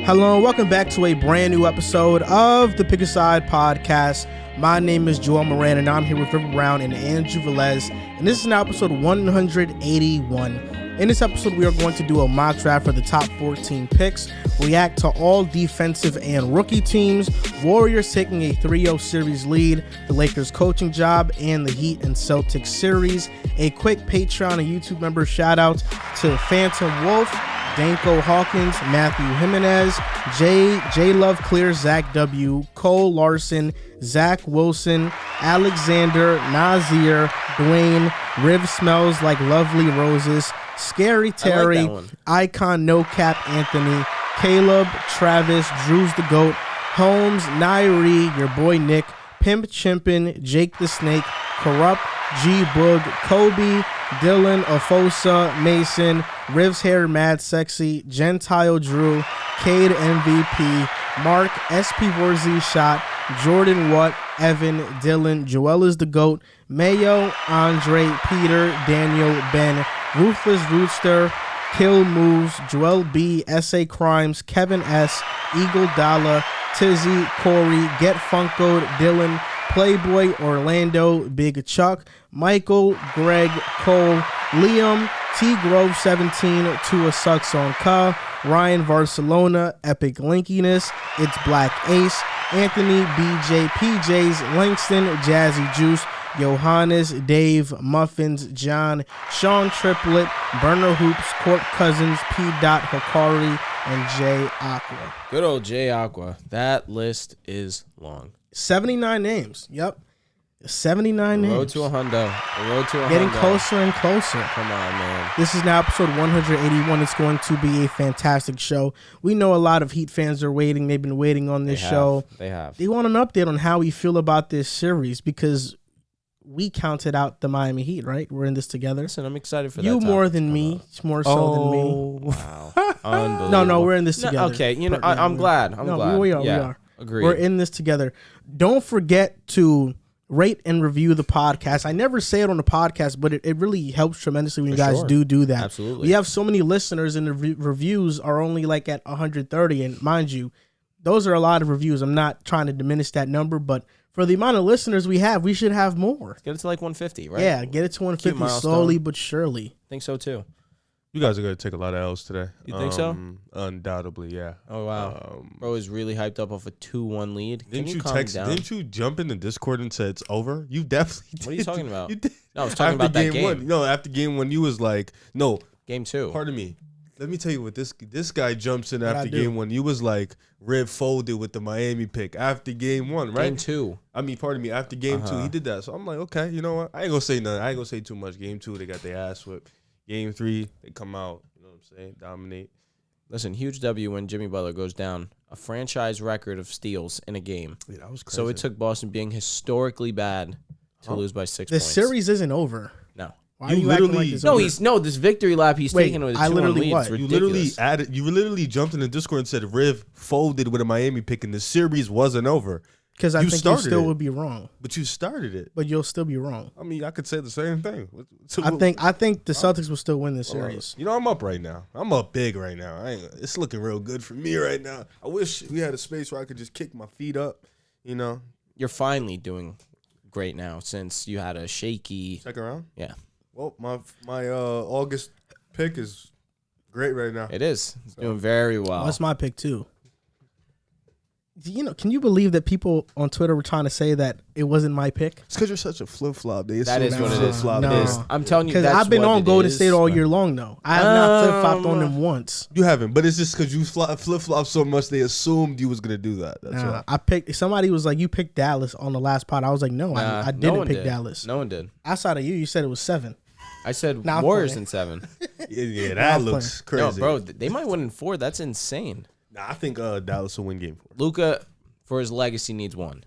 Hello and welcome back to a brand new episode of the Pick a Side podcast. My name is Joel Moran and I'm here with River Brown and Andrew Velez, and this is now episode 181. In this episode, we are going to do a mock draft for the top 14 picks, react to all defensive and rookie teams, Warriors taking a 3-0 series lead, the Lakers coaching job, and the Heat and Celtics series. A quick Patreon and YouTube member shout out to Phantom Wolf, Danko Hawkins, Matthew Jimenez, J Love Clear, Zach W, Cole Larson, Zach Wilson, Alexander, Nazir, Dwayne, Riv Smells Like Lovely Roses, Scary Terry, Icon No Cap Anthony, Caleb, Travis, Drew's the Goat, Holmes, Nairi, your boy Nick, Pimp Chimpin, Jake the Snake, Corrupt, G Boog, Kobe, Dylan, Afosa, Mason, Riv's Hair Mad Sexy, Gentile Drew, Cade MVP, Mark, SP4Z Shot, Jordan Watt, Evan, Dylan, Joel is the Goat, Mayo, Andre, Peter, Daniel, Ben, Ruthless Rooster, Kill Moves, Joel B, SA Crimes, Kevin S, Eagle Dollar, Tizzy, Corey, Get Funkoed, Dylan, Playboy, Orlando, Big Chuck, Michael, Greg, Cole, Liam, T Grove 17, Tua Sucks on Ka, Ryan Barcelona, Epic Linkiness, It's Black Ace, Anthony, BJ, PJs, Langston, Jazzy Juice, Johannes, Dave, Muffins, John, Sean Triplet, Burner Hoops, Court Cousins, P. Hikari, and J Aqua. Good old J Aqua. That list is long. 79 names. Yep. 79 names. Road to a hundo. Road to a Getting hundo. closer and closer. Come on, man. This is now episode 181. It's going to be a fantastic show. We know a lot of Heat fans are waiting. They've been waiting on this show. They have. They want an update on how we feel about this series because we counted out the Miami Heat, right? We're in this together. Listen, I'm excited for you that. You more than me. More so than me. Wow. Unbelievable. No, we're in this together. Okay, I'm glad. I'm glad. We are. Yeah, we are. Agreed. We're in this together. Don't forget to rate and review the podcast. I never say it on the podcast, but it really helps tremendously when you guys do that. Absolutely. We have so many listeners and the reviews are only like at 130. And mind you, those are a lot of reviews. I'm not trying to diminish that number, but for the amount of listeners we have, we should have more. Let's get it to like 150, right? Yeah, get it to 150 slowly but surely. I think so too. You guys are going to take a lot of L's today. You think so? Undoubtedly, yeah. Oh, wow. Bro is really hyped up off a 2-1 lead. Didn't you jump in the Discord and say it's over? You definitely did. What are you talking about? You did. No, I was talking about that game. One. No, after game one, you was like, no. Game two. Pardon me. Let me tell you what this guy jumps in after game one. You was like, Rib folded with the Miami pick after game one, right? Game two. I mean, pardon me, after game two, he did that. So I'm like, okay, you know what? I ain't going to say nothing. I ain't going to say too much. Game two, they got their ass whipped. Game three, they come out. Dominate. Listen, huge W when Jimmy Butler goes down. A franchise record of steals in a game. Yeah, that was crazy. So it took Boston being historically bad to lose by 6 the points. The series isn't over. No. Why are you acting like this this victory lap he's taking with a 2-1 lead. It's ridiculous. You literally jumped in the Discord and said Riv folded with a Miami pick and the series wasn't over. Because I think you still would be wrong. But you started it. But you'll still be wrong. I mean, I could say the same thing. I think the Celtics will still win this series. You know, I'm up right now. I'm up big right now. It's looking real good for me right now. I wish we had a space where I could just kick my feet up, you know. You're finally doing great now since you had a shaky second round? Yeah. Well, my August pick is great right now. It is. It's doing very well. That's my pick too. You know, can you believe that people on Twitter were trying to say that it wasn't my pick? It's because you're such a flip-flop. That is what it is. No. It is. I'm telling you, because I've been on Golden State all year long, though. I have not flip-flopped on them once. You haven't, but it's just because you flip-flopped so much, they assumed you was going to do that. That's right. I picked, somebody was like, you picked Dallas on the last pod. I was like, no, I didn't pick Dallas. No one did. Outside of you said it was 7. I said Warriors in 7. Yeah, that looks crazy. No, bro, they might win in 4. That's insane. Nah, I think Dallas will win game 4. Luka, for his legacy, needs 1.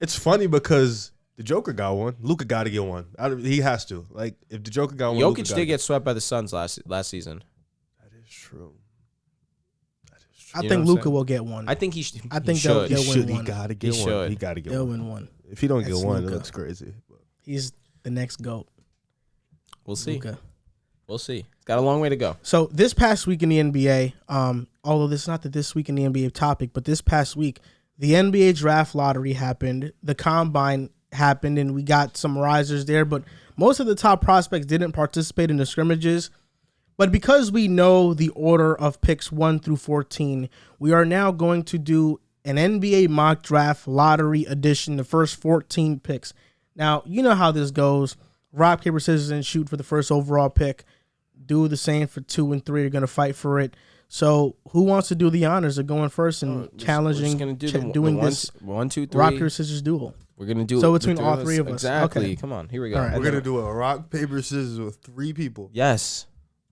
It's funny because the Joker got 1. Luka got to get 1. He has to. Like, if the Joker got 1, Jokic did get swept by the Suns last season. That is true. I think Luka will get 1. I think he should. I think they'll win 1. He got to get 1. He got to get 1. They'll win 1. If he don't get 1, it looks crazy. He's the next GOAT. We'll see. Luka. We'll see. It's got a long way to go. So this past week in the NBA, although this is not the This Week in the NBA topic, but this past week, the NBA draft lottery happened, the combine happened, and we got some risers there, but most of the top prospects didn't participate in the scrimmages. But because we know the order of picks 1 through 14, we are now going to do an NBA mock draft lottery edition, the first 14 picks. Now, you know how this goes. Rock, paper, scissors, and shoot for the first overall pick. Do the same for 2 and 3. You're going to fight for it. So who wants to do the honors of going first and challenging, doing this 1, 2, 3 rock, paper, scissors duel? We're going to do so between all three of us. Exactly. Okay. Come on. Here we go. All right. We're going to do a rock, paper, scissors with 3 people. Yes.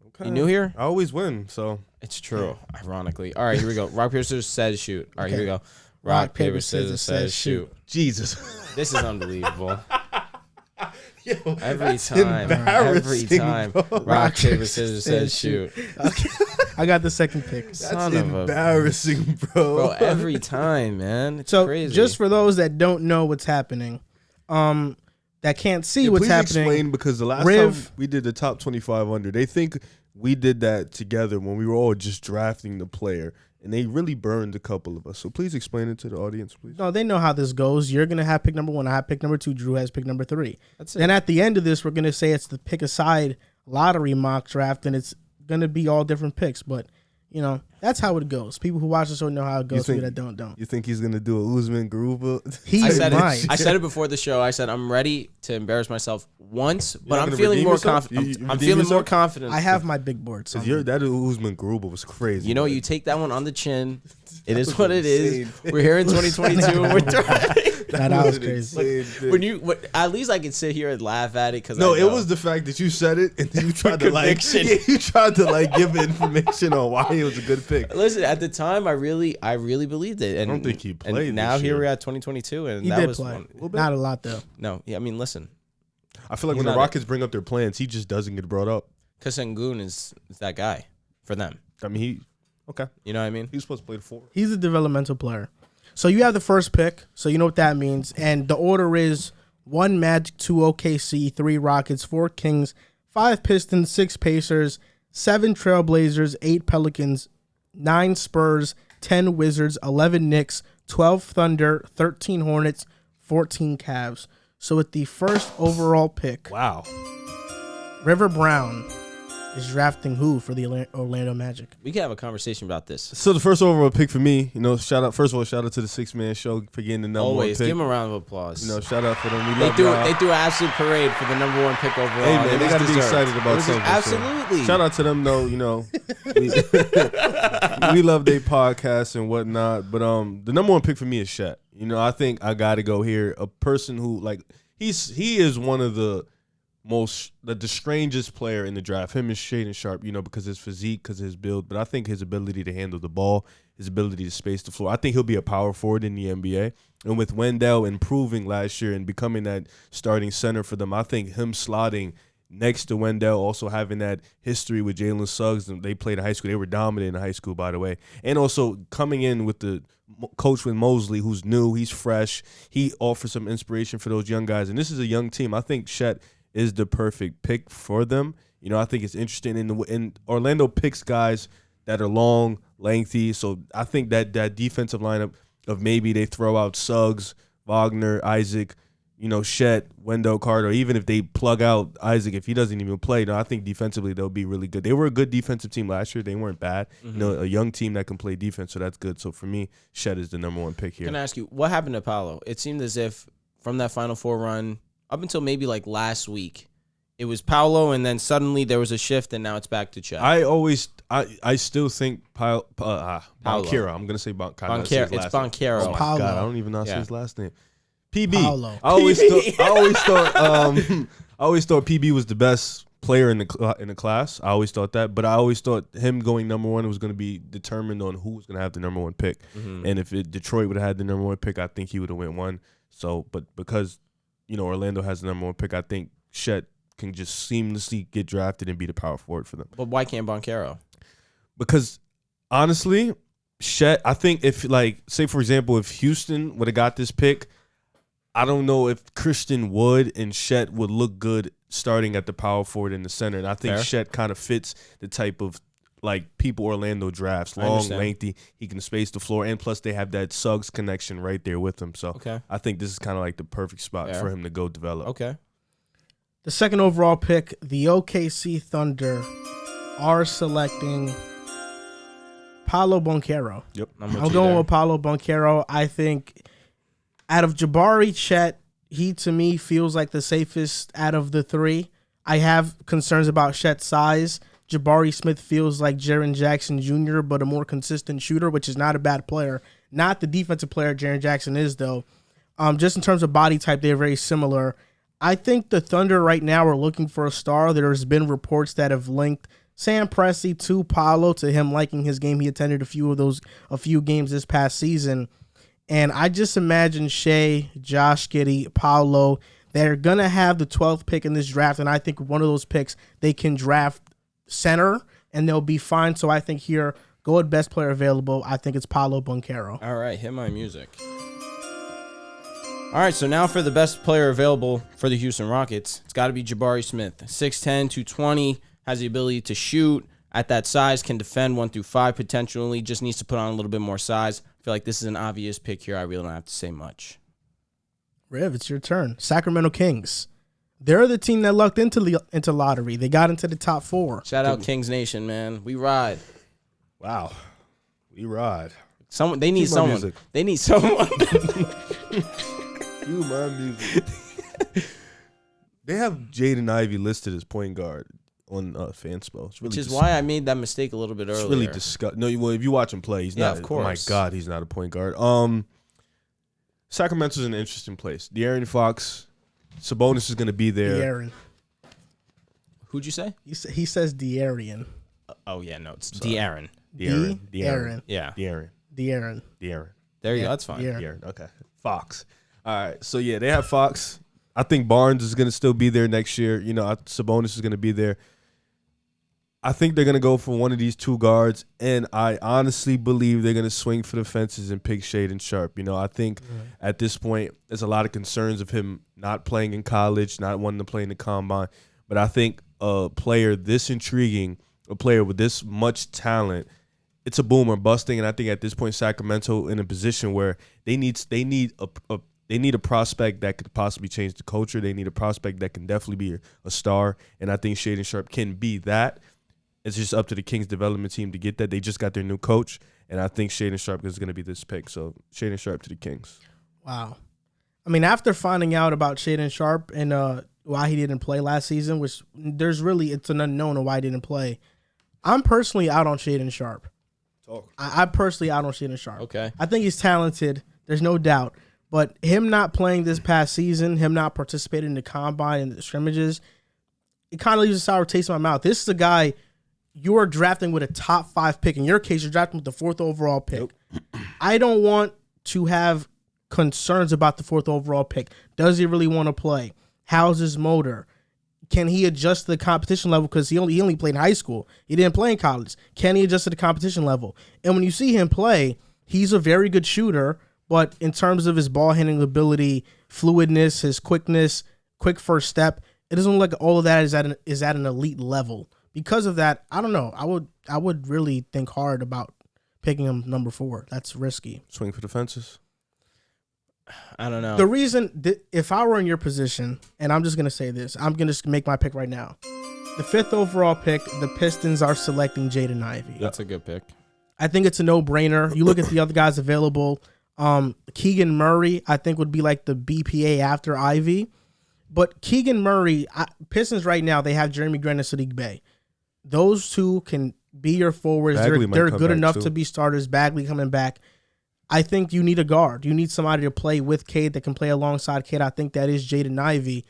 Okay. You new here? I always win, so. It's true, ironically. All right, here we go. Rock, paper, scissors, says shoot. All right, Okay. here we go. Rock, paper, scissors, says shoot. Jesus. This is unbelievable. Yo, Every time. bro. Rock, paper, scissors, says shoot. Okay. I got the second pick. That's Son of a embarrassing, bro. Bro, every time, man. It's So crazy. just for those that don't know what's happening, that can't see what's please happening. explain, because the last time we did the top 25 under, they think we did that together when we were all just drafting the player, and they really burned a couple of us. So please explain it to the audience, please. No, they know how this goes. You're going to have pick number 1. I have pick number 2. Drew has pick number 3. That's it. Then at the end of this, we're going to say it's the pick a side lottery mock draft, and it's going to be all different picks. But, you know, that's how it goes. People who watch the show know how it goes. People that don't. You think he's going to do a Usman Garuba? He might. I said it before the show. I said I'm ready to embarrass myself once, but I'm gonna feeling redeem more yourself? confident. I'm redeem feeling more yourself? confident. I have my big board. So That Usman Garuba was crazy. You know, man. you take that one on the chin. It is was what it is. insane. We're here in 2022. And we're driving. that was crazy. insane thing. At least I could sit here and laugh at it because No, it was the fact that you said it and then you tried to Conviction. you tried to give information on why it was a good pick. Listen, at the time, I really believed it. And I don't think he played And now this here year. we're at 2022, and He that did was play. one. Not a lot, though. No, yeah, I mean, listen, I feel like He's when the not Rockets bring up their plans, he just doesn't get brought up. Sengun is that guy for them. I mean, You know what I mean? he was supposed to play the 4. He's a developmental player. So you have the first pick. So you know what that means. And the order is 1 Magic, 2 OKC, 3 Rockets, 4 Kings, 5 Pistons, 6 Pacers, 7 Trailblazers, 8 Pelicans, 9 Spurs, 10 Wizards, 11 Knicks, 12 Thunder, 13 Hornets, 14 Cavs. So with the first overall pick, Wow. River Brown is drafting who for the Orlando Magic? We can have a conversation about this. So the first overall pick for me, shout out first to the 6-man show for getting the number Always 1 pick. give them a round of applause. Shout out for them. We They love threw y'all. an absolute parade for the number 1 pick overall. Hey man, It they was got to be deserved. excited about something. Absolutely. Shout out to them though. We love their podcasts and whatnot. But the number 1 pick for me is Shet. I think I got to go here. A person who he is one of the strangest player in the draft. Him and Shaden Sharp, because his physique, because his build, but I think his ability to handle the ball, his ability to space the floor. I think he'll be a power forward in the NBA. And with Wendell improving last year and becoming that starting center for them, I think him slotting next to Wendell, also having that history with Jalen Suggs, and they played in high school. They were dominant in high school, by the way. And also coming in with the coach with Mosley, who's new, he's fresh. He offers some inspiration for those young guys. And this is a young team. I think Shet is the perfect pick for them. I think it's interesting. And Orlando picks guys that are long, lengthy. So I think that defensive lineup of maybe they throw out Suggs, Wagner, Isaac, Shet, Wendell Carter, even if they plug out Isaac, if he doesn't even play, I think defensively they'll be really good. They were a good defensive team last year. They weren't bad. A young team that can play defense, so that's good. So for me, Shet is the number 1 pick here. Can I ask you, what happened to Paolo? It seemed as if from that Final Four run, up until maybe last week, it was Paolo, and then suddenly there was a shift, and now it's back to Chet. I still think Boncaro. I'm gonna say Boncaro. It's Boncaro. Oh my Paolo. God, I don't even know how to say his last name. PB. Paolo. I always thought PB was the best player in the class. I always thought that, but I always thought him going number 1 was going to be determined on who was going to have the number 1 pick. And if Detroit would have had the number 1 pick, I think he would have went 1. So, but because Orlando has the number 1 pick, I think Shet can just seamlessly get drafted and be the power forward for them. But why can't Boncaro? Because honestly, Shet, I think if say for example, if Houston would have got this pick, I don't know if Christian Wood and Shet would look good starting at the power forward in the center. And I think Fair. Shet kind of fits the type of like people Orlando drafts. Long, lengthy. He can space the floor, and plus they have that Suggs connection right there with him. So I think this is kind of like the perfect spot for him to go develop. Okay. The second overall pick, the OKC Thunder are selecting Paolo Banchero. Yep. I'm going with Paolo Banchero. I think out of Jabari, Chet, he to me feels like the safest out of the three. I have concerns about Chet's size. Jabari Smith feels like Jaren Jackson Jr., but a more consistent shooter, which is not a bad player. Not the defensive player Jaren Jackson is, though. Just in terms of body type, they're very similar. I think the Thunder right now are looking for a star. There's been reports that have linked Sam Presti to Paolo, to him liking his game. He attended a few games this past season. And I just imagine Shea, Josh Giddey, Paolo, they're going to have the 12th pick in this draft. And I think one of those picks, they can draft center and they'll be fine. So I think here, go with best player available. I think it's Paolo Banchero. All right, hit my music. All right, so now for the best player available for the Houston Rockets, it's got to be Jabari Smith. 6'10", 220, has the ability to shoot at that size, can defend 1 through 5 potentially, just needs to put on a little bit more size. I feel like this is an obvious pick here. I really don't have to say much. Riv, it's your turn. Sacramento Kings. They're the team that lucked into lottery. They got into the top 4. Shout out Kings Nation, man. We ride. Wow. We ride. They need someone. They need someone. You my music. They have Jaden Ivey listed as point guard on Fanspo. Which is why I made that mistake a little bit earlier. It's really disgusting. No, well, if you watch him play, he's not. Of course. Oh my God, he's not a point guard. Sacramento's an interesting place. De'Aaron Fox, Sabonis is going to be there. De'Aaron. Who'd you say? He says De'Aaron. Oh yeah, no, it's De'Aaron. De'Aaron. Yeah. De'Aaron. There you go. That's fine. De'Aaron. Okay. Fox. All right. So yeah, they have Fox. I think Barnes is going to still be there next year. You know, Sabonis is going to be there. I think they're going to go for one of these two guards, and I honestly believe they're going to swing for the fences and pick Shaedon Sharpe. You know, I think at this point there's a lot of concerns of him not playing in college, not wanting to play in the combine. But I think a player this intriguing, a player with this much talent, it's a boom or busting. And I think at this point Sacramento in a position where they need a prospect that could possibly change the culture. They need a prospect that can definitely be a star, and I think Shaedon Sharpe can be that. It's just up to the Kings development team to get that. They just got their new coach, and I think Shaedon Sharpe is going to be this pick. So Shaedon Sharpe to the Kings. Wow. I mean, after finding out about Shaedon Sharpe and why he didn't play last season, which it's an unknown of why he didn't play, I'm personally out on Shaedon Sharpe. I'm personally out on Shaedon Sharpe. Okay. I think he's talented. There's no doubt. But him not playing this past season, him not participating in the combine and the scrimmages, it kind of leaves a sour taste in my mouth. This is a guy you're drafting with a top 5 pick. In your case, you're drafting with the 4th overall pick. Yep. I don't want to have concerns about the 4th overall pick. Does he really want to play? How's his motor? Can he adjust to the competition level? Because he only played in high school. He didn't play in college. Can he adjust to the competition level? And when you see him play, he's a very good shooter. But in terms of his ball handling ability, fluidness, his quickness, quick first step, it doesn't look like all of that is at an elite level. Because of that, I don't know. I would really think hard about picking him number 4. That's risky. Swing for the fences. I don't know. The reason, if I were in your position, and I'm just going to say this, I'm going to make my pick right now. The 5th overall pick, the Pistons are selecting Jaden Ivey. That's a good pick. I think it's a no-brainer. You look at the other guys available. Keegan Murray, I think, would be like the BPA after Ivy. But Keegan Murray, Pistons right now, they have Jeremy Grant and Sadiq Bey. Those two can be your forwards. They're good enough to be starters. Bagley coming back. I think you need a guard. You need somebody to play with Cade that can play alongside Cade. I think that is Jaden Ivey.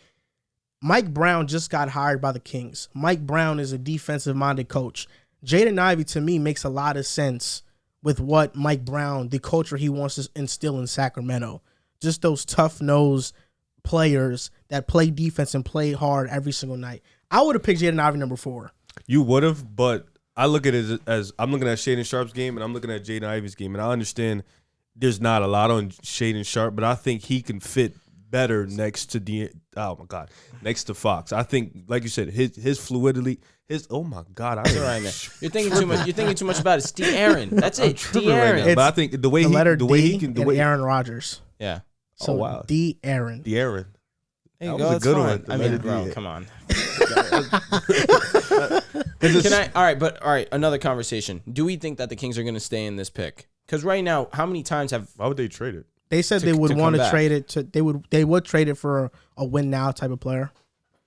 Mike Brown just got hired by the Kings. Mike Brown is a defensive-minded coach. Jaden Ivey, to me, makes a lot of sense with what Mike Brown, the culture he wants to instill in Sacramento. Just those tough-nosed players that play defense and play hard every single night. I would have picked Jaden Ivey number 4. You would have, but I look at it as I'm looking at Shaedon Sharpe's game and I'm looking at Jaden Ivey's game, and I understand there's not a lot on Shaedon Sharpe, but I think he can fit better next to next to Fox. I think, like you said, his Oh my God, It's all right, man. You're thinking too much. You're thinking too much about it. It's De'Aaron. That's it. De'Aaron. Right, but I think the way he can, Aaron Rodgers. Yeah. So wow. De'Aaron. De'Aaron. There you That go. was a good fine. one. I mean, bro, come on. Can All right. Another conversation. Do we think that the Kings are going to stay in this pick? Because right now, how many times have? Why would they trade it? They said they would want to trade it to. They would trade it for a win now type of player.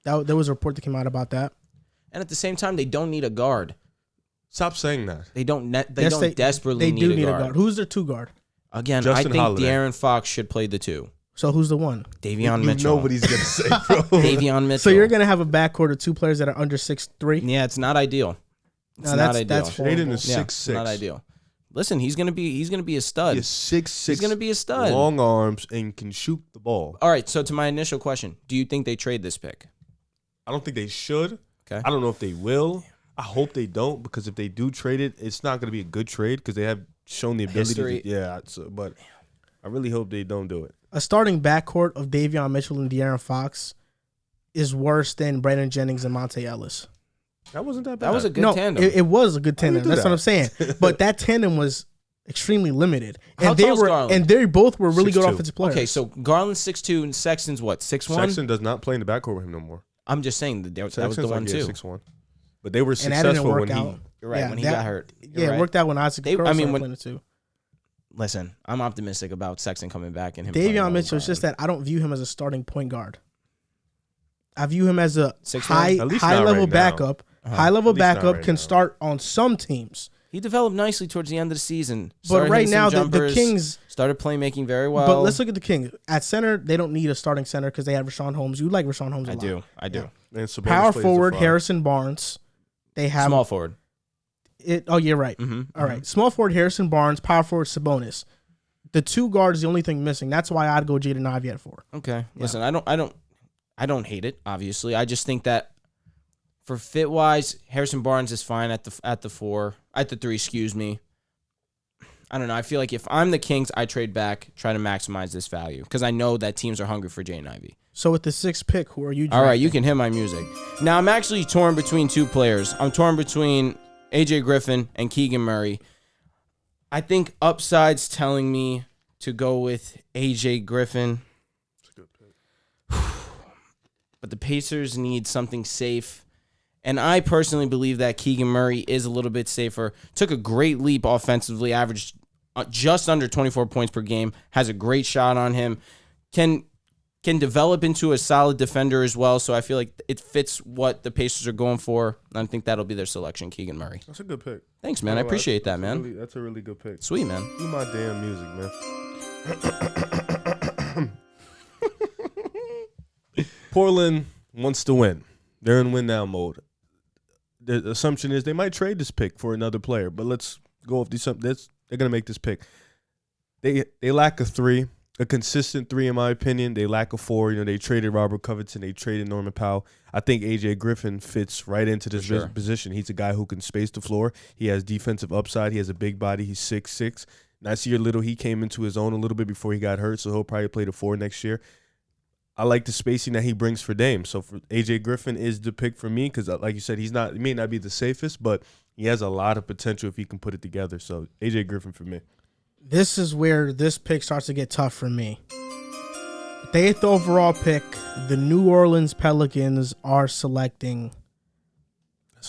There was a report that came out about that. And at the same time, they don't need a guard. Stop saying that. They don't. They don't desperately need a guard. Who's their two guard? Again, Justin I think Holiday. De'Aaron Fox should play the two. So who's the one? Davion Mitchell. Nobody's gonna say, bro. Davion Mitchell. So you're gonna have a backcourt of two players that are under 6'3"? Yeah, it's not ideal. It's No, not that's ideal. Traded in horrible. 6'6". Not ideal. Listen, he's gonna be a stud. He's 6'6". He's gonna be a stud. Long arms and can shoot the ball. All right. So to my initial question, do you think they trade this pick? I don't think they should. Okay. I don't know if they will. I hope they don't, because if they do trade it, it's not going to be a good trade because they have shown the ability. History. But I really hope they don't do it. A starting backcourt of Davion Mitchell and De'Aaron Fox is worse than Brandon Jennings and Monte Ellis. That wasn't that bad. That was a good tandem. It was a good tandem. do That's that? what I'm saying. But that tandem was extremely limited, How and they tall's were, Garland? and they both were really good 6'2". offensive players. Okay, so Garland's 6'2" and Sexton's what, 6'1"? Sexton does not play in the backcourt with him no more. I'm just saying that was the Sexton's one too. 6'1". But they were and that didn't successful work when out. he. You're right. Yeah, when he that- got hurt. Yeah, it worked out when Isaac Okoro started playing it too. Listen, I'm optimistic about Sexton coming back and him. Davion Mitchell is just that I don't view him as a starting point guard. I view him as a 6'1"? high At least high not level right now. backup. High level At least not backup right can now. start on some teams. He developed nicely towards the end of the season. But Started right hitting some now, the jumpers, Kings. started playmaking very well. But let's look at the Kings. At center, they don't need a starting center because they have Rashawn Holmes. You like Rashawn Holmes a lot. I do. And Sabonis Power plays the forward, 5. Harrison Barnes. They have Small forward. it. Oh, you're right. Mm-hmm. All right. Small forward, Harrison Barnes. Power forward, Sabonis. The two guards is the only thing missing. That's why I'd go Jaden Ivey at 4. Okay. Listen, I don't hate it. Obviously, I just think that for fit wise, Harrison Barnes is fine at the 3. Excuse me. I don't know. I feel like if I'm the Kings, I trade back, try to maximize this value because I know that teams are hungry for Jaden Ivey. So with the 6th pick, who are you drafting? All right, you can hear my music. Now I'm actually torn between two players. I'm torn between AJ Griffin and Keegan Murray. I think upside's telling me to go with AJ Griffin. But the Pacers need something safe. And I personally believe that Keegan Murray is a little bit safer. Took a great leap offensively, averaged just under 24 points per game, has a great shot on him, can develop into a solid defender as well. So I feel like it fits what the Pacers are going for. And I think that'll be their selection, Keegan Murray. That's a good pick. Thanks, man. I appreciate that, man. That's a really good pick. Sweet, man. Do my damn music, man. Portland wants to win. They're in win now mode. The assumption is they might trade this pick for another player, but let's go with this. They're gonna make this pick. They lack a 3, a consistent 3 in my opinion. They lack a 4. You know, they traded Robert Covington, they traded Norman Powell. I think AJ Griffin fits right into this position. He's a guy who can space the floor. He has defensive upside. He has a big body. He's 6'6". Last year, he came into his own a little bit before he got hurt, so he'll probably play the 4 next year. I like the spacing that he brings for Dame. So for AJ Griffin is the pick for me because, like you said, he may not be the safest, but he has a lot of potential if he can put it together. So AJ Griffin for me. This is where this pick starts to get tough for me. The 8th overall pick, the New Orleans Pelicans are selecting,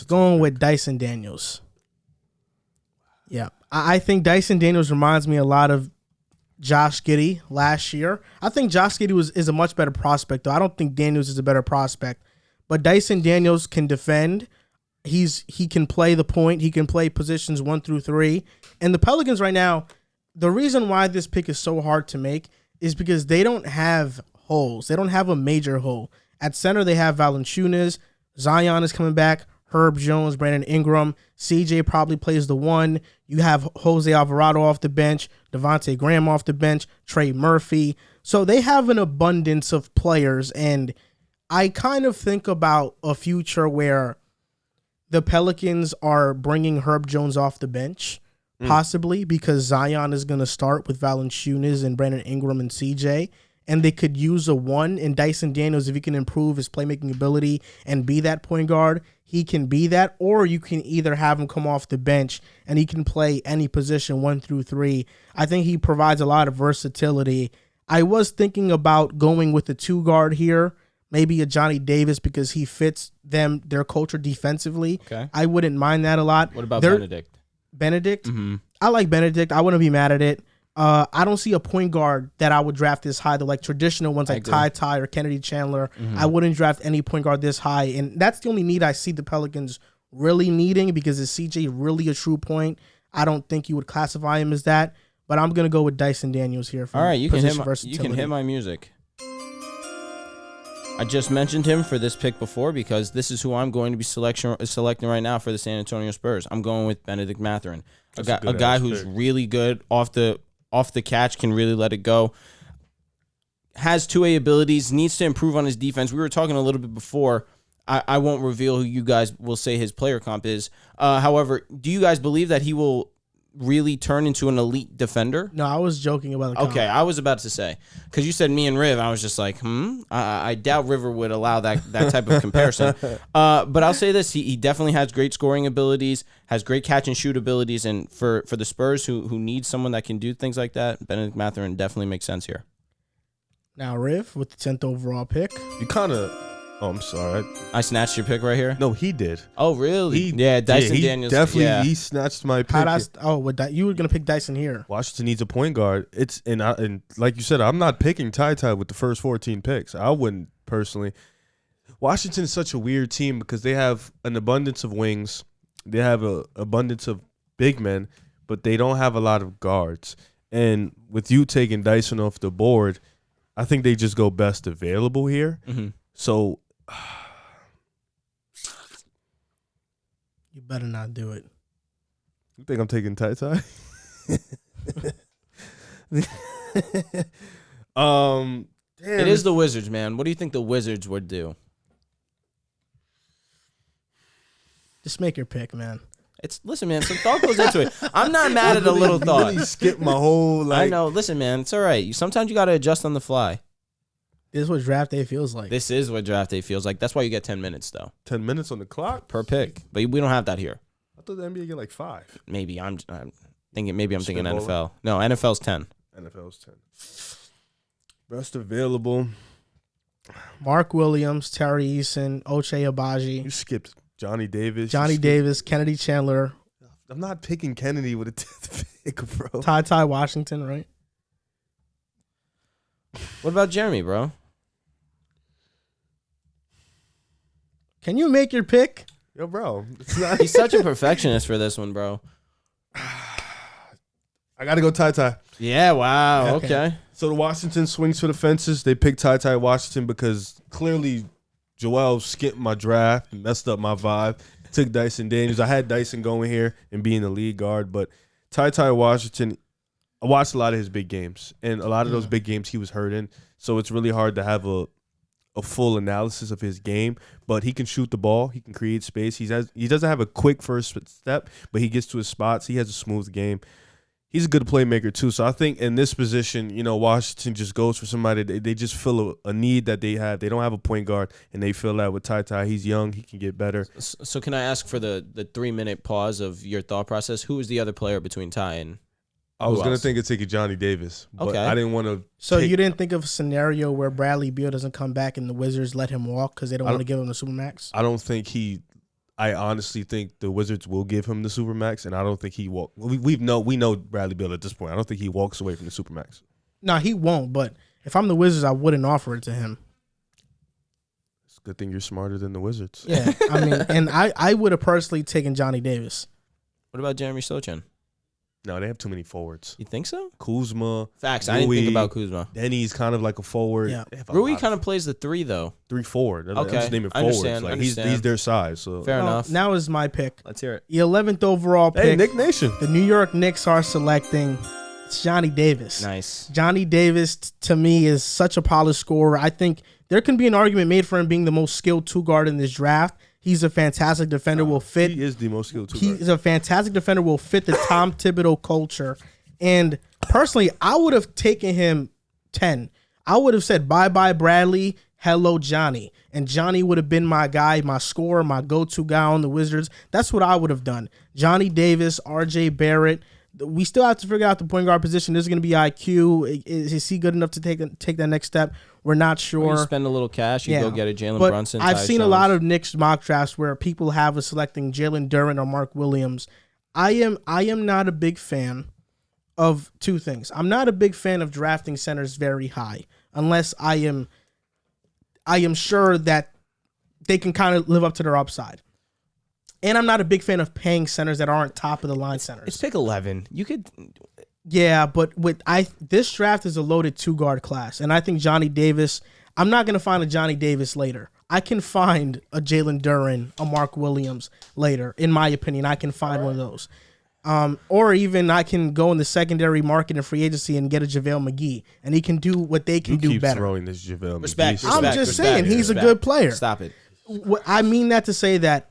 going with Dyson Daniels. Yeah, I think Dyson Daniels reminds me a lot of Josh Giddey last year. I think Josh Giddey is a much better prospect, though. I don't think Daniels is a better prospect. But Dyson Daniels can defend. He can play the point. He can play positions 1 through 3. And the Pelicans right now, the reason why this pick is so hard to make is because they don't have holes. They don't have a major hole. At center, they have Valanciunas. Zion is coming back. Herb Jones, Brandon Ingram. CJ probably plays the 1. You have Jose Alvarado off the bench, Devontae Graham off the bench, Trey Murphy. So they have an abundance of players, and I kind of think about a future where the Pelicans are bringing Herb Jones off the bench, possibly because Zion is going to start with Valanciunas and Brandon Ingram and CJ, and they could use a 1 in Dyson Daniels if he can improve his playmaking ability and be that point guard. He can be that, or you can either have him come off the bench and he can play any position 1 through 3. I think he provides a lot of versatility. I was thinking about going with the 2 guard here, maybe a Johnny Davis, because he fits their culture defensively. Okay. I wouldn't mind that a lot. What about Benedict? Benedict? I like Benedict. I wouldn't be mad at it. I don't see a point guard that I would draft this high. The like traditional ones like Ty or Kennedy Chandler. I wouldn't draft any point guard this high. And that's the only need I see the Pelicans really needing, because is CJ really a true point? I don't think you would classify him as that. But I'm going to go with Dyson Daniels here. For all right, you can hit my music. I just mentioned him for this pick before because this is who I'm going to be selecting right now for the San Antonio Spurs. I'm going with Benedict Mathurin, a guy who's really good off the catch, can really let it go. Has 2A abilities, needs to improve on his defense. We were talking a little bit before. I won't reveal who you guys will say his player comp is. However, do you guys believe that he will really turn into an elite defender? No, I was joking about the comp. Okay, I was about to say, because you said me and Riv, I was just like, I doubt River would allow that type of comparison. But I'll say this, he definitely has great scoring abilities, has great catch and shoot abilities, and for the Spurs who need someone that can do things like that, Benedict Mathurin definitely makes sense here. Now, Riv, with the 10th overall pick. You kind of... Oh, I'm sorry. I snatched your pick right here? No, he did. Oh, really? Dyson Daniels. Definitely, he snatched my pick. You were going to pick Dyson here. Washington needs a point guard. And like you said, I'm not picking Ty with the first 14 picks. I wouldn't personally. Washington is such a weird team because they have an abundance of wings. They have an abundance of big men, but they don't have a lot of guards. And with you taking Dyson off the board, I think they just go best available here. Mm-hmm. So you better not do it. You think I'm taking Ty? Damn. It is the Wizards, man. What do you think the Wizards would do? Just make your pick, man. Listen, man. Some thought goes into it. I'm not mad at a little thought. Really skipped my whole. I know. Listen, man. It's all right. Sometimes you got to adjust on the fly. This is what draft day feels like. This is what draft day feels like. That's why you get 10 minutes, though. 10 minutes on the clock? Per pick. But we don't have that here. I thought the NBA get like 5. Maybe. I'm thinking NFL. No, NFL's 10. NFL's 10. Best available. Mark Williams, Terry Eason, Ochai Agbaji. You skipped Johnny Davis. Kennedy Chandler. I'm not picking Kennedy with a 10th pick, bro. Ty Washington, right? What about Jeremy, bro? Can you make your pick? Yo, bro. He's such a perfectionist for this one, bro. I got to go Ty. Yeah, wow. Okay. So the Washington swings for the fences. They picked Ty Washington because clearly Joel skipped my draft and messed up my vibe. Took Dyson Daniels. I had Dyson going here and being the lead guard, but Ty Washington, I watched a lot of his big games, and a lot of those big games he was hurt in, so it's really hard to have a full analysis of his game. But he can shoot the ball, he can create space. He doesn't have a quick first step, but he gets to his spots. He has a smooth game. He's a good playmaker too. So I think in this position, Washington just goes for somebody. They just fill a need that they have. They don't have a point guard, and they fill that with Ty. He's young. He can get better. So can I ask for the 3-minute pause of your thought process? Who is the other player between Ty and? I was going to think of taking Johnny Davis, but I didn't want to. So you didn't think of a scenario where Bradley Beal doesn't come back and the Wizards let him walk because they don't want to give him the Supermax? I don't think I honestly think the Wizards will give him the Supermax, and I don't think he walk. We know Bradley Beal at this point. I don't think he walks away from the Supermax. No, he won't, but if I'm the Wizards, I wouldn't offer it to him. It's a good thing you're smarter than the Wizards. Yeah, I mean, and I would have personally taken Johnny Davis. What about Jeremy Sochan? No, they have too many forwards. You think so? Kuzma. Facts. Rui, I didn't think about Kuzma. Denny's kind of like a forward. Yeah. Rui kind of plays the 3, though. 3-4. Okay. I'm just naming forwards. He's their size. So. Fair enough. Now is my pick. Let's hear it. The 11th overall pick. Hey, Nick Nation. The New York Knicks are selecting Johnny Davis. Nice. Johnny Davis, to me, is such a polished scorer. I think there can be an argument made for him being the most skilled 2-guard in this draft. He's a fantastic defender. Will fit. He is the most skilled 2-guard. He's a fantastic defender. Will fit the Tom Thibodeau culture. And personally, I would have taken him 10. I would have said bye-bye Bradley, hello Johnny. And Johnny would have been my guy, my scorer, my go-to guy on the Wizards. That's what I would have done. Johnny Davis, RJ Barrett. We still have to figure out the point guard position. This is going to be IQ. Is he good enough to take that next step? We're not sure. Or you spend a little cash, you go get a Jalen but Brunson. I've Tyus seen Jones. a lot of Knicks mock drafts where people have us selecting Jalen Duren or Mark Williams. I am not a big fan of two things. I'm not a big fan of drafting centers very high unless I am sure that they can kind of live up to their upside. And I'm not a big fan of paying centers that aren't top of the line centers. It's pick 11. You could. Yeah, but this draft is a loaded 2-guard class, and I think Johnny Davis. I'm not gonna find a Johnny Davis later. I can find a Jalen Duren, a Mark Williams later. In my opinion, I can find one of those. Or even I can go in the secondary market and free agency and get a JaVale McGee, and he can do what they can do keep better. Throwing this JaVale Respect. McGee. I'm just saying he's a good player. Stop it. I mean that to say that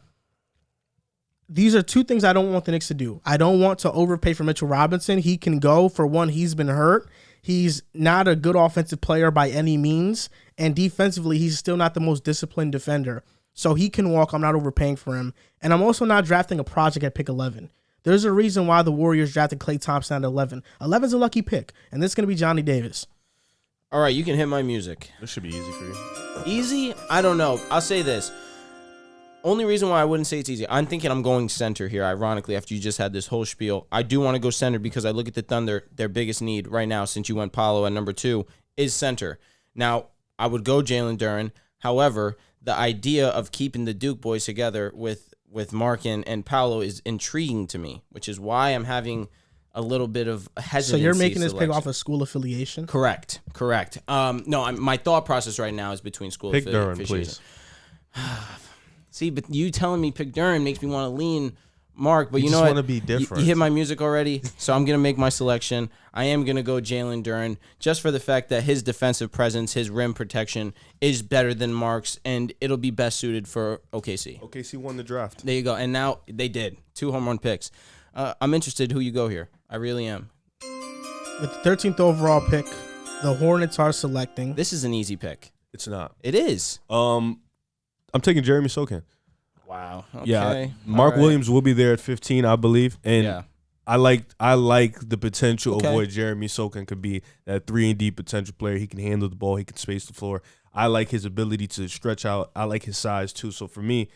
these are two things I don't want the Knicks to do. I don't want to overpay for Mitchell Robinson. He can go. For one, he's been hurt. He's not a good offensive player by any means. And defensively, he's still not the most disciplined defender. So he can walk. I'm not overpaying for him. And I'm also not drafting a project at pick 11. There's a reason why the Warriors drafted Klay Thompson at 11. 11's a lucky pick. And this is going to be Johnny Davis. All right, you can hit my music. This should be easy for you. Easy? I don't know. I'll say this. Only reason why I wouldn't say it's easy, I'm thinking I'm going center here, ironically, after you just had this whole spiel. I do want to go center because I look at the Thunder, their biggest need right now, since you went Paolo at number 2, is center. Now, I would go Jalen Duren. However, the idea of keeping the Duke boys together with Mark and Paolo is intriguing to me, which is why I'm having a little bit of hesitancy. So you're making this pick off of school affiliation? Correct. No, my thought process right now is between school Pick Duren, affiliation. please. See, but you telling me pick Duren makes me want to lean Mark, but you know just what? wanna be different. You hit my music already, so I'm going to make my selection. I am going to go Jalen Duren just for the fact that his defensive presence, his rim protection is better than Mark's, and it'll be best suited for OKC. OKC won the draft. There you go. And now they did. 2 home run picks. I'm interested who you go here. I really am. With the 13th overall pick, the Hornets are selecting. This is an easy pick. It's not. It is. I'm taking Jeremy Sokin. Wow. Okay. Yeah, Mark Williams will be there at 15, I believe, and Yeah. I like the potential Okay. of what Jeremy Sokin could be. That 3-and-D potential player. He can handle the ball. He can space the floor. I like his ability to stretch out. I like his size too. So for me,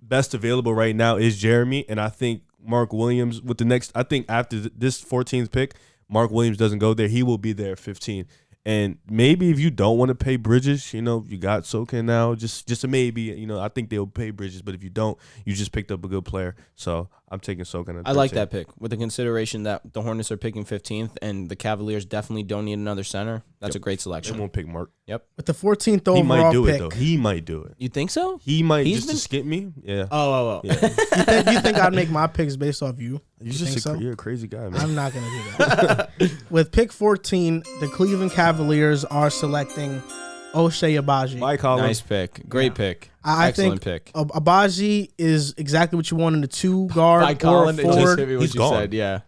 best available right now is Jeremy, and I think Mark Williams with the next. I think after this 14th pick, Mark Williams doesn't go there. He will be there at 15. And maybe if you don't want to pay Bridges, you got Sokin now, just a maybe. I think they'll pay Bridges, but if you don't, you just picked up a good player. So I'm taking Sokin. I like that pick with the consideration that the Hornets are picking 15th and the Cavaliers definitely don't need another center. That's a great They selection. won't pick Mark. Yep. With the 14th overall He might do pick, it though. He might do it. You think so? He might He's to skip me. Yeah. Oh. Yeah. you think I'd make my picks based off you? You're a crazy guy, man. I'm not going to do that. With pick 14, the Cleveland Cavaliers are selecting Ochai Agbaji. Mike Collins. Nice pick. Great pick. I Excellent think pick. Agbaji is exactly what you want in the 2-guard Mike or Collins, it just forward. hit me what He's you gone. said. Yeah.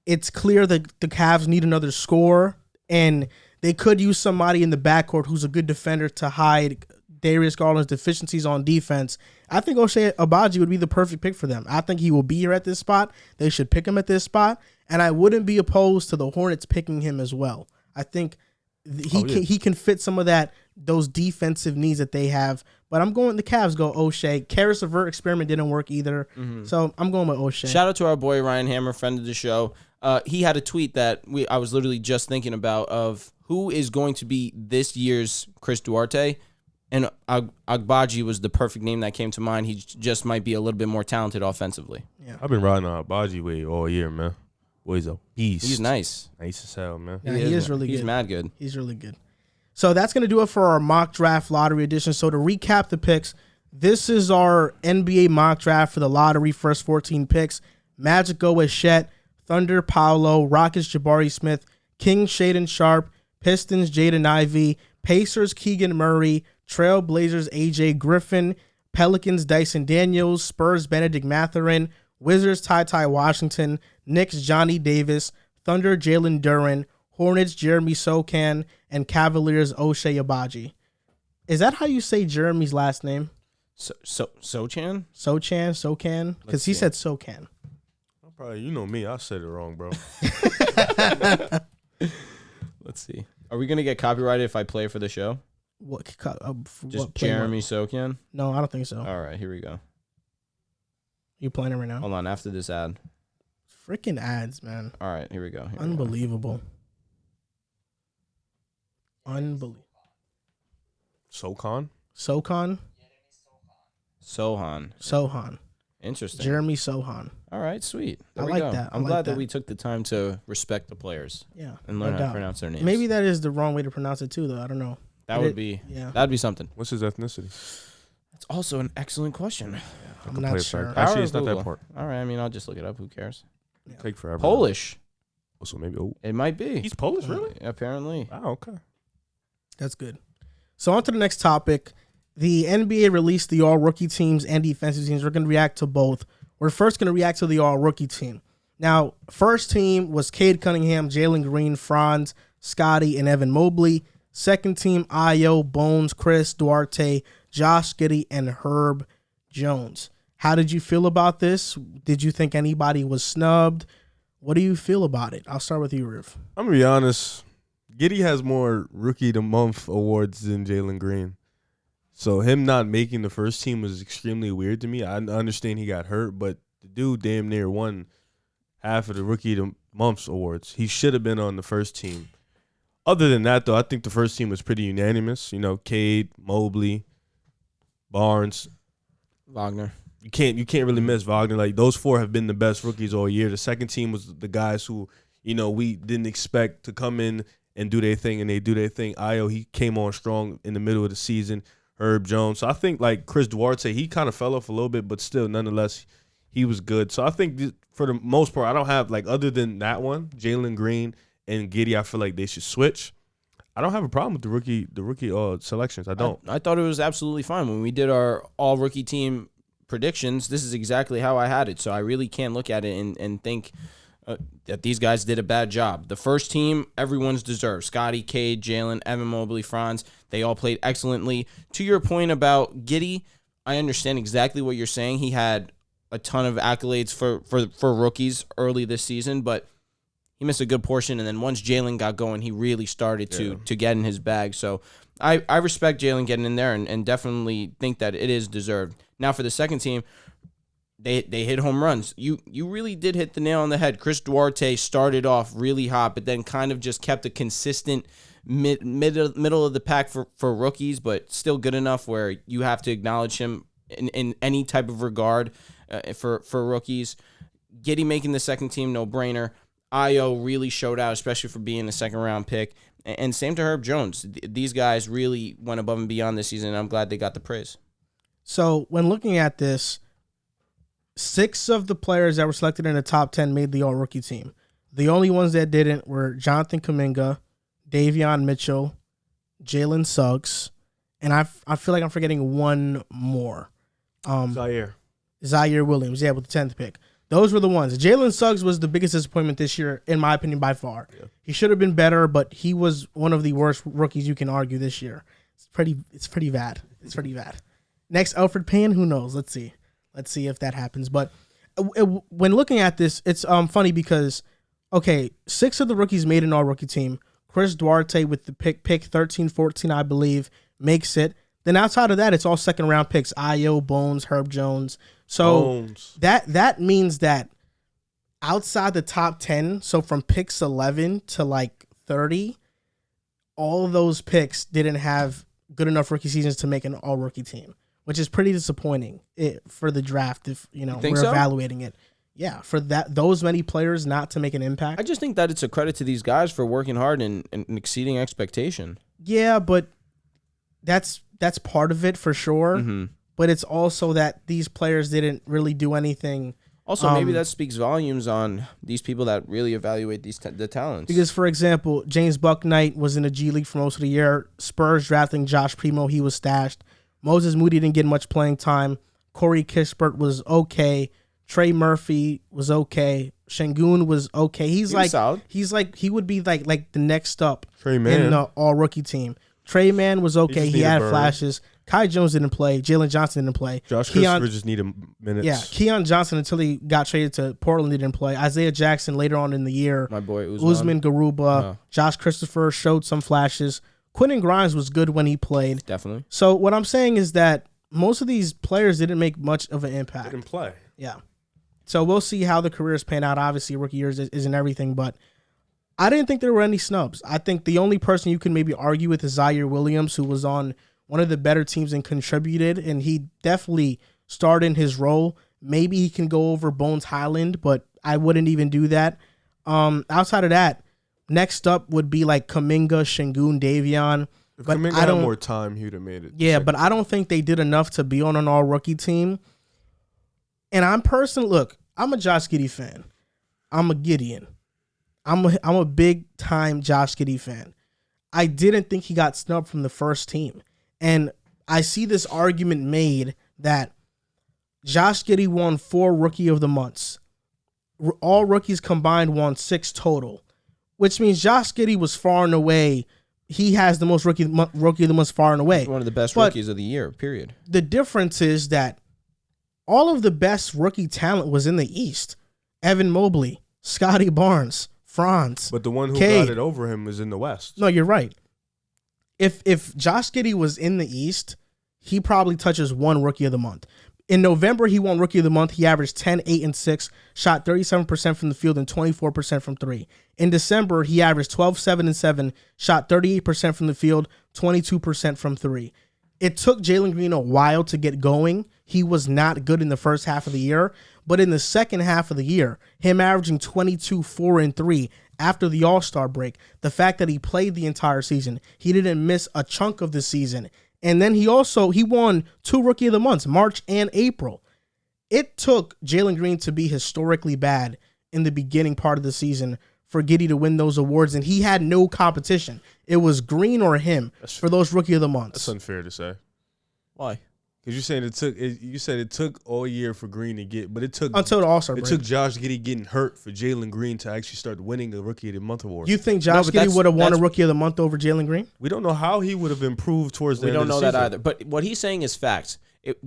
It's clear that the Cavs need another scorer, and they could use somebody in the backcourt who's a good defender to hide Darius Garland's deficiencies on defense. I think Ochai Agbaji would be the perfect pick for them. I think he will be here at this spot. They should pick him at this spot, and I wouldn't be opposed to the Hornets picking him as well. I think he can fit some of those defensive needs that they have. But I'm going. The Cavs go Ochai. Karis LeVert experiment didn't work either, so I'm going with Ochai. Shout out to our boy Ryan Hammer, friend of the show. He had a tweet that I was literally just thinking about of who is going to be this year's Chris Duarte, and Agbaji was the perfect name that came to mind. He just might be a little bit more talented offensively. I've been riding on Agbaji way all year, man. Boy, he's a beast. He's nice. Nice as hell, man. Yeah, he is really good. He's mad good. He's really good. So that's going to do it for our mock draft lottery edition. So to recap the picks, this is our NBA mock draft for the lottery first 14 picks. Magic go with Chet, Thunder Paolo, Rockets Jabari Smith, Kings Shaedon Sharpe, Pistons Jaden Ivey, Pacers Keegan Murray, Trailblazers AJ Griffin, Pelicans Dyson Daniels, Spurs Benedict Mathurin, Wizards Ty Washington, Knicks Johnny Davis, Thunder Jalen Duren, Hornets, Jeremy Sokan, and Cavaliers, O'Shea Abaji. Is that how you say Jeremy's last name? Sochan? Sokan? Because he said Sokan. Probably, you know me, I said it wrong, bro. Let's see. Are we going to get copyrighted if I play for the show? Just Jeremy Sokan? No, I don't think so. All right, here we go. You playing it right now? Hold on, after this ad. Freaking ads, man. All right, here we go. Unbelievable. Unbelievable. Sokan? Sohan? Sohan. Interesting. Jeremy Sohan. All right, sweet. There I we like go. that. I'm glad that we took the time to respect the players. Yeah. And learn how to pronounce their names. Maybe that is the wrong way to pronounce it too, though. I don't know. That'd be something. What's his ethnicity? That's also an excellent question. Yeah, I'm not sure. Actually, it's not that part. All right, I mean, I'll just look it up. Who cares? Yeah. Take forever. Polish. So maybe. It might be. He's Polish, really? Apparently. Oh, okay. That's good. So on to the next topic. The NBA released the all-rookie teams and defensive teams. We're going to react to both. We're first going to react to the all-rookie team. Now, first team was Cade Cunningham, Jalen Green, Franz, Scotty, and Evan Mobley. Second team, Ayo, Bones, Chris Duarte, Josh Giddey, and Herb Jones. How did you feel about this? Did you think anybody was snubbed? What do you feel about it? I'll start with you, Riv. I'm going to be honest. Giddey has more Rookie of the Month awards than Jalen Green. So him not making the first team was extremely weird to me. I understand he got hurt, but the dude damn near won half of the Rookie of the Month awards. He should have been on the first team. Other than that, though, I think the first team was pretty unanimous. You know, Cade, Mobley, Barnes, Wagner. You can't really miss Wagner. Like, those four have been the best rookies all year. The second team was the guys who, you know, we didn't expect to come in and do their thing, and they do their thing. Ayo, he came on strong in the middle of the season. Herb Jones. So I think, like, Chris Duarte, he kind of fell off a little bit, but still, nonetheless, he was good. So I think for the most part, I don't have, like, other than that one, Jalen Green and Giddey, I feel like they should switch. I don't have a problem with the rookie selections. I don't. I thought it was absolutely fine. When we did our all-rookie team predictions, this is exactly how I had it. So I really can't look at it and think that these guys did a bad job. The first team, everyone's deserved. Scotty, Cade, Jalen, Evan Mobley, Franz, they all played excellently. To your point about Giddey, I understand exactly what you're saying. He had a ton of accolades for rookies early this season, but he missed a good portion. And then once Jalen got going, he really started to get in his bag. So I respect Jalen getting in there and definitely think that it is deserved. Now for the second team, they hit home runs. You really did hit the nail on the head. Chris Duarte started off really hot, but then kind of just kept a consistent middle of the pack for rookies, but still good enough where you have to acknowledge him in any type of regard for rookies. Giddey making the second team, no brainer. Ayo really showed out, especially for being a second round pick. And same to Herb Jones. These guys really went above and beyond this season, and I'm glad they got the praise. So when looking at this, 6 of the players that were selected in the top 10 made the all-rookie team. The only ones that didn't were Jonathan Kuminga, Davion Mitchell, Jalen Suggs, and I feel like I'm forgetting one more. Zaire Williams, with the 10th pick. Those were the ones. Jalen Suggs was the biggest disappointment this year, in my opinion, by far. Yeah. He should have been better, but he was one of the worst rookies you can argue this year. It's pretty bad. It's pretty bad. Next, Alfred Payne, who knows? Let's see if that happens. But when looking at this, it's funny because, okay, 6 of the rookies made an all-rookie team. Chris Duarte with the pick 13-14, I believe, makes it. Then outside of that, it's all second-round picks. Ayo, Bones, Herb Jones. So that means that outside the top 10, so from picks 11 to like 30, all of those picks didn't have good enough rookie seasons to make an all-rookie team, which is pretty disappointing for the draft if we're evaluating it. Yeah, for those many players not to make an impact. I just think that it's a credit to these guys for working hard and exceeding expectation. Yeah, but that's part of it for sure. Mm-hmm. But it's also that these players didn't really do anything. Also, maybe that speaks volumes on these people that really evaluate the talents. Because, for example, James Bucknight was in the G League for most of the year. Spurs drafting Josh Primo, he was stashed. Moses Moody didn't get much playing time. Corey Kispert was okay. Trey Murphy was okay. Şengün was okay. He was solid. He would be like the next up Trey Mann. in the all rookie team. Trey Mann was okay. He had flashes. Kai Jones didn't play. Jalen Johnson didn't play. Josh Christopher just needed minutes. Yeah, Keon Johnson until he got traded to Portland didn't play. Isaiah Jackson later on in the year. My boy Usman Garuba. Josh Christopher showed some flashes. Quentin Grimes was good when he played. Definitely. So what I'm saying is that most of these players didn't make much of an impact. Didn't play. Yeah. So we'll see how the careers pan out. Obviously, rookie years isn't everything, but I didn't think there were any snubs. I think the only person you can maybe argue with is Zaire Williams, who was on one of the better teams and contributed, and he definitely starred in his role. Maybe he can go over Bones Highland, but I wouldn't even do that. Outside of that, next up would be like Kuminga, Şengün, Davion. If But Kuminga I had don't- more time, he would have made it. Yeah, but I don't think they did enough to be on an all-rookie team. And I'm a Josh Giddey fan. I'm a Gideon. I'm a big-time Josh Giddey fan. I didn't think he got snubbed from the first team. And I see this argument made that Josh Giddey won 4 Rookie of the Months. All rookies combined won 6 total, which means Josh Giddey was far and away. He has the most rookie of the month far and away. He's one of the best But rookies of the year, period. the difference is that all of the best rookie talent was in the East. Evan Mobley, Scotty Barnes, Franz. But the one who Cade. got it over him was in the West. No, you're right. If Josh Giddey was in the East, he probably touches 1 Rookie of the Month. In November, he won Rookie of the Month. He averaged 10, 8, and 6, shot 37% from the field and 24% from 3. In December, he averaged 12, 7, and 7, shot 38% from the field, 22% from 3. It took Jalen Green a while to get going. He was not good in the first half of the year, but in the second half of the year, him averaging 22, 4, and 3 after the All-Star break, the fact that he played the entire season, he didn't miss a chunk of the season, and then he won 2 Rookie of the Months, March and April. It took Jalen Green to be historically bad in the beginning part of the season for Giddey to win those awards, and he had no competition. It was Green or him for those Rookie of the Months. That's unfair to say. Why? Because you're saying you said it took all year for Green to get, but it took Until the All-Star it break. took Josh Giddey getting hurt for Jalen Green to actually start winning a Rookie of the Month award. You think Josh but Giddey would have won a that's- Rookie of the Month over Jalen Green? We don't know how he would have improved towards the We end don't of the know season. that either. But what he's saying is facts.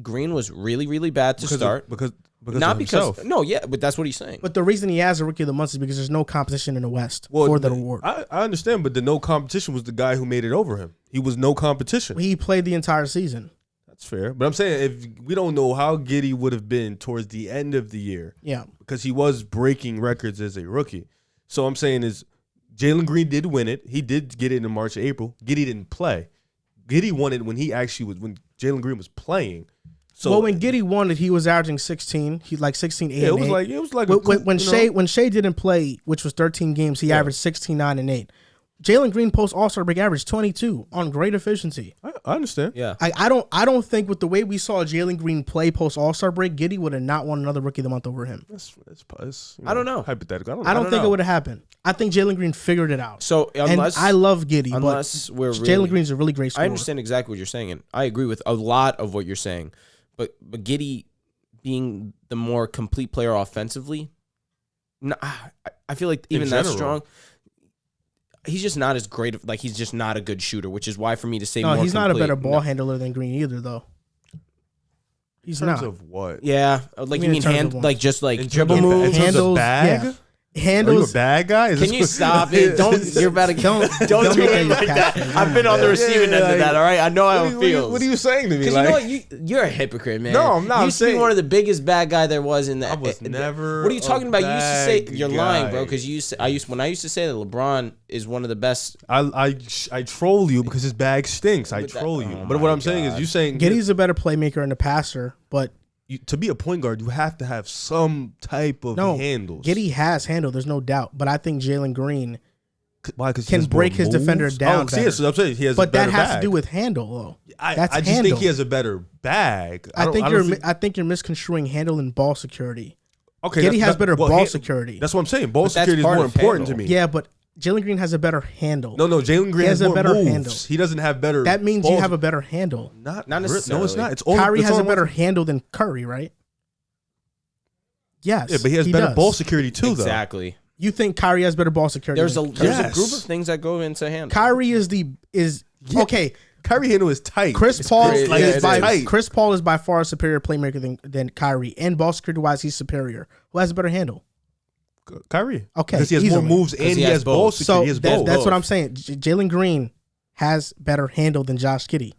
Green was really, really bad to start. Because Not of because himself. no, yeah, but that's what he's saying. But the reason he has a Rookie of the Month is because there's no competition in the West for that award. I understand, but the no competition was the guy who made it over him. He was no competition. He played the entire season. That's fair. But I'm saying if we don't know how Giddey would have been towards the end of the year. Yeah. Because he was breaking records as a rookie. So I'm saying is Jalen Green did win it. He did get it in March, April. Giddey didn't play. Giddey won it when when Jalen Green was playing. So Well, when Giddey won it, he was averaging 16. He like 16, 8, yeah, and 8. it was like When Shea didn't play, which was 13 games, he averaged 16, 9, and 8. Jalen Green post All-Star break averaged 22 on great efficiency. I understand. Yeah. I don't think with the way we saw Jalen Green play post All-Star break, Giddey would have not won another Rookie of the Month over him. That's I don't know. Hypothetical. I don't think know. it would have happened. I think Jalen Green figured it out. So unless and I love Giddey, unless but we're really, Jalen Green's a really great scorer. I understand exactly what you're saying, and I agree with a lot of what you're saying. But Giddey being the more complete player offensively, I feel like even that's strong. He's just not as great of he's just not a good shooter, which is why for me to say No, more he's not a complete- better ball handler than Green either, though. He's In terms not. of what? Yeah, mean you in mean terms hand of what? like just like In dribble terms of- moves. in terms of handles, bag? yeah. Are you a Handles. bad guy? Is Can this you what- stop it? Don't you're about to don't do make it that like your that. catchphrase. I've been on the receiving end of that. All right, I know how it feels. What are you saying to me? Because Like, you know what? You're a hypocrite, man. No, I'm not. You I'm used to be saying- one of the biggest bad guy there was in that. I was never What are you talking a about? You used to say bad you're lying, bro. guy. Because when I used to say that LeBron is one of the best. I troll you because his bag stinks. I But that- troll you. oh But what my I'm saying is, God. you saying Giddey's a better playmaker and a passer, but to be a point guard, you have to have some type of no, handles. Giddey has handle, there's no doubt. But I think Jalen Green, Why? Because can break his defender down Oh, yeah, so I'm saying he has. but a better that has bag. to do with handle, though. That's I just handle. think he has a better bag. I think don't you're misconstruing handle and ball security. okay. Giddey has better ball hand- security. That's what I'm saying. Ball But that's security is part more of important handle. to me. Yeah, but Jalen Green has a better handle. No, Jalen Green has has a more better moves. handle. He doesn't have better. That means balls. you have a better handle. Not Not really. No, it's necessarily. not. It's all. Kyrie it's has all a better about- handle than Curry, right? Yes. Yeah, but he has better does. ball security too, though. Exactly. You think Kyrie has better ball security? There's a Yes. group of things that go into handle. Kyrie is okay. Kyrie handle is tight. Chris It's Paul crazy. Like, is it's by tight. Chris Paul is by far a superior playmaker than Kyrie, and ball security wise, he's superior. Who has a better handle? Kyrie. Okay, Because he has easily. more moves and he he has has ball both. security. So He has that's both. what I'm saying. Jalen Green has better handle than Josh Giddey.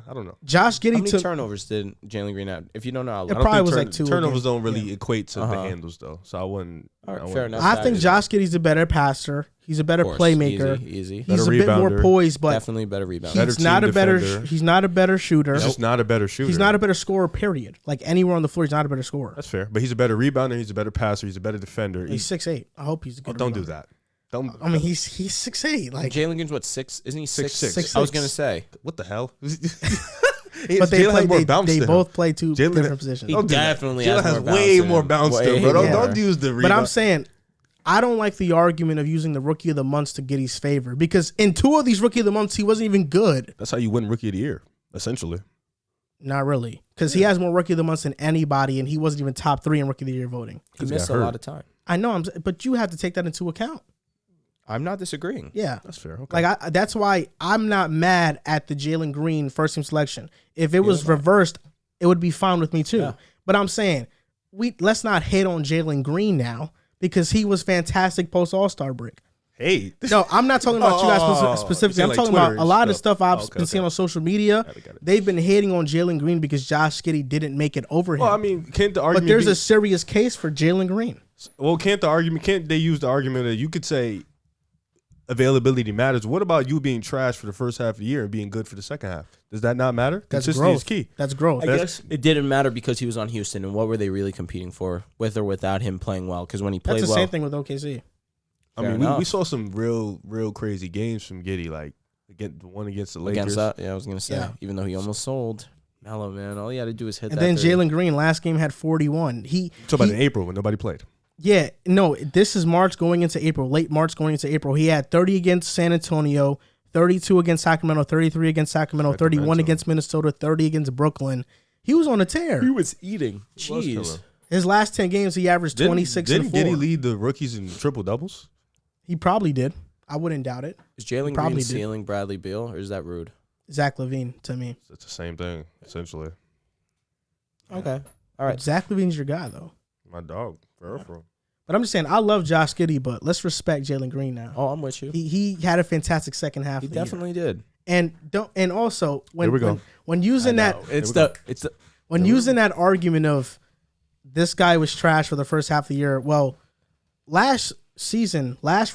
I don't know. Josh How Giddey many took. turnovers did Jalen Green have? If you don't know, I'll It look. I don't probably think was like 2 turnovers again. don't really equate to the handles though. So I wouldn't. All right, I fair wouldn't- enough. I That think is- Josh Giddey's a better passer. He's a better Of course, playmaker. Easy. He's Better a bit more rebounder. poised, but Definitely better rebound. Better he's team not a better. defender. He's not a better shooter. He's just not a better shooter. He's not a better scorer. Period. Like anywhere on the floor, he's not a better scorer. That's fair. But he's a better rebounder. He's a better passer. He's a better defender. He's 6'8". I hope he's a good. Don't do rebounder. that. Don't. I mean, he's 6'8". Like, Jalen Green's what, 6? Isn't he 6'6"? 6'6". I was gonna say. What the hell? but they Jalen play. has more bounce They to him. both play two Jalen- different positions. He Don't do that. definitely Jalen has has more way bounce more in bounce to him, Way bro. more. Don't use the rebound. But I'm saying, I don't like the argument of using the rookie of the months to get his favor because in 2 of these rookie of the months, he wasn't even good. That's how you win Rookie of the Year, essentially. Not really, because he has more rookie of the months than anybody, and he wasn't even top 3 in rookie of the year voting. He He missed got a hurt. lot of time. I know, but you have to take that into account. I'm not disagreeing. Yeah. That's fair. Okay. Like that's why I'm not mad at the Jalen Green first team selection. If it was reversed, it would be fine with me too. Yeah. But I'm saying let's not hate on Jalen Green now because he was fantastic post All-Star break. Hey. No, I'm not talking about you guys Oh, specifically. you I'm saying talking like about Twitter a lot of and the stuff I've stuff. been seeing on social media. Got it. They've been hating on Jalen Green because Josh Giddey didn't make it over him. Well, I mean, can't the but argument there's be, a serious case for Jalen Green. can't they use the argument that you could say availability matters? What about you being trash for the first half of the year and being good for the second half? Does that not matter? That's Consistency growth. is key. That's growth. I guess it didn't matter because he was on Houston, and what were they really competing for, with or without him playing well? Because when he played That's the well, same thing with OKC. I Fair mean, enough. we saw some real crazy games from Giddey, like the one against the Lakers. against that, yeah, I was gonna say, Yeah. even though he almost sold. Mellow, man, all he had to do was hit And that. then three. Jalen Green last game had 41. Talk about in April when nobody played. Yeah, no, this is March going into April, late March going into April. He had 30 against San Antonio, 32 against Sacramento, 33 against Sacramento, 31 against Minnesota, 30 against Brooklyn. He was on a tear. He was eating. He was Jeez. killer. His last 10 games, he averaged 26 and 4. Didn't Giddey lead the rookies in triple doubles? He probably did. I wouldn't doubt it. Is Jalen Probably Green did. stealing Bradley Beal, or is that rude? Zach LaVine to me. It's the same thing, essentially. Okay. All right. Zach LaVine's your guy, though. My dog, for real. But I'm just saying, I love Josh Giddey, but let's respect Jalen Green now. Oh, I'm with you. He had a fantastic second half. He of the year. definitely did. And also Here we go. when using that It's Here the when using that argument of this guy was trash for the first half of the year. Well, last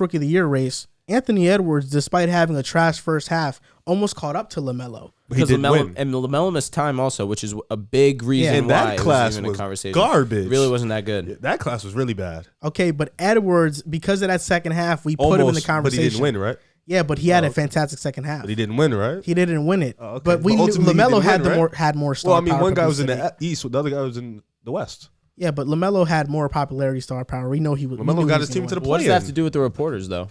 rookie of the year race, Anthony Edwards, despite having a trash first half, almost caught up to LaMelo. because did LaMelo win. and LaMelo missed time also, which is a big reason And why that it class was even was a conversation. garbage. It really wasn't that good. Yeah, that class was really bad. Okay, but Edwards, because of that second half, we put him in the conversation. But he didn't win, right? Yeah, but he had a okay. fantastic second half. But he didn't win, right? He didn't win it. Oh, okay. But we But knew ultimately he LaMelo didn't had win, right? had more star Well, I mean, power one guy was in publicity. the East, the other guy was in the West. Yeah, but LaMelo had more popularity, star power. We know he was. LaMelo got his team to the What does that have to play-in. do with the reporters, though?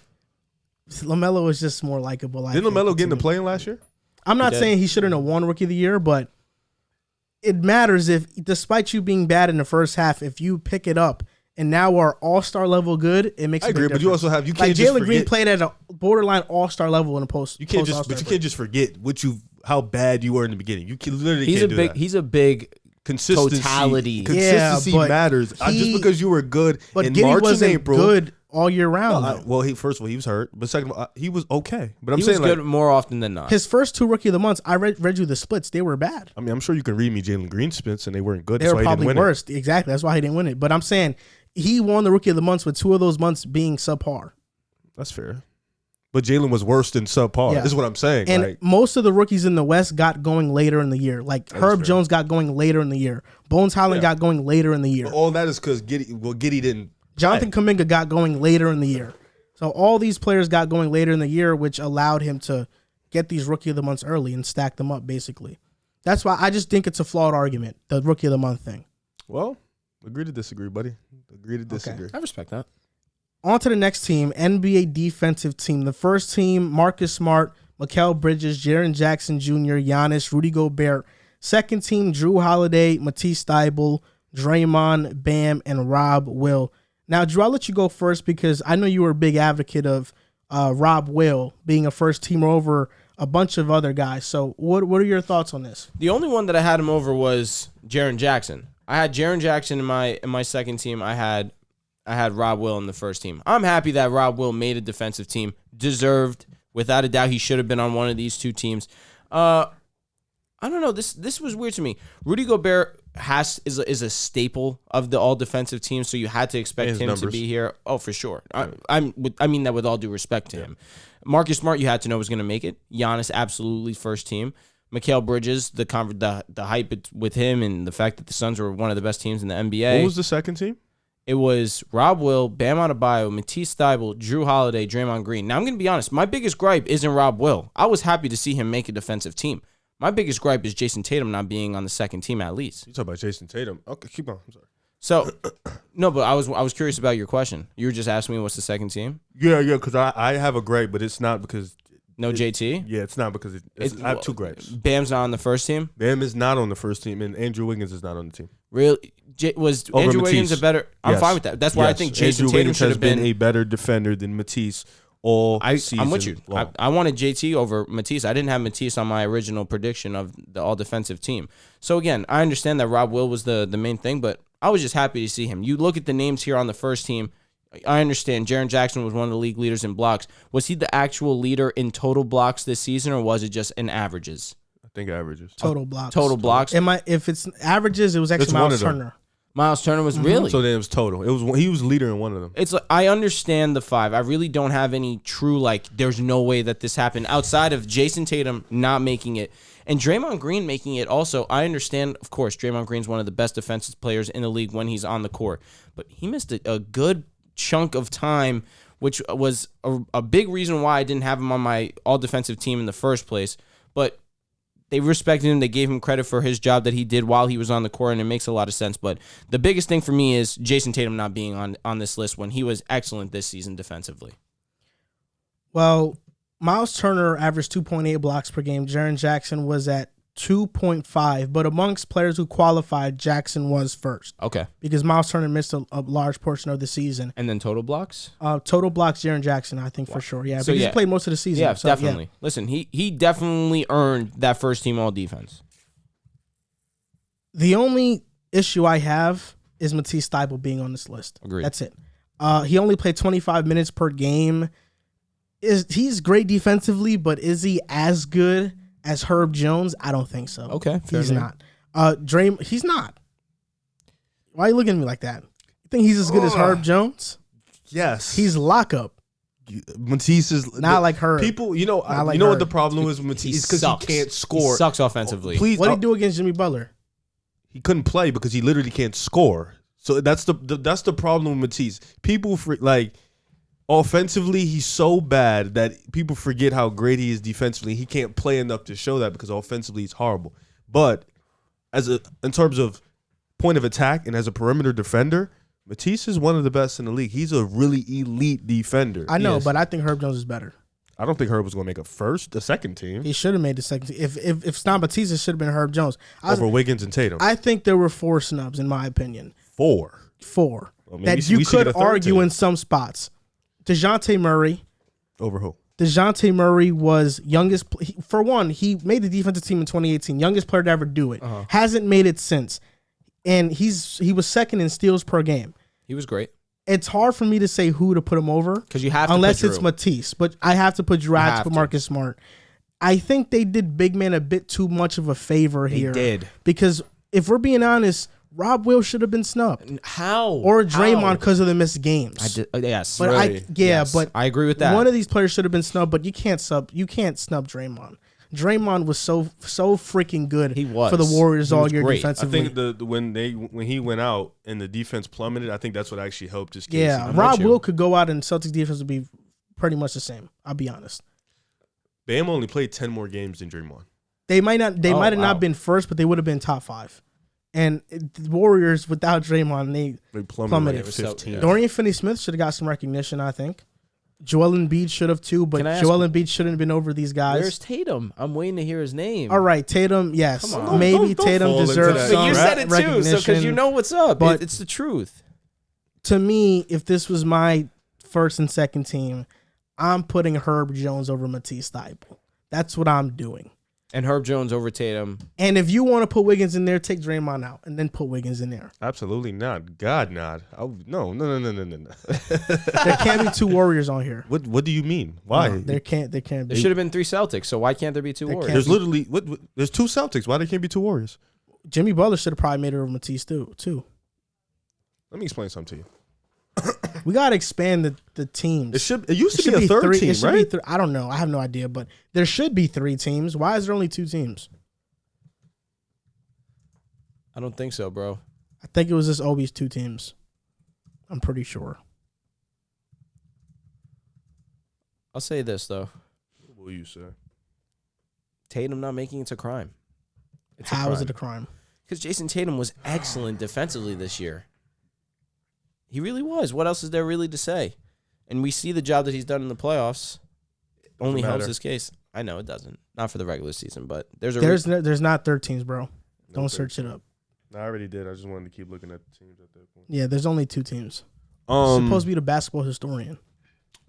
LaMelo was just more likable. I Didn't think, LaMelo to get in the me. play-in last year? I'm not did. saying he shouldn't have won Rookie of the Year, but it matters if, despite you being bad in the first half, if you pick it up and now are all-star level good, it makes. I a big agree, but you difference. also have you like can't just Jalen Green forget. played at a borderline all-star level in a post. You can't just, post-All-Star but you break. can't just forget how bad you were in the beginning. You can literally He's can't a do big. that. He's a big. Consistency, totality. Consistency Yeah, but matters. Just he- because you were good But in Giddey March and wasn't April. good all year round. No, though. well, first of all, he was hurt, but second of all, he was okay. But I'm He saying, was good like, more often than not. His first 2 Rookie of the Months, I read you the splits. They were bad. I mean, I'm sure you can read me Jalen Green splits, and they weren't good. They That's were why he didn't probably win it. worse. Exactly. That's why he didn't win it. But I'm saying he won the Rookie of the Months with 2 of those months being subpar. That's fair. But Jalen was worse than subpar. Yeah. Is what I'm saying. And like, most of the rookies in the West got going later in the year. Like Herb fair. Jones got going later in the year. Bones Highland Yeah. got going later in the year. all that is because Giddey didn't. Jonathan Kuminga got going later in the year. So all these players got going later in the year, which allowed him to get these Rookie of the Months early and stack them up, basically. That's why I just think it's a flawed argument, the Rookie of the Month thing. Well, agree to disagree, buddy. Agree to disagree. I respect that. On to the next team, NBA defensive team. The first team, Marcus Smart, Mikal Bridges, Jaren Jackson Jr., Giannis, Rudy Gobert. Second team, Drew Holiday, Matisse Thybulle, Draymond, Bam, and Rob Will. Now, Drew, I'll let you go first because I know you were a big advocate of Rob Will being a first teamer over a bunch of other guys. So what are your thoughts on this? The only one that I had him over was Jaren Jackson. I had Jaren Jackson in my second team. I had Rob Will in the first team. I'm happy that Rob Will made a defensive team. Deserved. Without a doubt, he should have been on one of these two teams. I don't know. This was weird to me. Rudy Gobert is a staple of the all defensive team, so you had to expect him to be here. Oh, for sure. I mean that with all due respect to him. Marcus Smart, you had to know was going to make it. Giannis, absolutely first team. Mikal Bridges, the hype with him and the fact that the Suns were one of the best teams in the NBA. What was the second team? It was Rob Will, Bam Adebayo, Matisse Thybulle, Drew Holiday, Draymond Green. Now, I'm going to be honest. My biggest gripe isn't Rob Will. I was happy to see him make a defensive team. My biggest gripe is Jason Tatum not being on the second team at least. You talk about Jason Tatum. Okay, keep on. I'm sorry. So, no, but I was curious about your question. You were just asking me what's the second team? Yeah, because I have a gripe, but it's not because... No JT? Yeah, it's not because I have two gripes. Bam's not on the first team? Bam is not on the first team, and Andrew Wiggins is not on the team. Really? Was Over Andrew Matisse. Wiggins a better... I'm Yes. fine with that. That's why I think Jason Andrew Tatum Wiggins should have been a better defender than Matisse all season I'm with you. long. I wanted JT over Matisse. I didn't have Matisse on my original prediction of the all-defensive team. So, again, I understand that Rob Will was the main thing, but I was just happy to see him. You look at the names here on the first team. I understand Jaren Jackson was one of the league leaders in blocks. Was he the actual leader in total blocks this season, or was it just in averages? I think averages. Total blocks. Total blocks. If it's averages, it was actually Miles Turner. Miles Turner was really. So then it was total. He was leader in one of them. It's like, I understand the five. I really don't have any true, there's no way that this happened outside of Jason Tatum not making it. And Draymond Green making it also. I understand, of course, Draymond Green's one of the best defensive players in the league when he's on the court. But he missed a good chunk of time, which was a big reason why I didn't have him on my all-defensive team in the first place. But they respected him. They gave him credit for his job that he did while he was on the court, and it makes a lot of sense. But the biggest thing for me is Jason Tatum not being on this list when he was excellent this season defensively. Well, Miles Turner averaged 2.8 blocks per game. Jaren Jackson was at 2.5, but amongst players who qualified, Jackson was first. Okay. Because Miles Turner missed a large portion of the season. And then total blocks? Total blocks, Jaren Jackson, I think for sure. Yeah, so because he played most of the season. Yeah, so, definitely. Yeah. Listen, he definitely earned that first team all defense. The only issue I have is Matisse Thybulle being on this list. Agreed. That's it. He only played 25 minutes per game. He's great defensively, but is he as good as Herb Jones? I don't think so. Okay, he's not. He's not. Why are you looking at me like that? You think he's as good as Herb Jones? Yes. He's lockup. Matisse is not like Herb. People, like what the problem is with Matisse because he can't score. He sucks offensively. Please, what did he do against Jimmy Butler? He couldn't play because he literally can't score. So that's the problem with Matisse. People offensively, he's so bad that people forget how great he is defensively. He can't play enough to show that because offensively he's horrible. But in terms of point of attack and as a perimeter defender, Matisse is one of the best in the league. He's a really elite defender. I know, but I think Herb Jones is better. I don't think Herb was going to make a second team. He should have made the second team. If it's not Matisse, it should have been Herb Jones. Over Wiggins and Tatum. I think there were 4 snubs, in my opinion. 4? 4. Well, that you could argue in some spots. DeJounte Murray. Over who? DeJounte Murray was youngest. For one, he made the defensive team in 2018. Youngest player to ever do it. Hasn't made it since. And he was second in steals per game. He was great. It's hard for me to say who to put him over. Because you have to unless put it's Drew. Matisse. But I have to put Drew. I have to put Marcus Smart. I think they did big man a bit too much of a favor here. They did. Because if we're being honest, Rob Will should have been snubbed. How? Or Draymond because of the missed games. Yes. But right. But I agree with that. One of these players should have been snubbed, but you can't snub Draymond. Draymond was so freaking good for the Warriors all year defensively. I think when he went out and the defense plummeted, I think that's what actually helped his case. Yeah, Rob Will could go out and Celtics defense would be pretty much the same. I'll be honest. Bam only played 10 more games than Draymond. They might have not been first, but they would have been top 5. And the Warriors without Draymond, they plummeted. Like 15. Dorian Finney-Smith should have got some recognition, I think. Joel Embiid should have too, but Joel Embiid shouldn't have been over these guys. Where's Tatum? I'm waiting to hear his name. All right, Tatum, yes. Come on. Maybe Don't Tatum fall into deserves that some But you said it too, recognition. so because you know what's up. But It's the truth. to me, if this was my first and second team, I'm putting Herb Jones over Matisse Thybulle. That's what I'm doing. And Herb Jones over Tatum. And if you want to put Wiggins in there, take Draymond out and then put Wiggins in there. Absolutely not. God, not. No. There can't be two Warriors on here. What do you mean? Why? No, there can't be. There should have been 3 Celtics, so why can't there be 2 There Warriors? There's literally there's 2 Celtics. Why there can't be 2 Warriors? Jimmy Butler should have probably made it over Matisse too. Let me explain something to you. We gotta expand the teams. It used to be a third team, right? I don't know. I have no idea, but there should be 3 teams. Why is there only 2 teams? I don't think so, bro. I think it was just always 2 teams. I'm pretty sure. I'll say this, though. What will you say? Tatum not making it's a crime. How is it a crime? Because Jason Tatum was excellent defensively this year. He really was. What else is there really to say? And we see the job that he's done in the playoffs. Only helps his case. I know it doesn't. Not for the regular season, but there's not 13s, bro. Don't search it up. I already did. I just wanted to keep looking at the teams at that point. Yeah, there's only 2 teams. Supposed to be the basketball historian.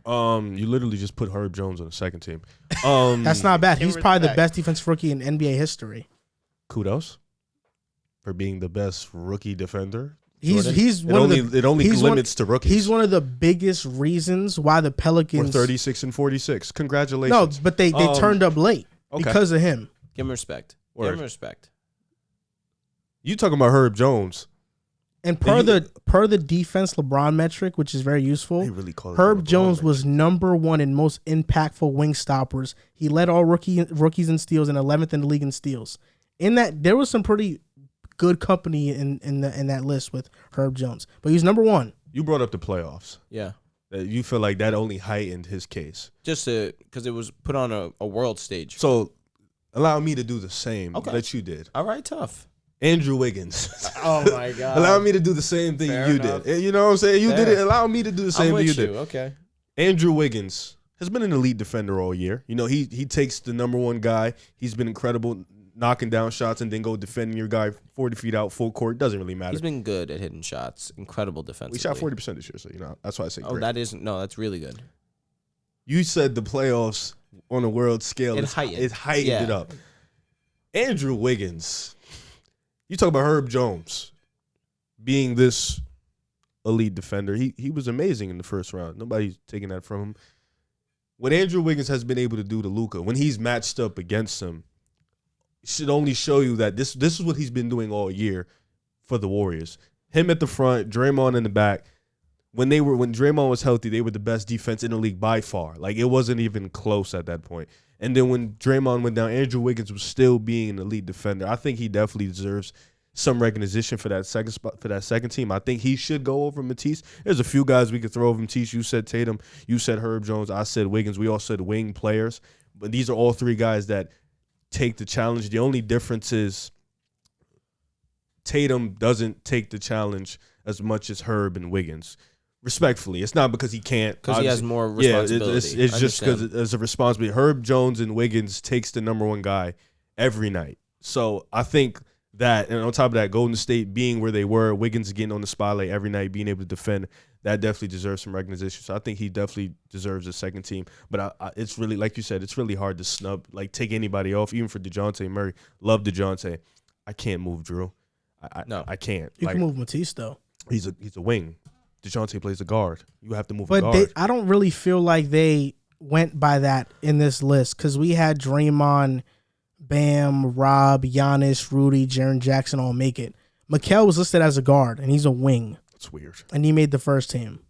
You literally just put Herb Jones on the second team. That's not bad. He's probably the best defensive rookie in NBA history. Kudos for being the best rookie defender. He's one of the. It only limits to rookies. He's one of the biggest reasons why the Pelicans were 36-46. Congratulations. No, but they turned up late because of him. Give him respect. Give him respect. You talking about Herb Jones? And per the defense LeBron metric, which is very useful, they really call it Herb Jones was number 1 in most impactful wing stoppers. He led all rookies in steals and 11th in the league in steals. In that, there was some pretty good company in that list with Herb Jones, but he's number 1. You brought up the playoffs. Yeah. You feel like that only heightened his case. Just because it was put on a world stage. So allow me to do the same that you did. All right, tough. Andrew Wiggins. Oh, my God. Allow me to do the same thing you did. You know what I'm saying? You did it. Allow me to do the same thing you did. Okay. Andrew Wiggins has been an elite defender all year. You know, he takes the number 1 guy. He's been incredible knocking down shots and then go defending your guy 40 feet out full court. Doesn't really matter. He's been good at hitting shots. Incredible defensively. We shot 40% this year, so, you know, that's why I say great. That's really good. You said the playoffs on a world scale. It heightened it up. Andrew Wiggins. You talk about Herb Jones being this elite defender. He was amazing in the first round. Nobody's taking that from him. What Andrew Wiggins has been able to do to Luka when he's matched up against him should only show you that this is what he's been doing all year for the Warriors. Him at the front, Draymond in the back. When Draymond was healthy, they were the best defense in the league by far. Like, it wasn't even close at that point. And then when Draymond went down, Andrew Wiggins was still being an elite defender. I think he definitely deserves some recognition for that second spot, for that second team. I think he should go over Matisse. There's a few guys we could throw over Matisse. You said Tatum. You said Herb Jones. I said Wiggins. We all said wing players. But these are all 3 guys that take the challenge. The only difference is Tatum doesn't take the challenge as much as Herb and Wiggins. Respectfully, it's not because he can't. Because he has more responsibility. Yeah, it's just because it's a responsibility. Herb Jones and Wiggins takes the number 1 guy every night. So I think that, and on top of that, Golden State being where they were, Wiggins getting on the spotlight every night, being able to defend, that definitely deserves some recognition. So I think he definitely deserves a second team. But it's really, like you said, it's really hard to snub, like take anybody off, even for DeJounte Murray. Love DeJounte. I can't move Drew. I can't. You can move Matisse, though. He's a wing. DeJounte plays a guard. You have to move a but guard. I don't really feel like they went by that in this list because we had Draymond, Bam, Rob, Giannis, Rudy, Jaren Jackson all make it. Mikal was listed as a guard, and he's a wing. That's weird. And he made the first team.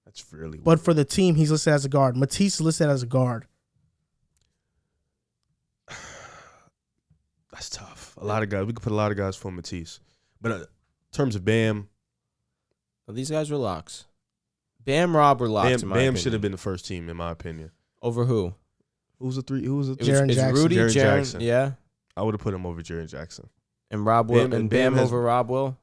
That's really weird. But for the team, he's listed as a guard. Matisse is listed as a guard. That's tough. A lot of guys. We could put a lot of guys for Matisse. But in terms of Bam, well, these guys were locks. Bam, Rob were locks. Bam should have been the first team, in my opinion. Over who? Who's the 3? Who was the Jaren Jackson. Rudy, Jaren Jackson. Yeah. I would have put him over Jaren Jackson. And Rob Will and Bam over Rob Will.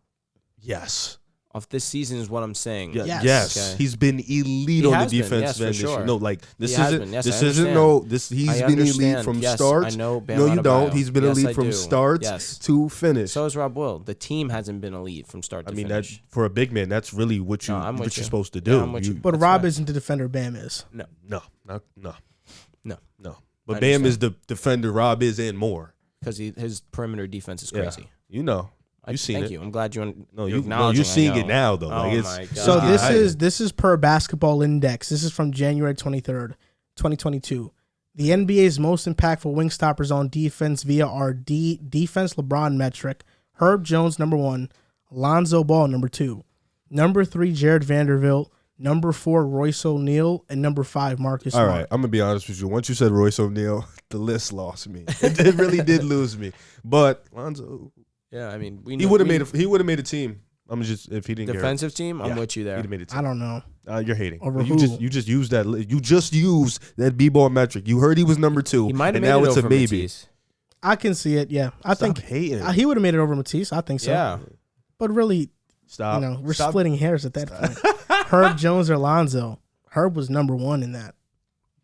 Yes. Off this season is what I'm saying. Yeah, Yes. yes. Okay. He's been elite He on the has been, defense yes, for end this year. sure. No, like this He has isn't. been. Yes, this I isn't understand. no. This he's I been elite understand. from Yes, start. I know Bam No, you Adebayo. don't. He's been Yes, elite I from do. start Yes. to finish. So is Rob Will. The team hasn't been elite from start to I mean, that finish. for a big man, that's really what you No, I'm with what you're you. supposed to Yeah, do. I'm with you. But That's Rob right. isn't the defender Bam is. No. No. I But Bam is the defender Rob is and more. Because his perimeter defense is crazy. You know. You've seen Thank it. you. I'm glad you're You're acknowledging. seeing I know. it now though. Oh Like it's my God. So Yeah. this is per Basketball Index. This is from January 23rd, 2022. The NBA's most impactful wing stoppers on defense via our defense LeBron metric. Herb Jones, number 1. Alonzo Ball, number 2. Number 3, Jared Vanderbilt. Number 4, Royce O'Neal. And number 5, Marcus all Smart. right. I'm gonna be honest with you. Once you said Royce O'Neal, the list lost me. It really did lose me. But Lonzo, Yeah, I mean, he would have made a team. I'm just if he didn't defensive team. I'm Yeah, with you get, there. he'd have made a team. I don't know. You're hating. Over you who? just used that. You just used that b-ball metric. You heard he was number 2, He might have and made now it it's over a maybe. Matisse. I can see it, yeah. I Stop think hating. he would have made it over Matisse. I think so. Yeah. But really, Stop. we're Stop. splitting hairs at that point. Herb Jones or Lonzo. Herb was number 1 in that.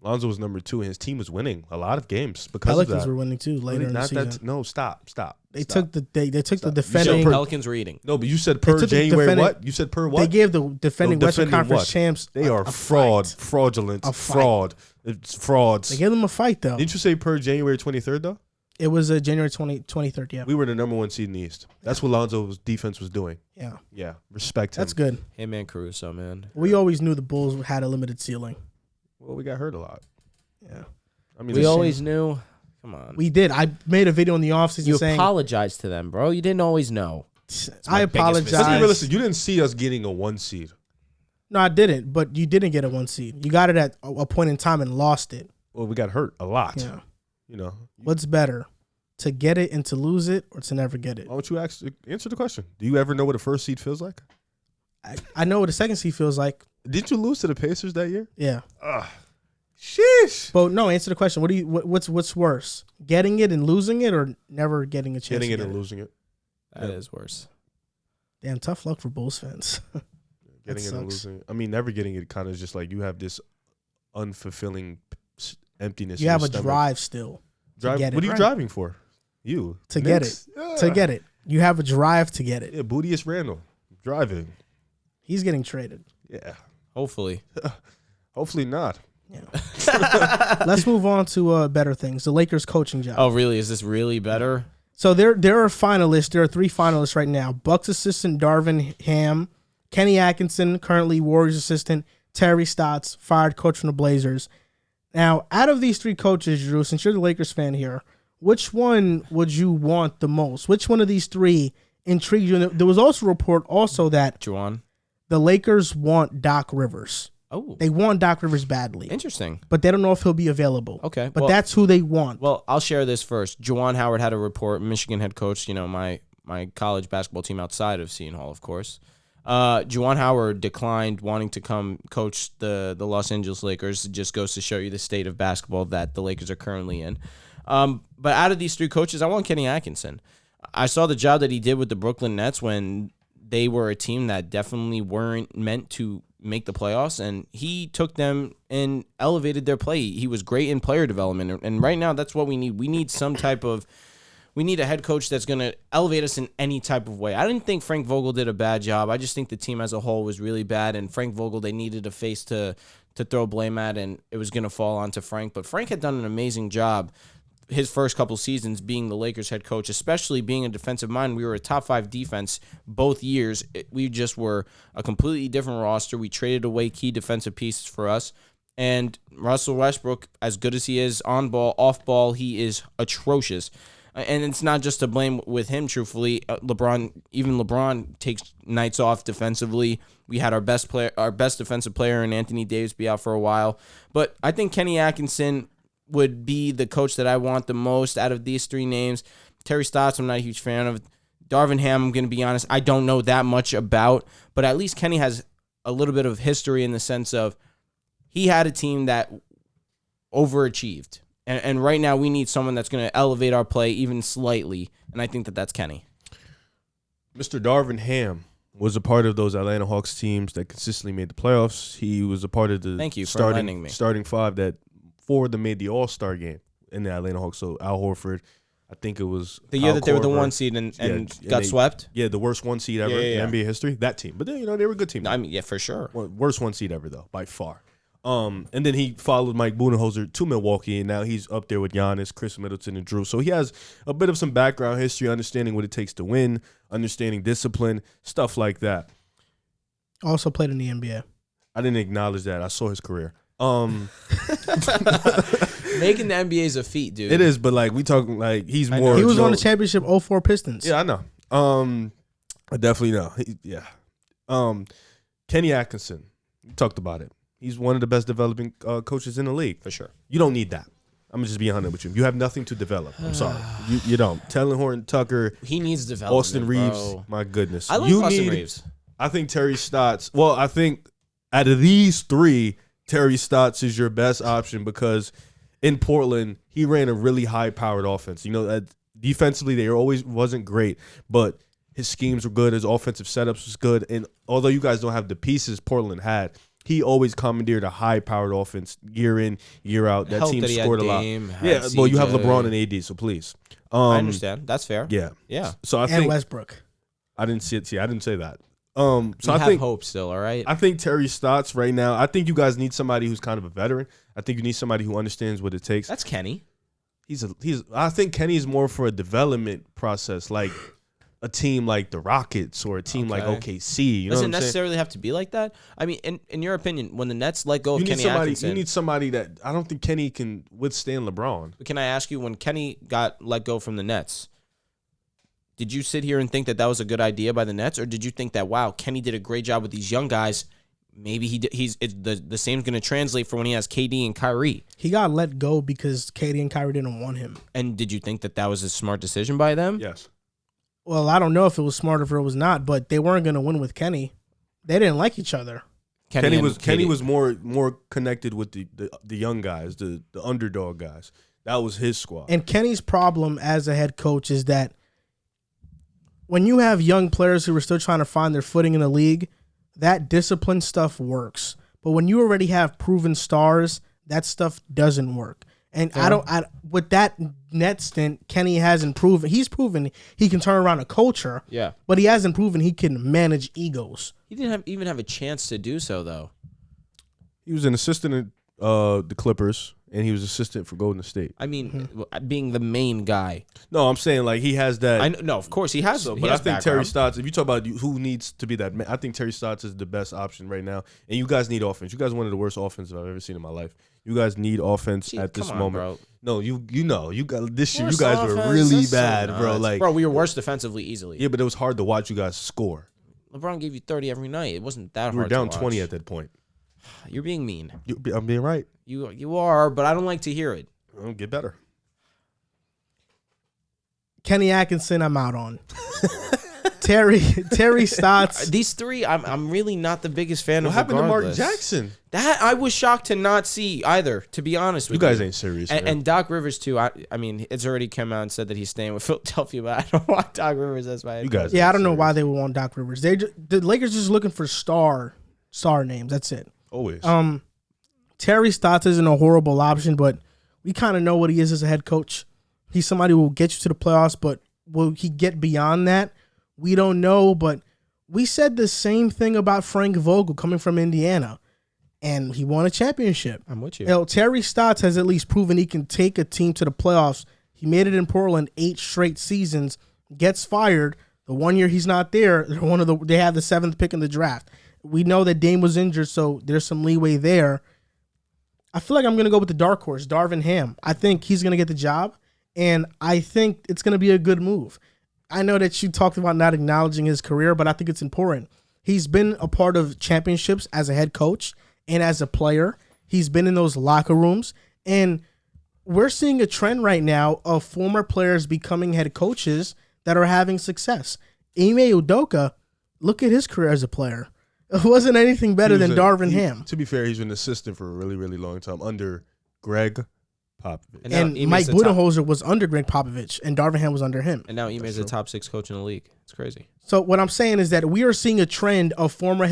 Lonzo was number 2, and his team was winning a lot of games because Pelicans of that. were winning too later in the Not season. that. No, stop. They Stop. took the Stop. defending. per- Pelicans were eating. No, but you said per took the January defending- what? You said per what? They gave the defending No, Western defending Conference what? champs. They are a fraud, fight. fraudulent, A fight. fraud. It's frauds. They gave them a fight though. Didn't you say per January 23rd though? It was January 23rd. Yeah, We were the number 1 seed in the East. That's what Lonzo's defense was doing. yeah, Yeah, respect him. that's good. Him and Caruso, man. We always knew the Bulls had a limited ceiling. Well, we got hurt a lot. Yeah, I mean, We it's- always knew. Come on. we did. I made a video in the offseason You saying apologized to them, bro. You didn't always know. I my biggest apologize. mistake. Let's be realistic. You didn't see us getting a 1 seed. No, I didn't. But you didn't get a 1 seed. You got it at a point in time and lost it. Well, we got hurt a lot. Yeah. You know. What's better, to get it and to lose it, or to never get it? Why don't you answer the question? Do you ever know what a first seed feels like? I know what a second seed feels like. Didn't you lose to the Pacers that year? Yeah. Sheesh. But no, answer the question. What's worse? Getting it and losing it, or never getting a chance? Getting to it get and losing it. That is worse. Damn, tough luck for Bulls fans. Getting it and sucks. losing it. I mean, never getting it kind of just like you have this unfulfilling emptiness. You in have your a stomach. drive still Drive. get it, What are you right. driving for? You to get Knicks? it. To get it, you have a drive to get it. Yeah, Bootius Randall driving. He's getting traded. Yeah. Hopefully. Hopefully not. Yeah. Let's move on to better things. The Lakers coaching job. Oh, really? Is this really better? So there are finalists. There are 3 finalists right now. Bucks assistant Darvin Ham, Kenny Atkinson, currently Warriors assistant, Terry Stotts, fired coach from the Blazers. Now, out of these 3 coaches, Drew, since you're the Lakers fan here, which one would you want the most? Which one of these 3 intrigued you? And there was also a report that Juwan? the Lakers want Doc Rivers. Oh, They want Doc Rivers badly, interesting. but they don't know if he'll be available. Okay, But well- that's who they want. Well, I'll share this first. Juwan Howard had a report, Michigan head coach, my college basketball team outside of Seton Hall, of course. Juwan Howard declined wanting to come coach the Los Angeles Lakers. It just goes to show you the state of basketball that the Lakers are currently in. But out of these 3 coaches, I want Kenny Atkinson. I saw the job that he did with the Brooklyn Nets when they were a team that definitely weren't meant to make the playoffs, and he took them and elevated their play. He was great in player development, and right now that's what we need. We need we need a head coach that's going to elevate us in any type of way. I didn't think Frank Vogel did a bad job. I just think the team as a whole was really bad, and Frank Vogel, they needed a face to throw blame at, and it was going to fall onto Frank. But Frank had done an amazing job his first couple seasons being the Lakers head coach, especially being a defensive mind. We were a top 5 defense both years. We just were a completely different roster. We traded away key defensive pieces for us. And Russell Westbrook, as good as he is on ball, off ball, he is atrocious. And it's not just to blame with him, truthfully. LeBron takes nights off defensively. We had our best defensive player in Anthony Davis be out for a while. But I think Kenny Atkinson would be the coach that I want the most out of these 3 names. Terry Stotts, I'm not a huge fan of. Darvin Ham, I'm going to be honest, I don't know that much about. But at least Kenny has a little bit of history in the sense of he had a team that overachieved. And right now we need someone that's going to elevate our play even slightly. And I think that that's Kenny. Mr. Darvin Ham was a part of those Atlanta Hawks teams that consistently made the playoffs. He was a part of the Thank you for enlightening me. starting five that four of them made the All-Star game in the Atlanta Hawks. So Al Horford, I think it was the year Kyle that they were the Korver. 1 seed and got swept. Yeah, the worst 1 seed ever in NBA history. That team, but then they were a good team. No, I mean, yeah, for sure. Worst 1 seed ever though, by far. And then he followed Mike Budenholzer to Milwaukee, and now he's up there with Giannis, Chris Middleton, and Drew. So he has a bit of some background history, understanding what it takes to win, understanding discipline, stuff like that. Also played in the NBA. I didn't acknowledge that. I saw his career. Making the NBA is a feat, dude. It is, but like we talking like he's more. He was on the championship 04 Pistons. Yeah, I know. I definitely know. Kenny Atkinson, we talked about it. He's one of the best developing coaches in the league. For sure. You don't need that. I'm going to just be honest with you. You have nothing to develop. I'm sorry. You don't. Tellen Horton Tucker. He needs development, Austin Reeves. bro. My goodness. I like Austin Reeves. I think Terry Stotts. Well, I think out of these three, Terry Stotts is your best option because in Portland, he ran a really high-powered offense. You know, defensively, they always wasn't great, but his schemes were good. His offensive setups was good. And although you guys don't have the pieces Portland had, he always commandeered a high-powered offense year in, year out. That team scored a lot. Yeah, well, you have LeBron and AD, so please. I understand. That's fair. Yeah. Yeah. So I and think Westbrook. I didn't see it. See, I didn't say that. So I think hope still. All right. I think Terry Stotts right now. I think you guys need somebody who's kind of a veteran. I think you need somebody who understands what it takes. That's Kenny. I think Kenny's more for a development process, like a team like the Rockets or a team like OKC. You know Doesn't necessarily have to be like that. I mean, in your opinion, when the Nets let go of Kenny Atkinson, you need somebody that I don't think Kenny can withstand LeBron. Can I ask you, when Kenny got let go from the Nets, did you sit here and think that was a good idea by the Nets, or did you think that, wow, Kenny did a great job with these young guys? Maybe the same's going to translate for when he has KD and Kyrie. He got let go because KD and Kyrie didn't want him. And did you think that was a smart decision by them? Yes. Well, I don't know if it was smart or if it was not, but they weren't going to win with Kenny. They didn't like each other. Kenny was more connected with the young guys, the underdog guys. That was his squad. And Kenny's problem as a head coach is that when you have young players who are still trying to find their footing in the league, that discipline stuff works. But when you already have proven stars, that stuff doesn't work. And with that net stint, Kenny hasn't proven. He's proven he can turn around a culture. Yeah. But he hasn't proven he can manage egos. He didn't even have a chance to do so, though. He was an assistant at the Clippers, and he was assistant for Golden State. I mean, being the main guy. No, I'm saying like he has that. No, of course he has. So, but I think Terry Stotts. If you talk about who needs to be that man, I think Terry Stotts is the best option right now. And you guys need offense. You guys are one of the worst offenses I've ever seen in my life. You guys need offense at this moment. Bro. No, you got this year. You guys were really bad, bro. Like, bro, we were worse defensively easily. Yeah, but it was hard to watch you guys score. LeBron gave you 30 every night. It wasn't that hard. You were down to watch. 20 at that point. You're being mean. I'm being right. You are, but I don't like to hear it. I'll get better. Kenny Atkinson, I'm out on. Terry Stotts. These three, I'm really not the biggest fan of. What happened to Mark regardless. Jackson? That I was shocked to not see either, to be honest with you. You guys ain't serious. And Doc Rivers, too. I mean, it's already come out and said that he's staying with Philadelphia, but I don't want Doc Rivers as my head coach. Guys, yeah, I don't know why they would want Doc Rivers. The Lakers just looking for star names. That's it. Always. Terry Stotts isn't a horrible option, but we kind of know what he is as a head coach. He's somebody who will get you to the playoffs, but will he get beyond that? We don't know, but we said the same thing about Frank Vogel coming from Indiana, and he won a championship. I'm with you. Terry Stotts has at least proven he can take a team to the playoffs. He made it in Portland 8 straight seasons, gets fired. The 1 year he's not there, they have the 7th pick in the draft. We know that Dame was injured, so there's some leeway there. I feel like I'm going to go with the dark horse, Darvin Ham. I think he's going to get the job, and I think it's going to be a good move. I know that you talked about not acknowledging his career, but I think it's important. He's been a part of championships as a head coach and as a player. He's been in those locker rooms, and we're seeing a trend right now of former players becoming head coaches that are having success. Ime Udoka, look at his career as a player. It wasn't anything better than Darvin Ham. To be fair, he's been an assistant for a really, really long time under Greg. Popovich. And now And Ime's Mike the top- Budenholzer was under Greg Popovich, and Darvin Ham was under him. And now Ime's the top 6 coach in the league. It's crazy. So what I'm saying is that we are seeing a trend of former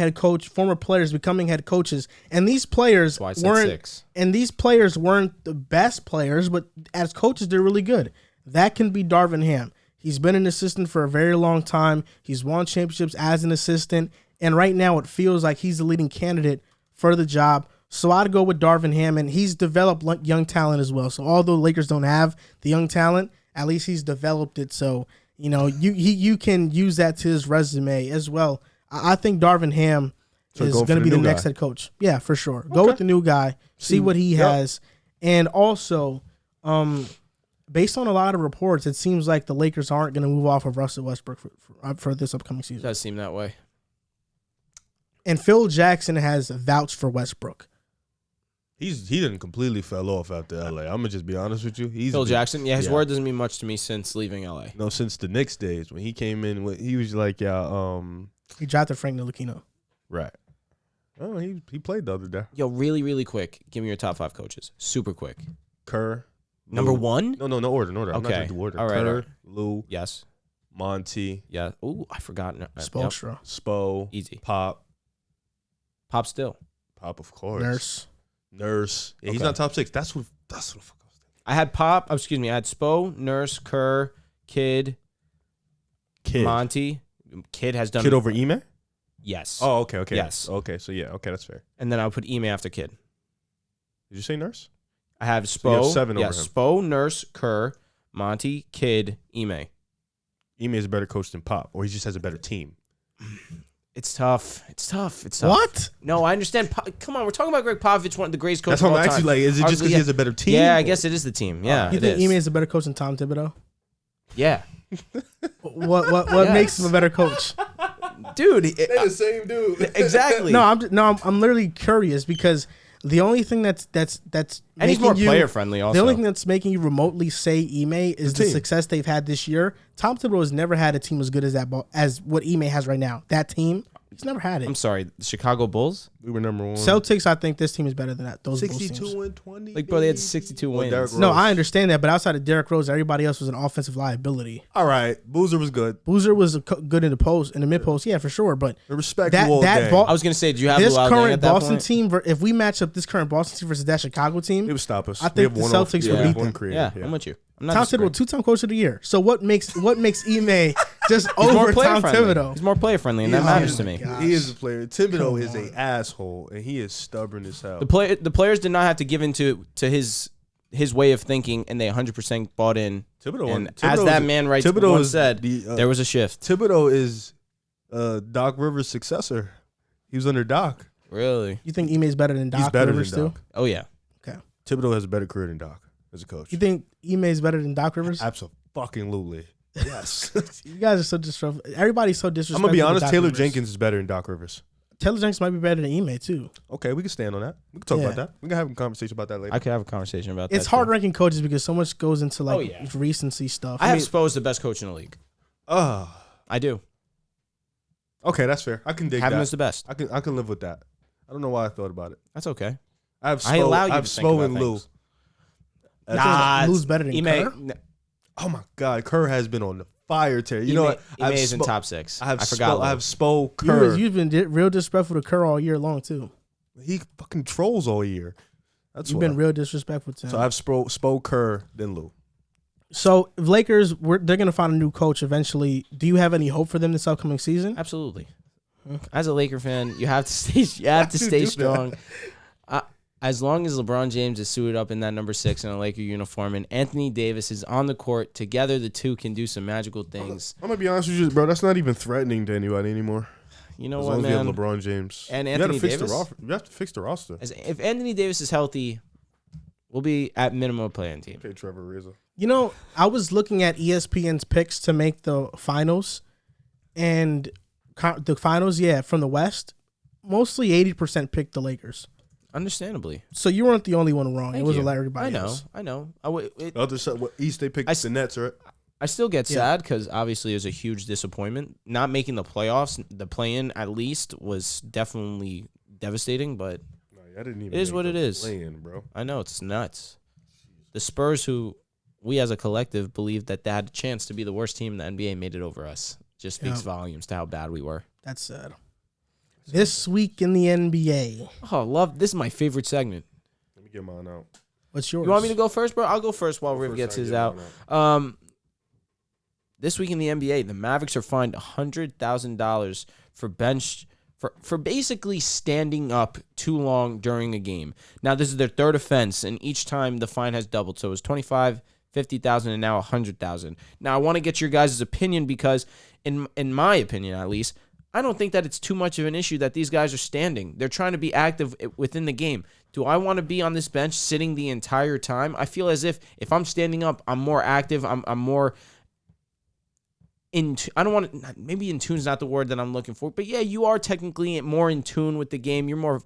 players becoming head coaches, and these players That's why I said 6. and these players weren't the best players, but as coaches, they're really good. That can be Darvin Ham. He's been an assistant for a very long time. He's won championships as an assistant, and right now it feels like he's the leading candidate for the job. So I'd go with Darvin Ham, and he's developed young talent as well. So although Lakers don't have the young talent, at least he's developed it. So you can use that to his resume as well. I think Darvin Ham is going to be the next head coach. Yeah, for sure. Okay. Go with the new guy, see what he has, and also, based on a lot of reports, it seems like the Lakers aren't going to move off of Russell Westbrook for this upcoming season. It does seem that way. And Phil Jackson has vouched for Westbrook. He didn't completely fell off after LA. I'm gonna just be honest with you. Phil Jackson, his word doesn't mean much to me since leaving LA. No, since the Knicks days when he came in, he was like, He drafted Frank Ntilikina. right. Oh, he played the other day. Yo, really, really quick. Give me your top 5 coaches. Super quick. Kerr, Number Lou. 1? No order. I'm not Okay. doing the order. All right, Kerr, all right. Lou, Yes. Monty, Yeah. Ooh, I forgot. Spoelstra. Spo, Easy. Pop, still. of course, Nurse. Yeah, he's Okay. not top 6. That's what the fuck I was thinking. I had Pop. Excuse me. I had Spo, Nurse, Kerr, Kid, Monty. Kid has done. Kid over Ime? Yes. Oh, okay. Yes. Okay, so yeah, okay, that's fair. And then I would put Ime after Kid. Did you say Nurse? I have So you Spo. have 7 over him. Spo, Nurse, Kerr, Monty, Kid, Ime. Ime is a better coach than Pop, or he just has a better team. It's tough. What? No, I understand. Come on, we're talking about Greg Popovich, one of the greatest coaches That's what of all I'm time. actually like. Is it just because he has a better team? Yeah, I guess it is the team. Yeah, You it think is. Ime is a better coach than Tom Thibodeau? Yeah, What Yes. makes him a better coach? dude. They're the same dude. Exactly. No, I'm literally curious because the only thing that's And he's making more you- player friendly. Also, The only thing that's making you remotely say Ime is the team. success they've had this year. Tom Thibodeau has never had a team as good as as what Ime has right now. That team, he's never had it. I'm sorry, the Chicago Bulls. We were number 1. Celtics, I think this team is better than that. Those Bulls teams. 62 and 20. Like, bro, they had 62 Well, wins. Derrick No, Rose. I understand that, but outside of Derrick Rose, everybody else was an offensive liability. All right, Boozer was good. Boozer was good in the mid post, yeah, for sure. But I respect that you all day. ball, I was gonna say, do you have this Luol Deng current at that Boston point? team, if we match up this current Boston team versus that Chicago team, It would stop us. I We think have the one Celtics off- would yeah, beat one them. creative, Yeah, I'm with you. I'm not Tom disagreeing. Thibodeau, 2-time coach of the year. So what makes Ime just He's more over player Tom friendly. Thibodeau? He's more player friendly, and He that is- matters oh to my me. God. He is a player. Thibodeau Come is on. a asshole, and he is stubborn as hell. The players did not have to give in to his way of thinking, and they 100% bought in. Thibodeau, And as that man once said, there was a shift. Thibodeau is Doc Rivers' successor. He was under Doc. Really? You think Ime is better than Doc He's better Rivers than too? Doc. Oh yeah. Okay. Thibodeau has a better career than Doc as a coach. You think Ime is better than Doc Rivers? Absolutely. Yes. You guys are so disrespectful. Everybody's so disrespectful. I'm gonna be to honest. Doc Taylor Rivers. Jenkins is better than Doc Rivers. Taylor Jenkins might be better than Ime too. Okay, we can stand on that. We can talk Yeah. about that. We can have a conversation about that later. I could have a conversation about that. It's hard too. ranking coaches because so much goes into like Oh, yeah. recency stuff. I have Spo as the best coach in the league. I do. Okay, that's fair. I can dig Have him that. as the best. I can live with that. I don't know why I thought about it. That's okay. I have Spo, I allow you I have to think Spo about and Lou. things. That's- Lou's better than Kerr? Oh my God, Kerr has been on the fire tear. You know what? Ime is in top 6. I have forgot. Spo. I have Spo Kerr. You've been real disrespectful to Kerr all year long too. He fucking trolls all year. That's You've why. been real disrespectful to him. So I have Spo Kerr, then Lou. So if Lakers, they're gonna find a new coach eventually. Do you have any hope for them this upcoming season? Absolutely. As a Laker fan, you have to stay. You have to Why'd you stay do strong. As long as LeBron James is suited up in that number 6 in a Laker uniform, and Anthony Davis is on the court, together the two can do some magical things. I'm gonna be honest with you, bro. That's not even threatening to anybody anymore. You know As what, long as you man? have LeBron James And you Anthony gotta fix Davis? You have to fix the roster. If Anthony Davis is healthy, we'll be at minimum a playing team. Okay, Trevor Ariza. You know, I was looking at ESPN's picks to make the finals, and the finals, from the West, mostly 80% picked the Lakers. Understandably. So you weren't the only one wrong. Thank it was you. everybody I know. else. I know. The other side, East they picked the Nets, right? I still get Yeah. sad because obviously it was a huge disappointment. Not making the playoffs, the play-in at least, was definitely devastating, but No, I didn't even. It is make what the it is. play-in, bro. I know it's nuts. the Spurs, who we as a collective believed that they had a chance to be the worst team in the NBA, made it over us. Just speaks volumes to how bad we were. That's sad. This week in the NBA. Oh, this is my favorite segment. Let me get mine out. What's yours? You want me to go first, bro? I'll go first while Riv gets his out. This week in the NBA, the Mavericks are fined $100,000 for basically standing up too long during a game. Now, this is their third offense, and each time the fine has doubled. So it was $25,000, $50,000, and now $100,000. Now, I want to get your guys' opinion because, in my opinion at least, I don't think that it's too much of an issue that these guys are standing. They're trying to be active within the game. Do I want to be on this bench sitting the entire time? I feel as if I'm standing up, I'm more active. I'm more I don't want to. Maybe in tune is not the word that I'm looking for, but yeah, you are technically more in tune with the game. You're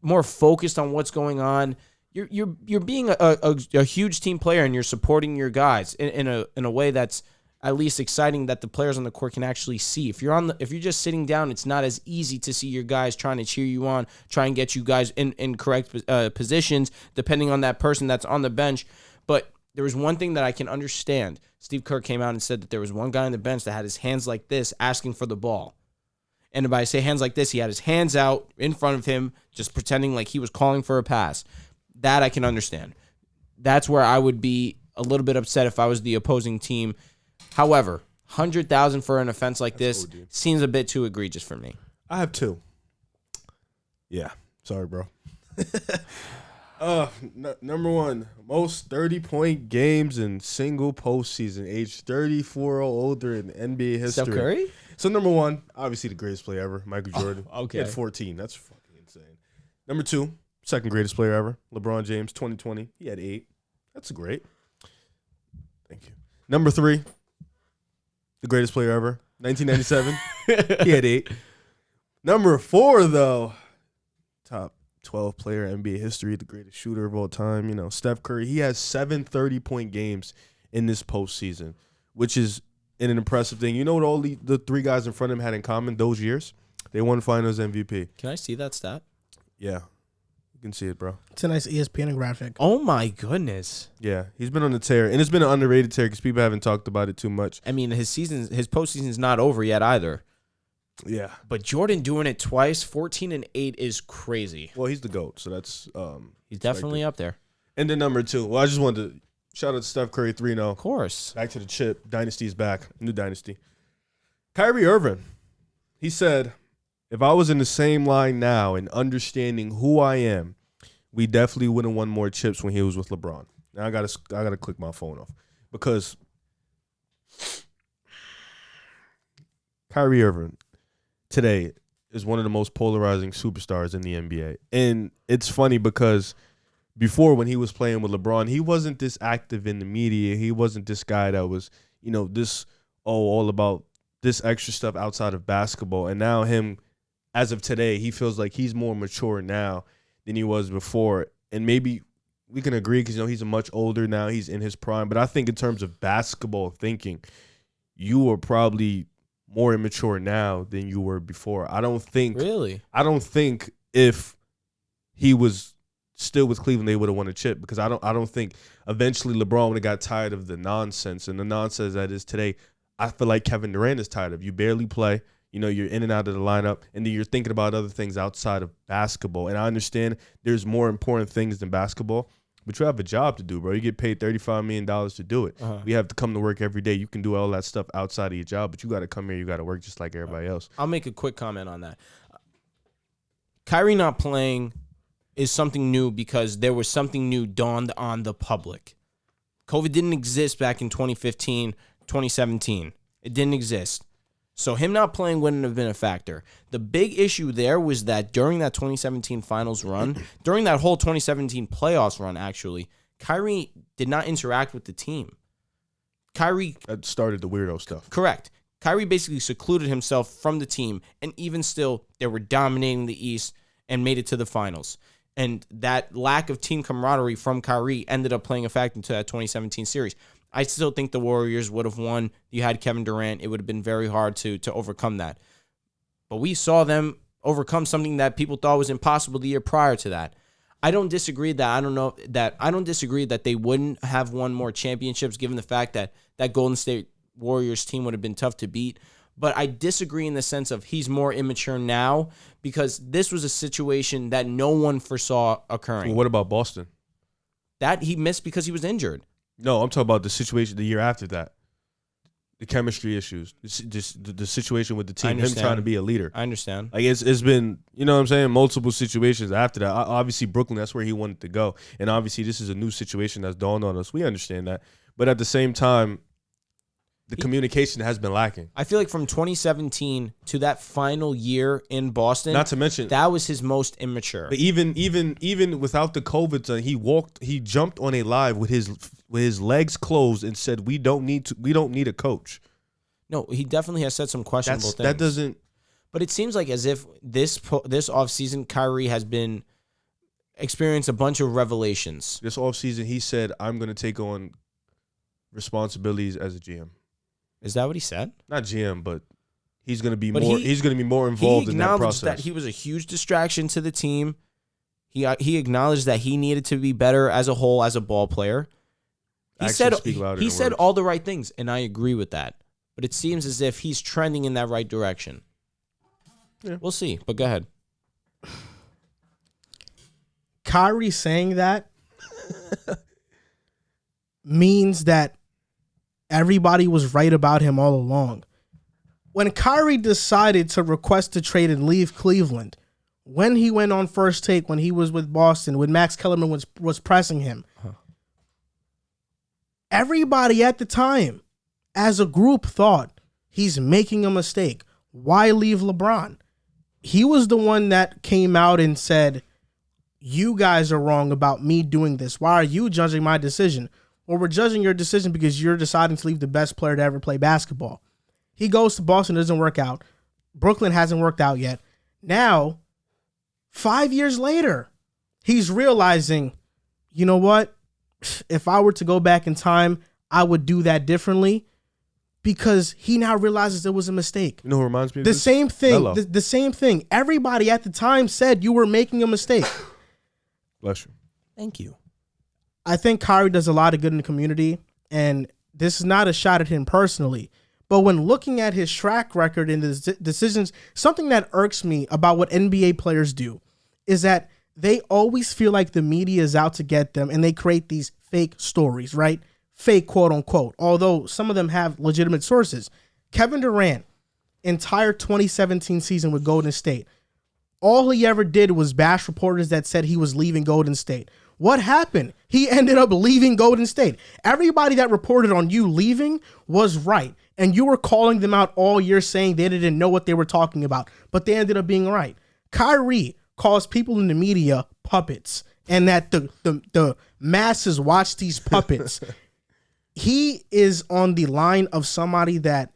more focused on what's going on. You're being a huge team player and you're supporting your guys in a way that's at least exciting that the players on the court can actually see. If you're just sitting down, it's not as easy to see your guys trying to cheer you on, try and get you guys in correct positions, depending on that person that's on the bench. But there was one thing that I can understand. Steve Kerr came out and said that there was one guy on the bench that had his hands like this asking for the ball. And by I say hands like this, he had his hands out in front of him, just pretending like he was calling for a pass. That I can understand. That's where I would be a little bit upset if I was the opposing team. However, $100,000 for an offense like this seems a bit too egregious for me. I have two. Yeah. Sorry, bro. Number one, most 30-point games in single postseason, age 34 or older in NBA history. Steph Curry? So number one, obviously the greatest player ever, Michael Jordan. Okay. He had 14. That's fucking insane. Number two, second greatest player ever, LeBron James, 2020. He had 8. That's great. Thank you. Number three, the greatest player ever, 1997. He had 8. Number 4, though, top 12 player in NBA history, the greatest shooter of all time, Steph Curry. He has 7 30-point games in this postseason, which is an impressive thing. You know what all the 3 guys in front of him had in common those years? They won Finals MVP. Can I see that stat? Yeah. You can see it, bro. It's a nice ESPN graphic. Oh, my goodness. Yeah. He's been on the tear, and it's been an underrated tear because people haven't talked about it too much. I mean, his postseason's not over yet either. Yeah. But Jordan doing it twice, 14 and 8 is crazy. Well, he's the GOAT, so that's he's definitely up there. And then number 2. Well, I just wanted to shout out to Steph Curry 3-0. Of course. Back to the chip. Dynasty's back. New dynasty. Kyrie Irving. He said, if I was in the same line now and understanding who I am, we definitely would have won more chips when he was with LeBron. Now I gotta click my phone off because Kyrie Irving today is one of the most polarizing superstars in the NBA. And it's funny because before when he was playing with LeBron, he wasn't this active in the media. He wasn't this guy that was, all about this extra stuff outside of basketball. And now him, as of today, he feels like he's more mature now than he was before. And maybe we can agree because, he's a much older now. He's in his prime. But I think in terms of basketball thinking, you are probably more immature now than you were before. I don't think if he was still with Cleveland, they would have won a chip because I don't think eventually LeBron would have got tired of the nonsense and the nonsense that is today. I feel like Kevin Durant is tired of. You barely play. You're in and out of the lineup, and then you're thinking about other things outside of basketball. And I understand there's more important things than basketball, but you have a job to do, bro. You get paid $35 million to do it. We have to come to work every day. You can do all that stuff outside of your job, but you got to come here. You got to work just like everybody else. I'll make a quick comment on that. Kyrie not playing is something new because there was something new dawned on the public. COVID didn't exist back in 2015, 2017. It didn't exist. So him not playing wouldn't have been a factor. The big issue there was that during that 2017 finals run, during that whole 2017 playoffs run, actually, Kyrie did not interact with the team. That started the weirdo stuff. Correct. Kyrie basically secluded himself from the team, and even still, they were dominating the East and made it to the finals. And that lack of team camaraderie from Kyrie ended up playing a factor into that 2017 series. I still think the Warriors would have won. You had Kevin Durant. It would have been very hard to overcome that. But we saw them overcome something that people thought was impossible the year prior to that. I don't disagree that they wouldn't have won more championships given the fact that that Golden State Warriors team would have been tough to beat. But I disagree in the sense of he's more immature now because this was a situation that no one foresaw occurring. Well, what about Boston? That he missed because he was injured. No, I'm talking about the situation the year after that. The chemistry issues, just the situation with the team, him trying to be a leader. I understand. Like it's been, you know what I'm saying, multiple situations after that. Obviously, Brooklyn, that's where he wanted to go. And obviously, this is a new situation that's dawned on us. We understand that. But at the same time, the communication has been lacking. I feel like from 2017 to that final year in Boston, not to mention that was his most immature. But even without the COVID, he jumped on a live with his legs closed and said, we don't need a coach. No, he definitely has said some questionable things. That doesn't. But it seems like as if this offseason, Kyrie has been experienced a bunch of revelations. This offseason, he said, I'm going to take on responsibilities as a GM. Is that what he said? Not GM, but he's going to be he's going to be more involved in that process. He acknowledged that he was a huge distraction to the team. He acknowledged that he needed to be better as a whole as a ball player. He said all the right things, and I agree with that. But it seems as if he's trending in that right direction. Yeah. We'll see, but go ahead. Kyrie saying that means that everybody was right about him all along. When Kyrie decided to request a trade and leave Cleveland, when he went on First Take, when he was with Boston, when Max Kellerman was pressing him, everybody at the time, as a group, thought he's making a mistake. Why leave LeBron? He was the one that came out and said, you guys are wrong about me doing this. Why are you judging my decision? Well, we're judging your decision because you're deciding to leave the best player to ever play basketball. He goes to Boston, doesn't work out. Brooklyn hasn't worked out yet. Now, 5 years later, he's realizing, you know what? If I were to go back in time, I would do that differently because he now realizes it was a mistake. You know who reminds me of the this? Same thing. The same thing. Everybody at the time said you were making a mistake. Bless you. Thank you. I think Kyrie does a lot of good in the community, and this is not a shot at him personally. But when looking at his track record and his decisions, something that irks me about what NBA players do is that they always feel like the media is out to get them, and they create these fake stories, right? Fake, quote unquote, although some of them have legitimate sources. Kevin Durant, entire 2017 season with Golden State, all he ever did was bash reporters that said he was leaving Golden State. What happened? He ended up leaving Golden State. Everybody that reported on you leaving was right. And you were calling them out all year saying they didn't know what they were talking about. But they ended up being right. Kyrie calls people in the media puppets. And that the masses watch these puppets. He is on the line of somebody that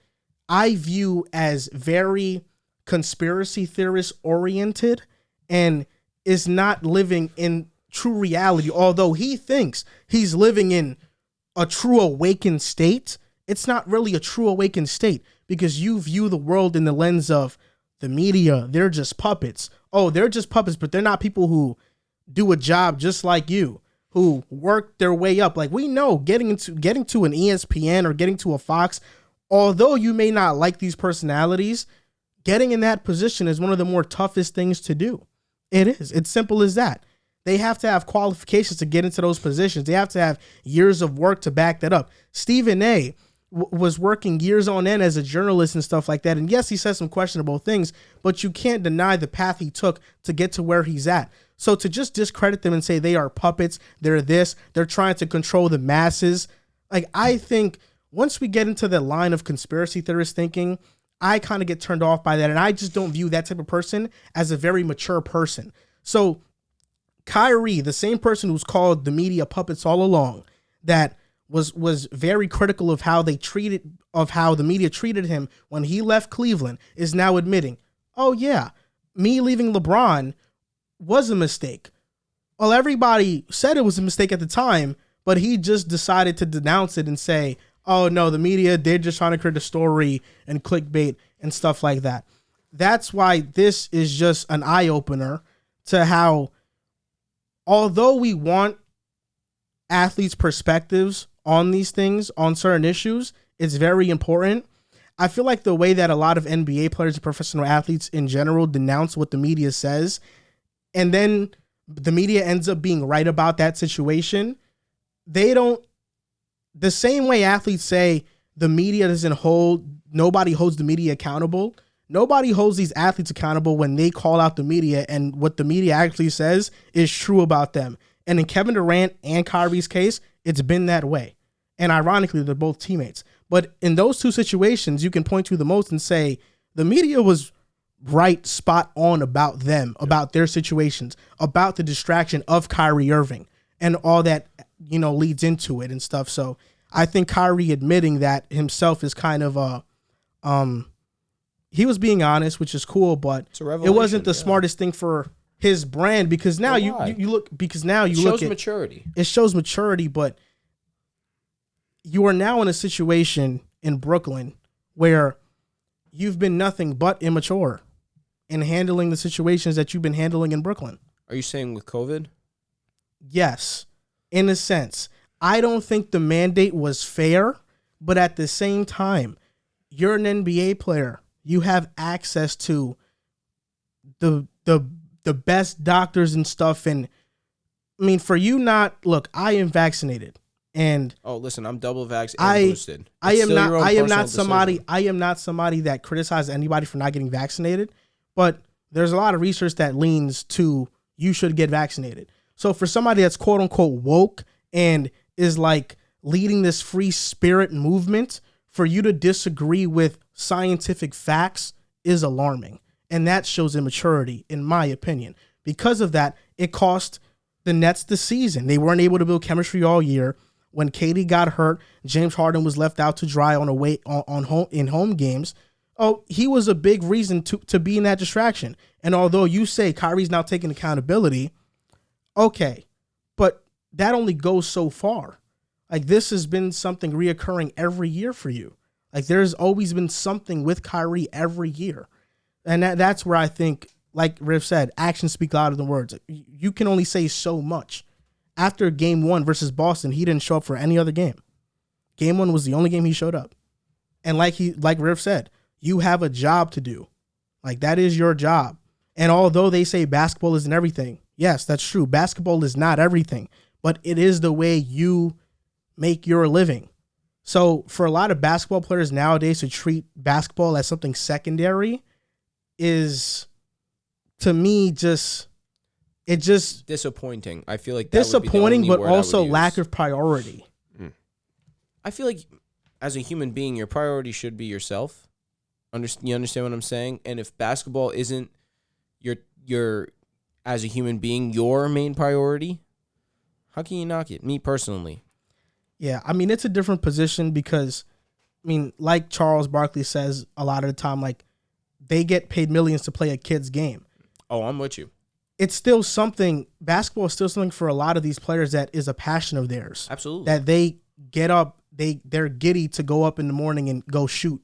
I view as very conspiracy theorist oriented and is not living in true reality. Although he thinks he's living in a true awakened state, it's not really a true awakened state because you view the world in the lens of the media. They're just puppets. Oh, they're just puppets, but they're not people who do a job just like you, who work their way up. Like we know getting to an ESPN or getting to a Fox, although you may not like these personalities, getting in that position is one of the more toughest things to do. It is. It's simple as that. They have to have qualifications to get into those positions. They have to have years of work to back that up. Stephen A. Was working years on end as a journalist and stuff like that. And yes, he said some questionable things, but you can't deny the path he took to get to where he's at. So to just discredit them and say they are puppets, they're this, they're trying to control the masses. Like, I think once we get into the line of conspiracy theorist thinking, I kind of get turned off by that. And I just don't view that type of person as a very mature person. So Kyrie, the same person who's called the media puppets all along, that was very critical of how the media treated him when he left Cleveland, is now admitting, oh yeah, me leaving LeBron was a mistake. Well, everybody said it was a mistake at the time, but he just decided to denounce it and say, oh no, the media, they're just trying to create a story and clickbait and stuff like that. That's why this is just an eye-opener to how although we want athletes' perspectives on these things, on certain issues, it's very important. I feel like the way that a lot of NBA players and professional athletes in general denounce what the media says, and then the media ends up being right about that situation, they don't, the same way athletes say the media nobody holds the media accountable. Nobody holds these athletes accountable when they call out the media and what the media actually says is true about them. And in Kevin Durant and Kyrie's case, it's been that way. And ironically, they're both teammates. But in those two situations, you can point to the most and say the media was right, spot on about them, about their situations, about the distraction of Kyrie Irving and all that, leads into it and stuff. So I think Kyrie admitting that himself is kind of he was being honest, which is cool, but it wasn't the smartest thing for his brand, because now you look at maturity. It shows maturity, but you are now in a situation in Brooklyn where you've been nothing but immature in handling the situations that you've been handling in Brooklyn. Are you saying with COVID? Yes, in a sense. I don't think the mandate was fair, but at the same time, you're an NBA player. You have access to the best doctors and stuff. And I mean, for you I am vaccinated. And listen, I'm double vaxxed and boosted. I am not somebody that criticizes anybody for not getting vaccinated, but there's a lot of research that leans to you should get vaccinated. So for somebody that's quote unquote woke and is like leading this free spirit movement, for you to disagree with scientific facts is alarming. And that shows immaturity, in my opinion. Because of that, it cost the Nets the season. They weren't able to build chemistry all year. When KD got hurt, James Harden was left out to dry in home games. Oh, he was a big reason to be in that distraction. And although you say Kyrie's now taking accountability, okay, but that only goes so far. Like, this has been something reoccurring every year for you. Like, there's always been something with Kyrie every year. And that's where I think, like Riv said, actions speak louder than words. You can only say so much. After game 1 versus Boston, he didn't show up for any other game. Game 1 was the only game he showed up. And like Riv said, you have a job to do. Like, that is your job. And although they say basketball isn't everything, yes, that's true. Basketball is not everything, but it is the way you make your living. So for a lot of basketball players nowadays to treat basketball as something secondary is, to me, just disappointing. I feel like that disappointing, would be the but only word also I would use. lack of priority. I feel like as a human being, your priority should be yourself. You understand what I'm saying? And if basketball isn't your as a human being your main priority, how can you knock it? Me personally. Yeah, I mean, it's a different position because, I mean, like Charles Barkley says a lot of the time, like, they get paid millions to play a kid's game. Oh, I'm with you. It's still something, basketball is still something for a lot of these players that is a passion of theirs. Absolutely. That they get up, they're giddy to go up in the morning and go shoot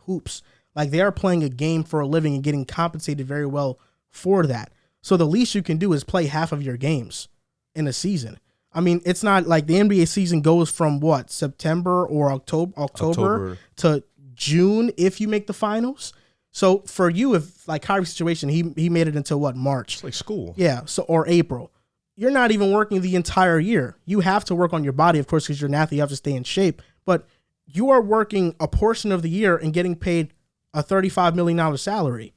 hoops. Like, they are playing a game for a living and getting compensated very well for that. So the least you can do is play half of your games in a season. I mean, it's not like the NBA season goes from what, September or October to June if you make the finals. So for you, if like Kyrie's situation, he made it until what, March? It's like school. Yeah, so or April. You're not even working the entire year. You have to work on your body, of course, because you're an athlete. You have to stay in shape. But you are working a portion of the year and getting paid a $35 million salary.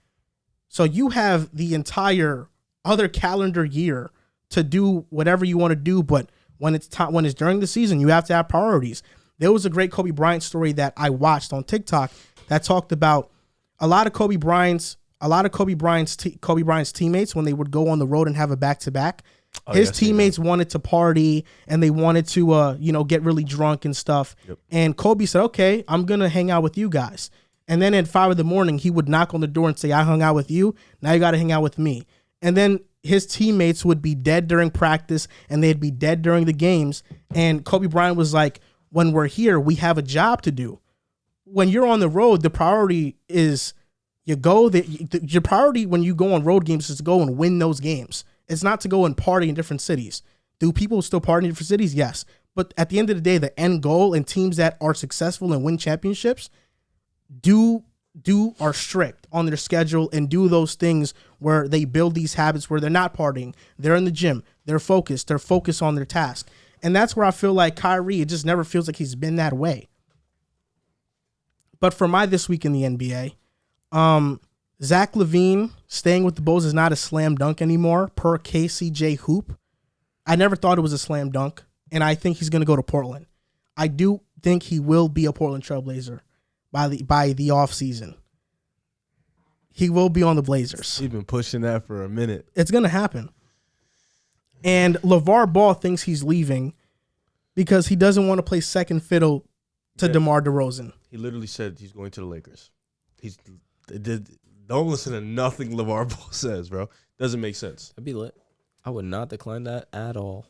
So you have the entire other calendar year to do whatever you want to do. But when it's during the season, you have to have priorities. There was a great Kobe Bryant story that I watched on TikTok that talked about a lot of Kobe Bryant's teammates, when they would go on the road and have a back-to-back, his teammates wanted to party and they wanted to get really drunk and stuff. Yep. And Kobe said, okay, I'm going to hang out with you guys. And then at 5 a.m, he would knock on the door and say, I hung out with you. Now you got to hang out with me. And then his teammates would be dead during practice and they'd be dead during the games. And Kobe Bryant was like, when we're here, we have a job to do. When you're on the road, the priority is your priority when you go on road games is to go and win those games. It's not to go and party in different cities. Do people still party in different cities? Yes. But at the end of the day, the end goal and teams that are successful and win championships are strict on their schedule and do those things where they build these habits where they're not partying. They're in the gym. They're focused. They're focused on their task. And that's where I feel like Kyrie, it just never feels like he's been that way. But for my this week in the NBA, Zach LaVine staying with the Bulls is not a slam dunk anymore per KCJ Hoop. I never thought it was a slam dunk, and I think he's going to go to Portland. I do think he will be a Portland Trailblazer by the offseason. He will be on the Blazers. He's been pushing that for a minute. It's going to happen. And LeVar Ball thinks he's leaving because he doesn't want to play second fiddle to DeMar DeRozan. He literally said he's going to the Lakers. Don't listen to nothing LeVar Ball says, bro. Doesn't make sense. That'd be lit. I would not decline that at all.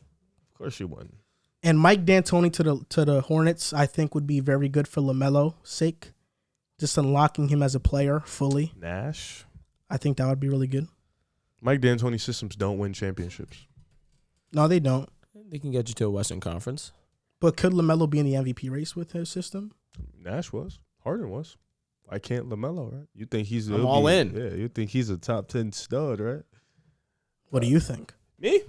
Of course you wouldn't. And Mike D'Antoni to the Hornets, I think, would be very good for LaMelo's sake. Just unlocking him as a player fully. Nash. I think that would be really good. Mike D'Antoni systems don't win championships. No, they don't. They can get you to a Western Conference. But could LaMelo be in the MVP race with his system? Nash was. Harden was. I can't LaMelo, right? You think he's I'm all in. Yeah, you think he's a top 10 stud, right? What do you think? Me?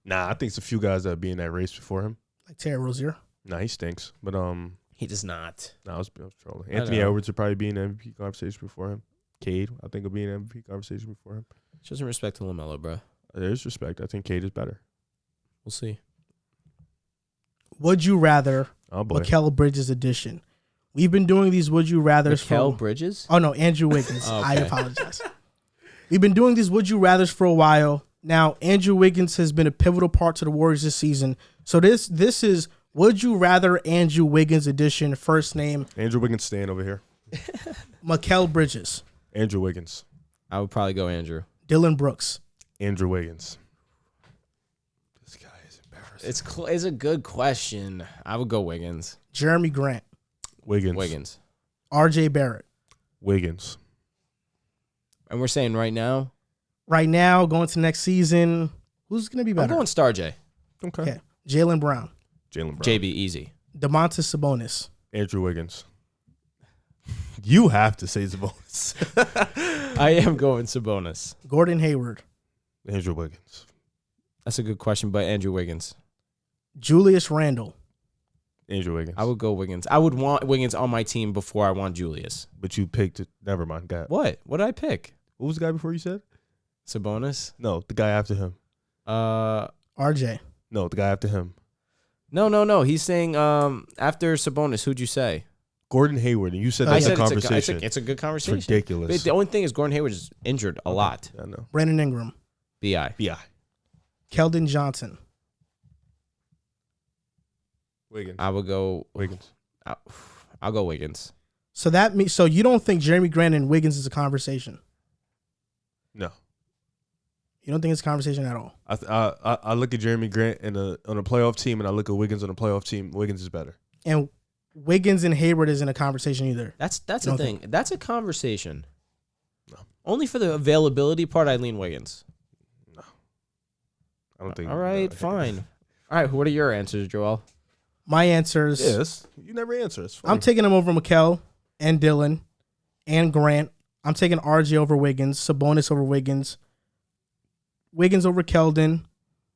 Nah, I think it's a few guys that be in that race before him. Like Terry Rozier? Nah, he stinks. But He does not. I was trolling. Anthony Edwards would probably be in the MVP conversation before him. Cade, I think, will be in the MVP conversation before him. Show some respect to LaMelo, bro. There's respect. I think Cade is better. We'll see. Would you rather Mikal Bridges edition? We've been doing these would you rathers Mikal Bridges? Oh, no, Andrew Wiggins. Okay. I apologize. We've been doing these would you rathers for a while. Now, Andrew Wiggins has been a pivotal part to the Warriors this season. So this is would you rather Andrew Wiggins edition, first name. Andrew Wiggins staying over here. Mikal Bridges. Andrew Wiggins. I would probably go Andrew. Dylan Brooks. Andrew Wiggins. This guy is embarrassing. It's a good question. I would go Wiggins. Jeremy Grant. Wiggins. RJ Barrett. Wiggins. And we're saying right now? Right now, going to next season, who's going to be better? I'm going Star J. Okay. Jaylen Brown. JB, easy. Domantas Sabonis. Andrew Wiggins. You have to say Sabonis. I am going Sabonis. Gordon Hayward. Andrew Wiggins. That's a good question, but Andrew Wiggins. Julius Randle. Andrew Wiggins. I would go Wiggins. I would want Wiggins on my team before I want Julius. But you picked it. Never mind. Go ahead. What did I pick? What was the guy before you said? Sabonis? No, the guy after him. RJ. No, the guy after him. No. He's saying after Sabonis, who'd you say? Gordon Hayward. And you said that's a conversation. It's a good conversation. It's ridiculous. But the only thing is Gordon Hayward is injured a lot. I know. Brandon Ingram. B.I. Keldon Johnson. Wiggins. I would go Wiggins. I'll go Wiggins. So so you don't think Jeremy Grant and Wiggins is a conversation? No. You don't think it's a conversation at all? I look at Jeremy Grant on a playoff team, and I look at Wiggins on a playoff team. Wiggins is better. And Wiggins and Hayward isn't a conversation either. That's the thing. That's a conversation. No. Only for the availability part, I lean Wiggins. No. I don't think. All right, fine. All right, what are your answers, Joel? My answers. Yes. You never answer. It's funny. I'm taking him over Mikal and Dylan and Grant. I'm taking RJ over Wiggins, Sabonis over Wiggins, Wiggins over Keldon,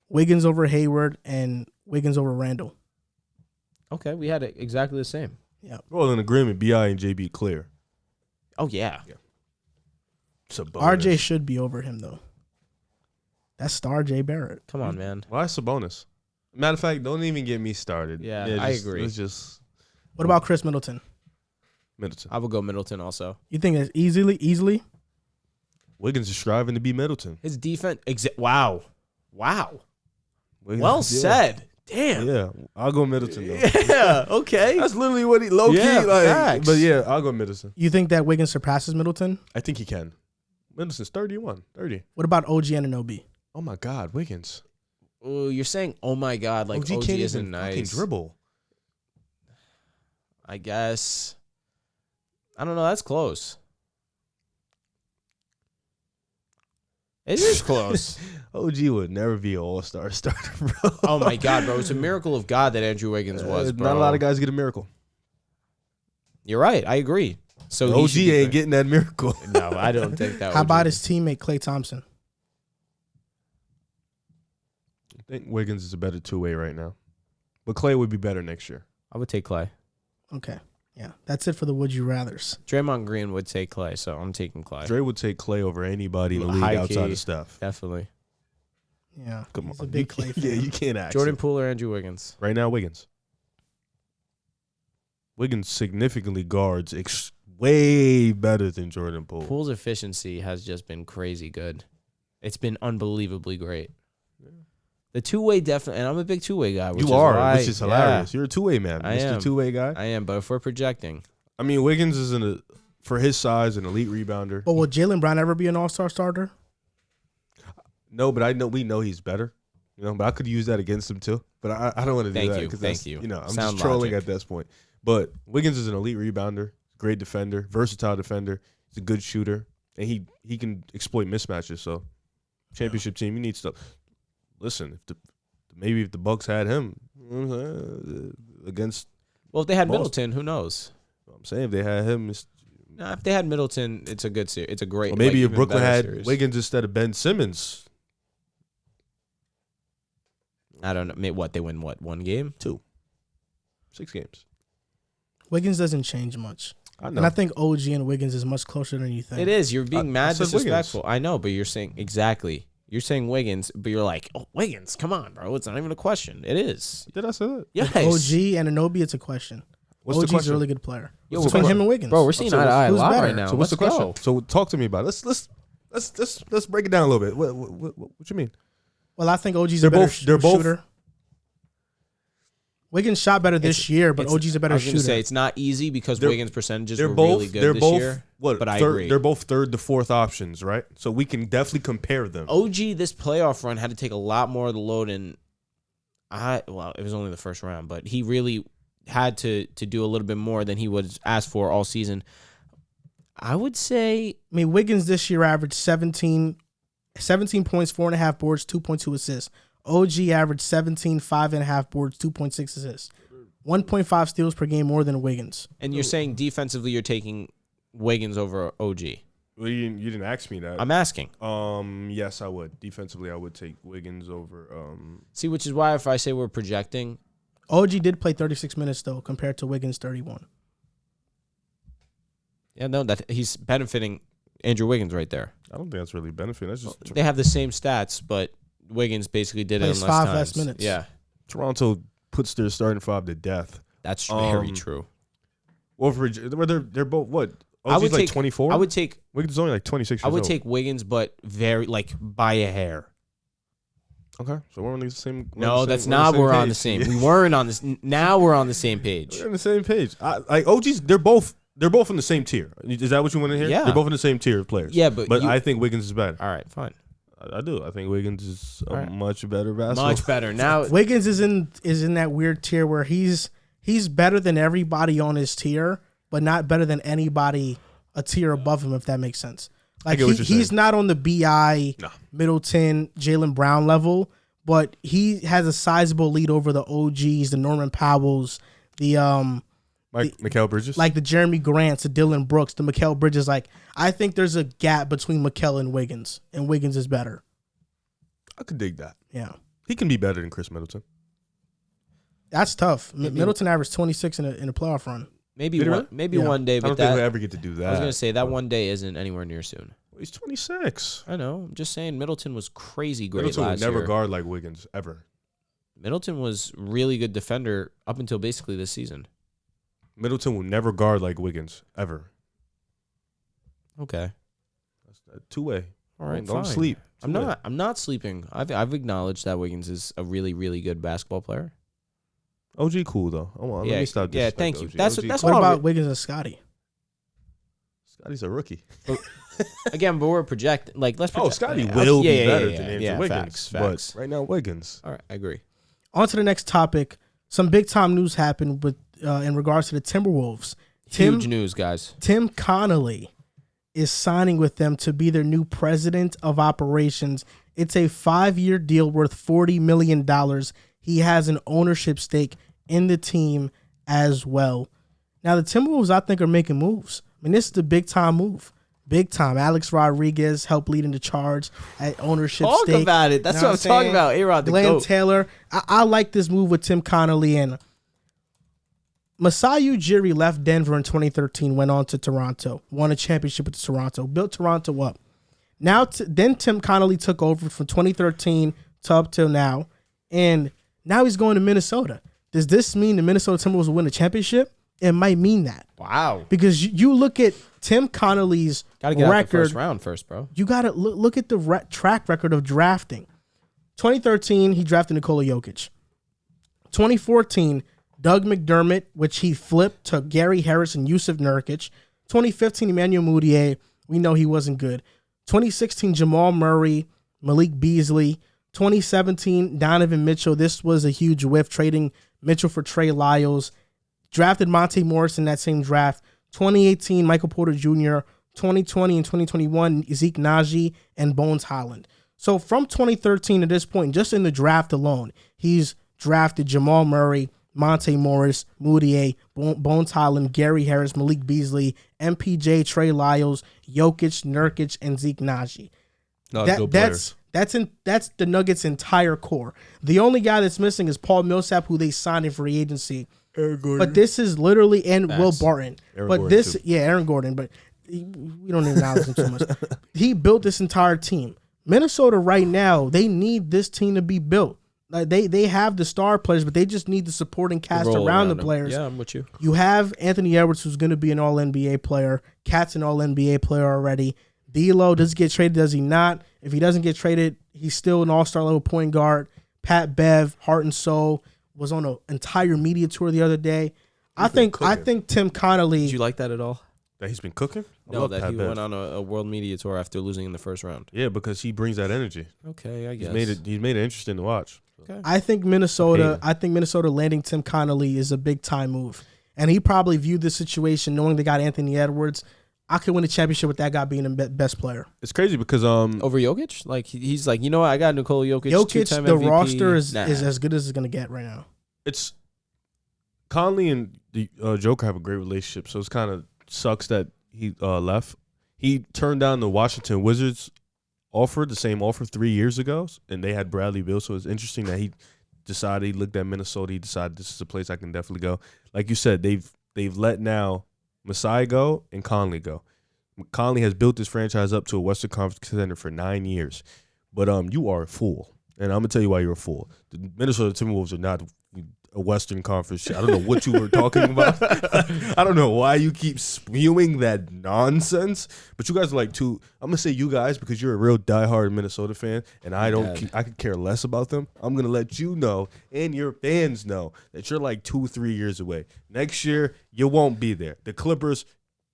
Wiggins over Hayward, and Wiggins over Randall. Okay, we had it exactly the same. Yeah. Well, in agreement, BI and JB clear. Oh, yeah. Sabonis. RJ should be over him, though. That's Star J. Barrett. Come on, man. Why Sabonis? Matter of fact, don't even get me started. Yeah, I agree. Let's just. What about Chris Middleton? Middleton. I would go Middleton also. You think it's easily? Wiggins is striving to be Middleton. His defense. Wow. Wiggins, Well said. Damn. Yeah, I'll go Middleton though. Yeah. Okay. That's literally what he low key like. Facts. But yeah, I'll go Middleton. You think that Wiggins surpasses Middleton? I think he can. Middleton's 31, 30. What about OG Anunoby? Oh my God, Wiggins. Oh, you're saying, oh my God, like OG can't isn't even nice. fucking dribble. I guess. I don't know. That's close. It is close. OG would never be an all-star starter, bro. Oh, my God, bro. It's a miracle of God that Andrew Wiggins was, bro. Not a lot of guys get a miracle. You're right. I agree. So OG ain't getting that miracle. No, I don't think that. How about his teammate Klay Thompson? I think Wiggins is a better two-way right now. But Klay would be better next year. I would take Klay. Okay. Yeah. That's it for the Would You Rathers. Draymond Green would take Klay, so I'm taking Klay. Dre would take Klay over anybody in the league High outside key. of Steph. Definitely. Yeah. Come he's on. a big Klay fan. Yeah, you can't ask. Jordan him. Poole or Andrew Wiggins? Right now, Wiggins. Wiggins significantly guards way better than Jordan Poole. Poole's efficiency has just been crazy good. It's been unbelievably great. Yeah. The two-way definitely, and I'm a big two-way guy. Which Which is hilarious. You're a two-way man. I am. Mr. Two-way guy. I am, but if we're projecting. I mean, Wiggins is, for his size, an elite rebounder. But will Jaylen Brown ever be an all-star starter? No, but we know he's better. But I could use that against him too. But I don't want to do that. Thank you. I'm Sound just trolling logic. at this point. But Wiggins is an elite rebounder, great defender, versatile defender. He's a good shooter, and he can exploit mismatches. So, championship team, you need stuff. Listen, if the Bucks had him against. Well, if they had Middleton, who knows? I'm saying if they had him. If they had Middleton, it's a good series. It's a great. Well, maybe if even Brooklyn better had series. Wiggins instead of Ben Simmons. I don't know. What they win? What 1 game? 2. 6 games. Wiggins doesn't change much. I know. And I think OG and Wiggins is much closer than you think. It is. You're being mad said disrespectful. Wiggins. I know, but you're saying exactly. You're saying Wiggins, but you're like, oh, Wiggins, come on, bro. It's not even a question. It is. Did I say that? Yes. OG and Anunoby, it's a question. What's the OG's question? a really good player. Yo, Between him and Wiggins. Bro, we're seeing eye to eye a who's lot better? right now. So what's the Let's question? go. So talk to me about it. Let's break it down a little bit. What you mean? Well, I think OG's They're a better both- they're both- shooter. Wiggins shot better this year, but OG's a better I was shooter. gonna say it's not easy because Wiggins' percentages were both, really good they're this both, year. What? But I third, agree. They're both third to fourth options, right? So we can definitely compare them. OG this playoff run had to take a lot more of the load, and it was only the first round, but he really had to do a little bit more than he was asked for all season. I would say, I mean, Wiggins this year averaged 17 points, 4.5 boards, 2.2 assists. OG averaged 17, 5.5 boards, 2.6 assists. 1.5 steals per game more than Wiggins. and you're saying defensively you're taking Wiggins over OG. Well, you didn't ask me that. I'm asking. Yes, I would. Defensively, I would take Wiggins over. See, which is why if I say we're projecting, OG did play 36 minutes, though, compared to Wiggins' 31. yeah, no, that he's benefiting Andrew Wiggins right there. I don't think that's really benefiting. That's just They have the same stats, but Wiggins basically did it in Plays less 5 times. less minutes. Yeah, Toronto puts their starting 5 to death. that's very true. Well, they're both what? I OG's would like take 24. I would take Wiggins is only like 26 years I would old. take Wiggins, but very by a hair. Okay, so we're on the same. No, that's not. We're on the same. We weren't on this. Now we're on the same page. We're on the same page. OG's. They're both in the same tier. Is that what you want to hear? Yeah. They're both in the same tier of players. Yeah, but I think Wiggins is better. All right, fine. I do. I think Wiggins is a right. much better basketball. Much better now. Wiggins is in that weird tier where he's better than everybody on his tier, but not better than anybody a tier above him, if that makes sense. Like get what you're he's saying. not on the BI, No. Middleton, Jaylen Brown level, but he has a sizable lead over the OGs, the Norman Powells, the Mikal Bridges. like the Jeremy Grants, the Dylan Brooks, the Mikal Bridges. Like, I think there's a gap between Mikal and Wiggins is better. I could dig that. Yeah. He can be better than Chris Middleton. That's tough. Middleton averaged 26 in a playoff run. Maybe Did he one, Yeah. one day, I but don't think we'll that ever get to do that. I was gonna say that one day isn't anywhere near soon. He's 26. I know. I'm just saying Middleton was crazy great Middleton last would never year. guard like Wiggins ever. Middleton was really good defender up until basically this season. Middleton will never guard like Wiggins ever. Okay. That's a two-way. All right. Don't fine. sleep. I'm Two-way. not. I'm not sleeping. I've acknowledged that Wiggins is a really, really good basketball player. OG cool though. Let Yeah, me stop. yeah, disrespecting thank you. OG. That's OG what What I'll about Wiggins and Scotty? Scotty's a rookie. Again, but we're projecting. Like, let's. Oh, project. Scotty Yeah, will be yeah, better yeah, than yeah, Andrew yeah, Wiggins. Facts. But right now, Wiggins. All right, I agree. On to the next topic. Some big time news happened with in regards to the Timberwolves. Huge news, guys. Tim Connelly is signing with them to be their new president of operations. It's a 5-year deal worth $40 million. He has an ownership stake in the team as well. Now, the Timberwolves, I think, are making moves. I mean, this is the big-time move. Big time. Alex Rodriguez helped leading the charge at ownership stake. Talk about it. That's what I'm talking about. A-Rod, the Glenn GOAT. Taylor. I like this move with Tim Connelly. And Masai Ujiri left Denver in 2013, went on to Toronto, won a championship with Toronto, built Toronto up. Now, then Tim Connelly took over from 2013 to up till now, and now he's going to Minnesota. Does this mean the Minnesota Timberwolves will win a championship? It might mean that. Wow. Because you look at Tim Connelly's Gotta get record. out the first round first, bro. You got to look at the track record of drafting. 2013, he drafted Nikola Jokic. 2014, Doug McDermott, which he flipped to Gary Harris and Yusuf Nurkic. 2015, Emmanuel Mudiay. We know he wasn't good. 2016, Jamal Murray, Malik Beasley. 2017, Donovan Mitchell. This was a huge whiff, trading Mitchell for Trey Lyles. Drafted Monte Morris in that same draft. 2018, Michael Porter Jr. 2020 and 2021, Zeke Naji and Bones Holland. So from 2013 to this point, just in the draft alone, he's drafted Jamal Murray, Monte Morris, Mudiay, Bones Holland, Gary Harris, Malik Beasley, MPJ, Trey Lyles, Jokic, Nurkic, and Zeke Naji. That's the Nuggets' entire core. The only guy that's missing is Paul Millsap, who they signed in free agency. But this is literally, and Will Barton. Aaron Gordon, but we don't even acknowledge him too much. He built this entire team. Minnesota right now, they need this team to be built. Like they have the star players, but they just need the supporting cast around the players. Yeah, I'm with you. You have Anthony Edwards, who's going to be an All-NBA player. Cat's an All-NBA player already. D'Lo, does he get traded? Does he not? If he doesn't get traded, he's still an all-star level point guard. Pat Bev, heart and soul, was on an entire media tour the other day. I think Tim Connelly. Did you like that at all? That he's been cooking? No, that Pat he Bev went on a world media tour after losing in the first round. Yeah, because he brings that energy. Okay, I guess. He's made it interesting to watch. Okay. I think Minnesota landing Tim Connelly is a big time move. And he probably viewed the situation knowing they got Anthony Edwards. I could win a championship with that guy being the best player. It's crazy because over Jokic, like he's like, you know what, I got Nikola Jokic. Jokic, the MVP. roster is as good as it's gonna get right now. It's Conley and the Joker have a great relationship, so it's kind of sucks that he left. He turned down the Washington Wizards offer, the same offer 3 years ago, and they had Bradley Beal. So it's interesting that he decided, he looked at Minnesota, he decided this is a place I can definitely go. Like you said, they've let now Masai go and Conley go. Conley has built this franchise up to a Western Conference contender for 9 years. But you are a fool. And I'm going to tell you why you're a fool. The Minnesota Timberwolves are not a Western Conference shit. I don't know what you were talking about. I don't know why you keep spewing that nonsense. But you guys are like I'm going to say you guys because you're a real diehard Minnesota fan. And I could care less about them. I'm going to let you know and your fans know that you're like 2-3 years away. Next year, you won't be there. The Clippers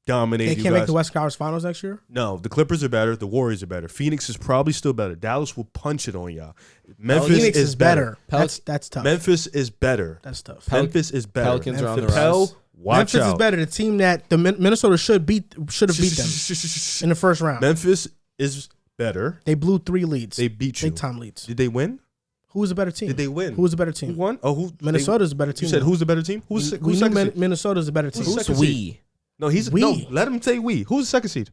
dominate. They can't make the West Conference Finals next year? No, the Clippers are better. The Warriors are better. Phoenix is probably still better. Dallas will punch it on y'all. Memphis is better. That's tough. Memphis is better. That's tough. Memphis is better. Pelicans are on the rise. Watch Memphis out. is better. The team that Minnesota should have beat them in the first round. Memphis is better. They blew 3 leads. They beat you. Big time leads. Did they win? Who was a better team? Did they win? Who was a better team? Who won? Minnesota's a better team. You said who's the better team? Who's second seed? Minnesota's a better team. Who's we? No, let him say we. Who's the second seed?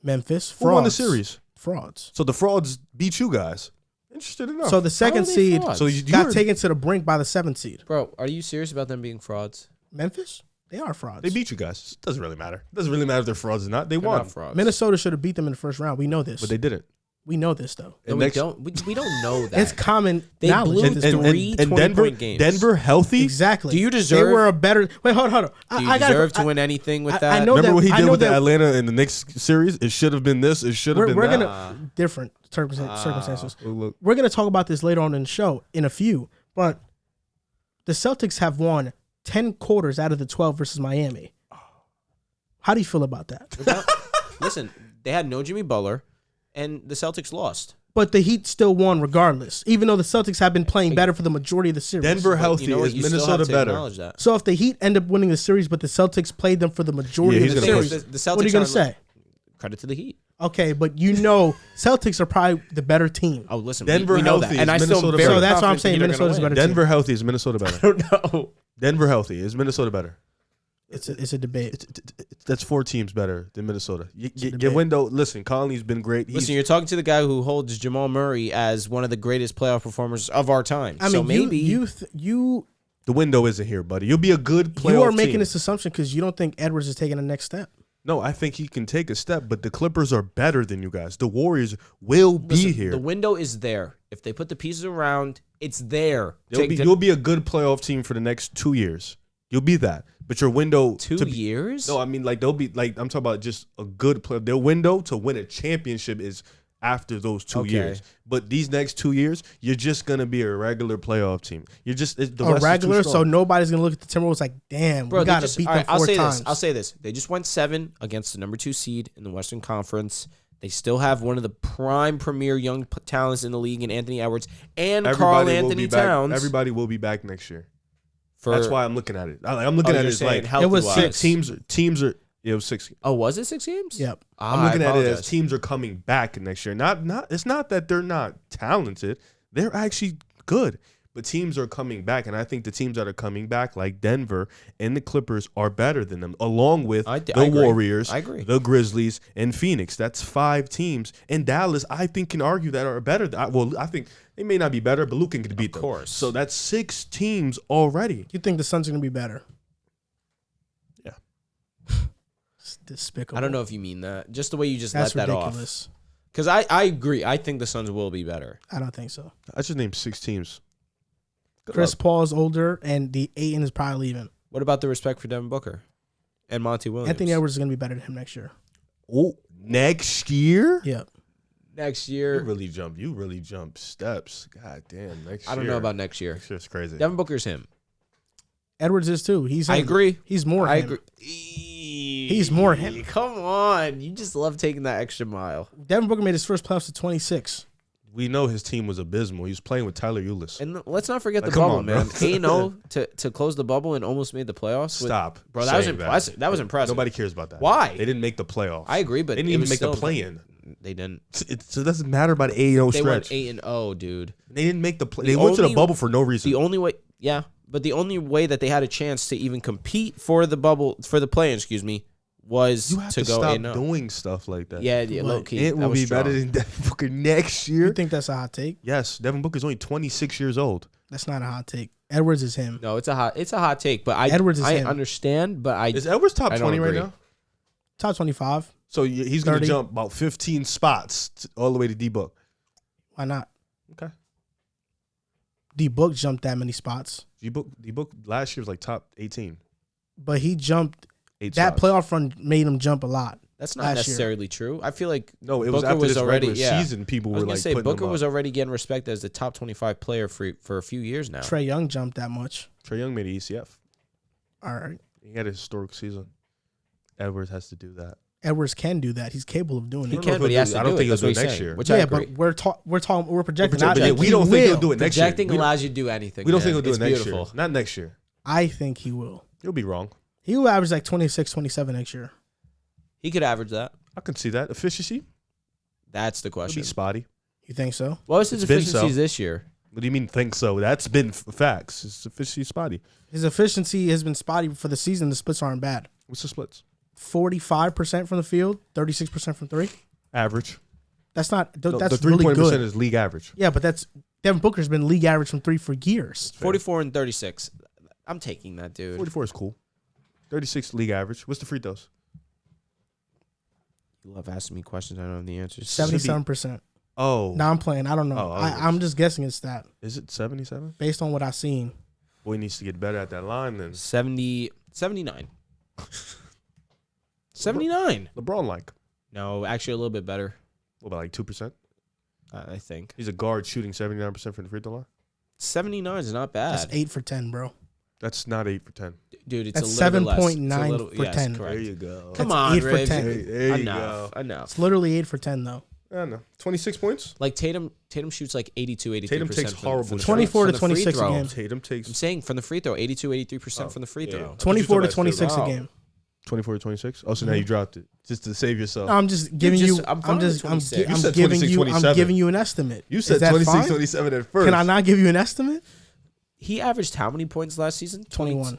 Memphis. Who won the series? Frauds. So the frauds beat you guys. Interested enough. So the second seed got you taken to the brink by the 7th seed. Bro, are you serious about them being frauds? Memphis? They are frauds. They beat you guys. It doesn't really matter. It doesn't really matter if they're frauds or not. They're won. not Frauds. Minnesota should have beat them in the first round. We know this. But they didn't. We know this, though. No, we don't. We don't know that. It's common They knowledge. blew It's and Denver games. Denver healthy? Exactly. Do you deserve? They were a better. Wait, hold on. Do you deserve to win anything with that? I know Remember that, what he I did know with the that Atlanta in the Knicks series? It should have been this. It should have been we're that. gonna different circumstances. Look. We're gonna talk about this later on in the show in a few. But the Celtics have won 10 quarters out of the 12 versus Miami. How do you feel about that? Listen, they had no Jimmy Butler, and the Celtics lost. But the Heat still won regardless, even though the Celtics have been playing better for the majority of the series. Denver healthy. You know Is you still Minnesota have to better? acknowledge that. So if the Heat end up winning the series, but the Celtics played them for the majority of the he's series, gonna The Celtics what are you going aren't to say? Credit to the Heat. Okay, but Celtics are probably the better team. Oh, listen, Denver we know healthy that. And I is still Minnesota very better. So that's why I'm confident saying the Heat are Minnesota's gonna better. win. Denver healthy is Minnesota better. I don't know. Denver healthy is Minnesota better. It's a debate. That's 4 teams better than Minnesota. debate. Your window. Listen, Connelly's been great. Listen, you're talking to the guy who holds Jamal Murray as one of the greatest playoff performers of our time. I mean, so maybe you the window isn't here, buddy. You'll be a good playoff you are making team. this assumption because you don't think Edwards is taking the next step. No, I think he can take a step, but the Clippers are better than you guys. The Warriors will be here. The window is there. If they put the pieces around, it's there. You'll be a good playoff team for the next 2 years. You'll be that. But your window 2 years? No, I mean they'll be I'm talking about just a good play. Their window to win a championship is after those 2 years. But these next 2 years, you're just gonna be a regular playoff team. You're just the West regular, is too strong. so nobody's gonna look at the Timberwolves like, damn, we gotta beat them 4 times. I'll say this. They just went 7 against the number 2 seed in the Western Conference. They still have one of the premier young talents in the league in Anthony Edwards and Karl Anthony Towns. Everybody will be back next year. That's why I'm looking at it. I'm looking at it as like it was 6 teams are. It was 6. Oh, was it 6 games? Yep. I'm looking at it as teams are coming back next year. It's not that they're not talented. They're actually good. But teams are coming back, and I think the teams that are coming back, like Denver and the Clippers, are better than them, along with the Warriors, the Grizzlies, and Phoenix. That's 5 teams. And Dallas, I think, can argue that are better. Well, I think they may not be better, but Luka can beat them. Of course. So that's 6 teams already. You think the Suns are going to be better? Yeah. It's despicable. I don't know if you mean that. Just the way you just let that ridiculous. off. Because I agree. I think the Suns will be better. I don't think so. I just named 6 teams. Chris Paul is older, and the Ayton is probably leaving. What about the respect for Devin Booker and Monty Williams? Anthony Edwards is going to be better than him next year. Oh, next year? Yeah. Next year. You really jump steps. God damn, next year. I don't know about next year. Next year's crazy. Devin Booker's him. Edwards is too. I agree. He's more I him. agree. He's more him. Come on. You just love taking that extra mile. Devin Booker made his first playoffs at 26. We know his team was abysmal. He was playing with Tyler Ulis. And let's not forget the bubble, man. 8-0 to close the bubble and almost made the playoffs. Stop. Bro, that was impressive. That was impressive. Nobody cares about that. Why? They didn't make the playoffs. I agree, but they didn't even make the play-in. They didn't. So it doesn't matter about an 8-0 stretch. They went 8-0, dude. They didn't make the play. They went to the bubble for no reason. The only way, yeah, but the only way that they had a chance to even compete for the bubble, for the play-in, was you have to go stop 8-0. doing stuff like that. Yeah, low key. It will be better than Devin Booker next year. You think that's a hot take? Yes, Devin Booker's only 26 years old. That's not a hot take. Edwards is him. No, it's a hot take, but Edwards is I him. understand, but is Edwards top 20 right now? Top 25. So he's going to jump about 15 spots all the way to D-Book. Why not? Okay. D-Book jumped that many spots. D-Book last year was like top 18. But he jumped. 8 that spots. playoff run made him jump a lot. That's not necessarily true. I feel like no, it was Booker after this already regular season. People were like putting Booker him up. was already getting respected as the top 25 player for a few years now. Trae Young jumped that much. Trae Young made an ECF. All right. He had a historic season. Edwards has to do that. Edwards can do that. He's capable of doing it. He can, but he has to do it. I don't think he'll do it next year. Yeah, but we're projecting. We don't think he'll do it next year. Projecting allows you to do anything. We don't think he'll do it next year. Not next year. I think he will. You'll be wrong. He will average like 26, 27 next year. He could average that. I can see that. Efficiency? That's the question. It'll be spotty. You think so? What was his efficiencies this year? What do you mean think so? That's been facts. His efficiency spotty. His efficiency has been spotty for the season. The splits aren't bad. What's the splits? 45% from the field, 36% from 3. Average. That's not. That's the really 3-point good. percent is league average. Yeah, but that's Devin Booker's been league average from 3 for years. 44 and 36. I'm taking that, dude. 44 is cool. 36 league average. What's the free throws? You love asking me questions. I don't know the answers. 77%. Oh. No, I'm playing. I don't know. I'm just guessing it's that. Is it 77? Based on what I've seen. Boy needs to get better at that line then. 79. 79. LeBron like. No, actually a little bit better. What about like 2%? I think. He's a guard shooting 79% from the free throw line? 79 is not bad. That's 8 for 10, bro. That's not 8 for 10. Dude, it's that's a little 7.9 for 10. There you go. Come that's on, 8 for Riggs. 10. There you go. Enough. It's literally 8 for 10, though. I don't know. 26 points? Like Tatum shoots like 82, 83%. Tatum takes horrible from the 24 to free 26 a throw. game. Tatum takes. I'm saying from the free throw, 82, 83% from the free throw. 24 to 26 a game. 24 to 26. Oh, so now you dropped it just to save yourself. No, I'm just giving you. I'm I'm fine with 26. You said giving 26, you. I'm 27. giving you an estimate. You Is said that 26, fine? 27 at first. Can I not give you an estimate? He averaged how many points last season? 21.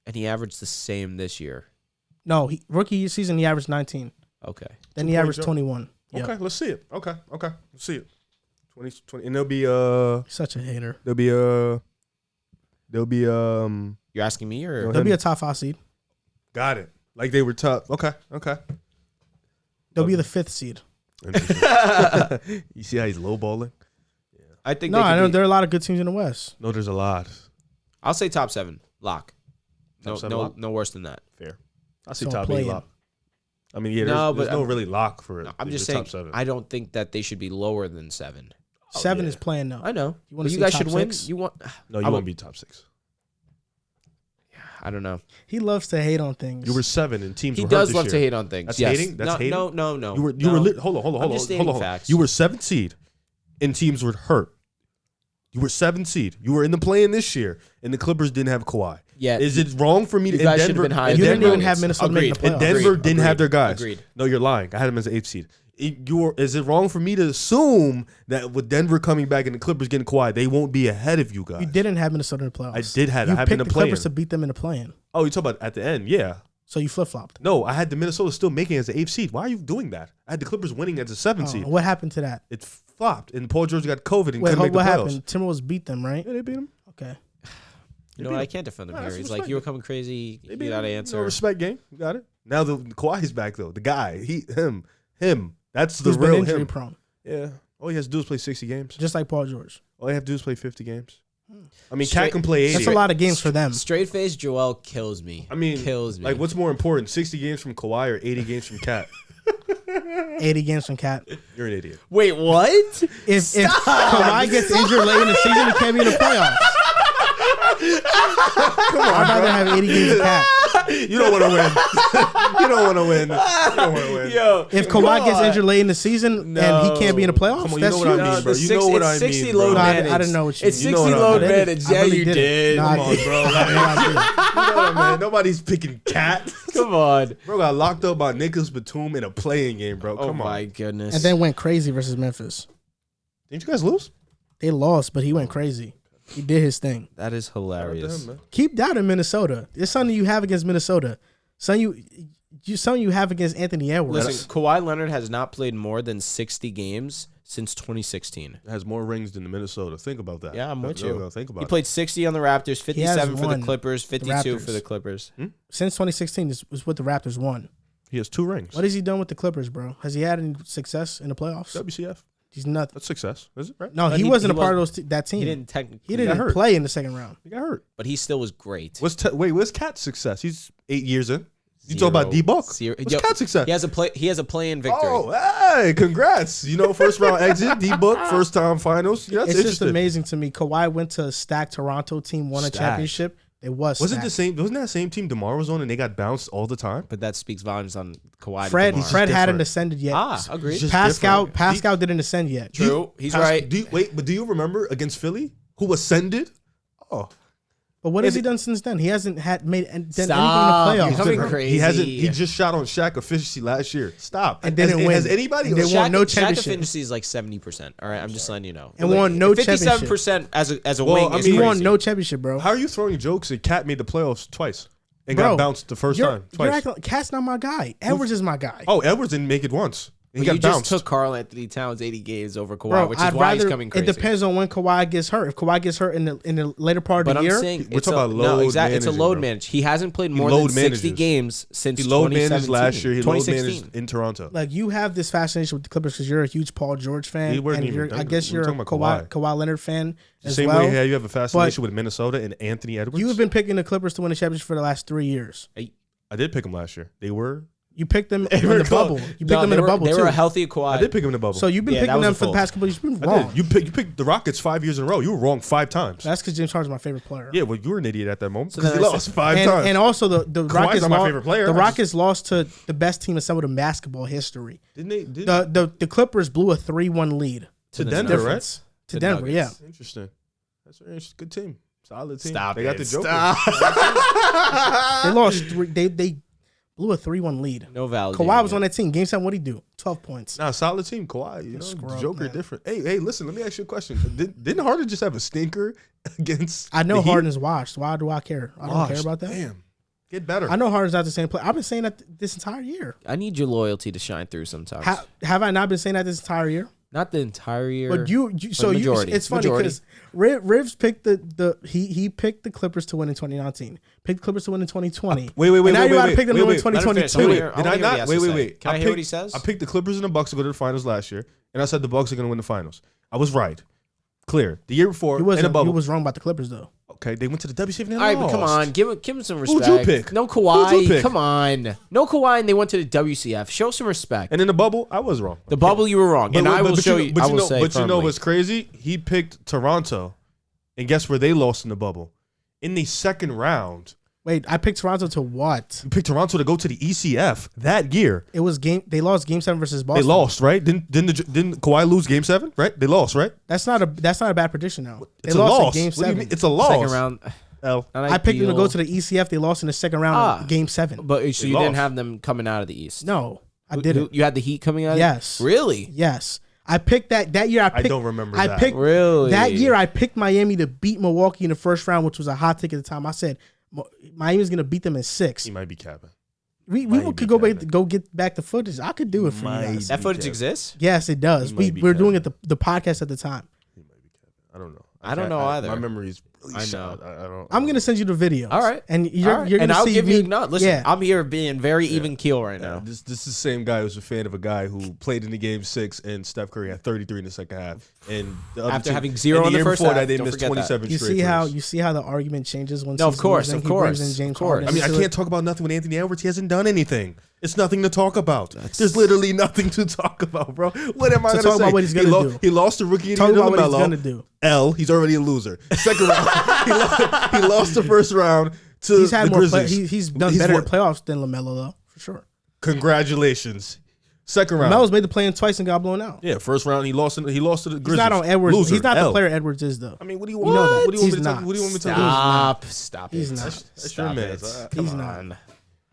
And he averaged the same this year. No, rookie season he averaged 19. Okay. Then he averaged 21. Yep. Okay, let's see it. Okay, let's see it. 20, and there'll be Such a hater. there'll be You're asking me or? Go They'll be a top 5 seed. got it. Like they were tough. Okay. They'll be the 5th seed. You see how he's lowballing? I think No, I know there are a lot of good teams in the West. No, there's a lot. I'll say top 7. Lock. Top No, 7 no, lock? no worse than that. Fair. I see So top 8 play-in. lock. I mean, yeah, No, there's but no I'm- really lock for it. No, I'm It's just saying. top 7. I don't think that they should be lower than 7. 7 yeah. is playing now. I know. You wanna But you see guys top should win. 6? You want? No, you I'm won't a- be top 6. I don't know. He loves to hate on things. You were 7 and teams He were hurt does this love year. to hate on things. That's yes. hating? That's no, hating? No. You were hold on. I'm just stating facts. You were 7th seed and teams were hurt. You were 7th seed. You were in the play-in this year and the Clippers didn't have Kawhi. Yeah. Is it wrong for me to You guys should Denver? have been higher. and You than didn't Denver, even have Minnesota making the Agreed. playoffs. and Denver didn't have their guys. Agreed. No, you're lying. I had them as 8th seed. Is it wrong for me to assume that with Denver coming back and the Clippers getting Kawhi, they won't be ahead of you guys? You didn't have Minnesota in the playoffs. I did have. You I had them in picked the the Clippers play-in. to beat them in the play-in. Oh, you talk about at the end? Yeah. So you flip-flopped. No, I had the Minnesota still making it as the 8th seed. Why are you doing that? I had the Clippers winning as the 7th seed. What happened to that? It flopped, and Paul George got COVID and Wait, couldn't make the what playoffs. happened? Timberwolves beat them, right? Yeah, they beat him. Okay. You know what? I can't defend him Nah, here. that's He's respect. like, you were coming crazy. They You beat got to him. answer. No respect game. You got it. Now the Kawhi's back though. The guy, him. That's the He's been real injury him. prone, Yeah. All he has to do is play 60 games. just like Paul George. All they have to do is play 50 games. I mean, Straight- Cat can play 80. That's a lot of games for them. Straight face Joel kills me. I mean, kills me. like, what's more important, 60 games from Kawhi or 80 games from Cat? 80 games from Cat. You're an idiot. Wait, what? If Kawhi gets injured late in the season, he can't be in the playoffs. Come on, I'd rather have 80 games of Cat. You don't want to win. You don't want to win. You don't want to win. Yo, If Kawhi gets injured late in the season and he can't be in the playoffs, Come on, you that's know what I huge. mean, bro. the You six- know what it's I 60 mean, load bro. No, I managed. didn't know what you It's mean. 60 You know what I load did. managed. I Yeah, really you did. did. No, I Come on, did. bro. I Like, know I did. you know what, man? Nobody's picking Cat. Come on. Bro got locked up by Nicholas Batum in a playing game, bro. Oh Come my on. goodness. And then went crazy versus Memphis. Didn't you guys lose? They lost, but he went crazy. He did his thing. that is hilarious. Damn, man. Keep doubting Minnesota. It's something you have against Minnesota. Something you have against Anthony Edwards. Listen, Kawhi Leonard has not played more than 60 games since 2016. Has more rings than the Minnesota. Think about that. Yeah, I'm with No, you. no, think about He it. played 60 on the Raptors, 57 for the won Clippers, 52 Raptors. for the Clippers. Since 2016 was what the Raptors won. He has 2 rings. What has he done with the Clippers, bro? Has he had any success in the playoffs? WCF. He's nothing. That's success, is it? Right? No, But he he- wasn't he a part was- of that team. He didn't technically. He got didn't hurt. play in the second round. He got hurt. But he still was great. What's Cat's success? He's 8 years in. You talk about D-Buck. What's Cat's success? He has a play-in victory. Oh, hey, congrats. You know, first round exit, D-Book, first time finals. Yeah, that's It's just interesting. amazing to me. Kawhi went to a stacked Toronto team, won a Stacked. championship. It was Wasn't stacked. the same? Wasn't that same team DeMar was on and they got bounced all the time? But that speaks volumes on Kawhi. to Fred DeMar. hadn't different. ascended yet. Agreed. Just Pascal different. didn't ascend yet. True. He's Pas- right. But do you remember against Philly who ascended? Oh, But what has he done since then? He hasn't done Stop. anything in You're the coming playoffs. crazy. he hasn't. He just shot on Shaq efficiency last year. Stop. And didn't win. Has anybody? And they Shaq- won no Shaq championship. efficiency is like 70%. All right, I'm just letting you know. And won no 57% as a Well, wing I is mean, He crazy. won no championship, bro. How are you throwing jokes that Cat made the playoffs twice and Bro, got bounced the first time You're twice? acting like Cat's not my guy. Edwards is my guy. Oh, Edwards didn't make it once. He But got you just bounced. took Karl Anthony Towns 80 games over Kawhi, Bro, which is I'd why he's rather. coming crazy. It depends on when Kawhi gets hurt. If Kawhi gets hurt in the later part of But the year, I'm saying We're it's talking about no, load exactly. It's a managing, load bro. manage. He hasn't played more than load 60 manages. games since He load 2017. managed last year. He load 2016. managed in Toronto. like you have this fascination with the Clippers because you're a huge Paul George fan, He wasn't and even I done. guess We're you're a talking about Kawhi Leonard fan The as same well. way you have a fascination with Minnesota and Anthony Edwards. You have been picking the Clippers to win the championship for the last 3 years. I did pick them last year. They were. You picked them They in were the close. bubble. You picked No, them they in the were- bubble They too. were a healthy Kawhi. I did pick them in the bubble. So you've been Yeah, that picking was them a for the fold. past couple of years. You've been I wrong. did. You picked the Rockets 5 years in a row. You were wrong 5 times. That's because James Harden's my favorite player. Yeah, well, you were an idiot at that moment So because then he I lost said- 5 and, times. and also the Kawhi's Rockets not my lost, favorite player. The I just- Rockets lost to the best team assembled in basketball history. Didn't they? Did The Clippers blew a 3-1 lead. to the Denver, right? Difference. To The Denver, yeah. Nuggets. Interesting. That's very interesting. Good team. Solid team. Stop They got it. the Joker. Stop. They lost 3. They blew a 3-1 lead. No validating. Kawhi was on that team. Game 7, what'd he do? 12 points. Nah, solid team, Kawhi. You know, Scrub, Joker man. different. Hey, listen, let me ask you a question. Didn't Harden just have a stinker against I know the Heat? Harden is washed. Why do I care? I don't care about that. Damn. Get better. I know Harden's not the same player. I've been saying that this entire year. I need your loyalty to shine through sometimes. Have I not been saying that this entire year? Not the entire year. But majority. It's funny because Rivs picked he picked the Clippers to win in 2019. Picked the Clippers to win in 2020. Wait. And now you got to pick them to win in Let him finish. 2022. Did I not? Wait. Can I hear what he says? I picked the Clippers and the Bucks to go to the finals last year, and I said the Bucks are going to win the finals. I was right. Clear. The year before, He in the bubble. was wrong about the Clippers though. Okay, they went to the WCF and they All right, but lost. come on, give him some respect. Who'd you pick? No Who'd you Kawhi. pick? Come on, no Kawhi, and they went to the WCF. Show some respect. And in the bubble, I was wrong. The bubble, you were wrong, and I will show you. I will say But you know firmly. what's crazy? He picked Toronto, and guess where they lost in the bubble? In the second round. Wait, I picked Toronto to what? You picked Toronto to go to the ECF that year. It was They lost Game 7 versus Boston. They lost, right? Didn't Kawhi lose Game 7? Right? They lost, right? That's not a bad prediction now. They It's a lost loss. in Game What do you 7. mean? It's a loss. second round. L. Not I picked them to go ideal. to the ECF. They lost in the second round of Game 7. But so you lost. didn't have them coming out of the East. No, I Who- didn't. You had the Heat coming out. Yes. Really? Yes. I picked that year. I don't remember I that. picked Really? that year. I picked Miami to beat Milwaukee in the first round, which was a hot take at the time. I said Miami's going to beat them in 6. He might be capping. We might could be go get back the footage. I could do it for you guys. That footage Kev. exists? Yes, it does. He might be We're doing it capping. the podcast at the time. He might be capping. I don't know. I don't know either. My memory's really I know. shot. I don't. I'm gonna send you the videos. All right. and you're All right. gonna and I'll see give me. you no. Listen, yeah. I'm here being very even keel right now. This is the same guy who's a fan of a guy who played in the game 6 and Steph Curry had 33 in the second half, and the other After team- having 0 and in the year first before half, that they don't missed forget that. 27 You straight. see how the argument changes when No, of season's course, losing. of He course, brings in James of course. Harden I mean, I into can't it. talk about nothing with Anthony Edwards. He hasn't done anything. It's nothing to talk about. There's literally nothing to talk about, bro. What am I So going to talk say? about what he's gonna do. He lost to rookie of the Talk year to about what he's LaMelo. gonna do. L. He's already a loser. Second round, he lost the first round to He's had the more. Grizzlies. He's done better in won- playoffs than LaMelo though, for sure. Congratulations. Second round. LaMelo's made the play in twice and got blown out. Yeah, first round he lost to the Grizzlies. He's not on Edwards. Loser, He's not the L. player Edwards is though. I mean, what do you You want? know that. What do you want me He's to tell not. you? What do you want me to tell you? Stop He's it. not. That's your man. He's not.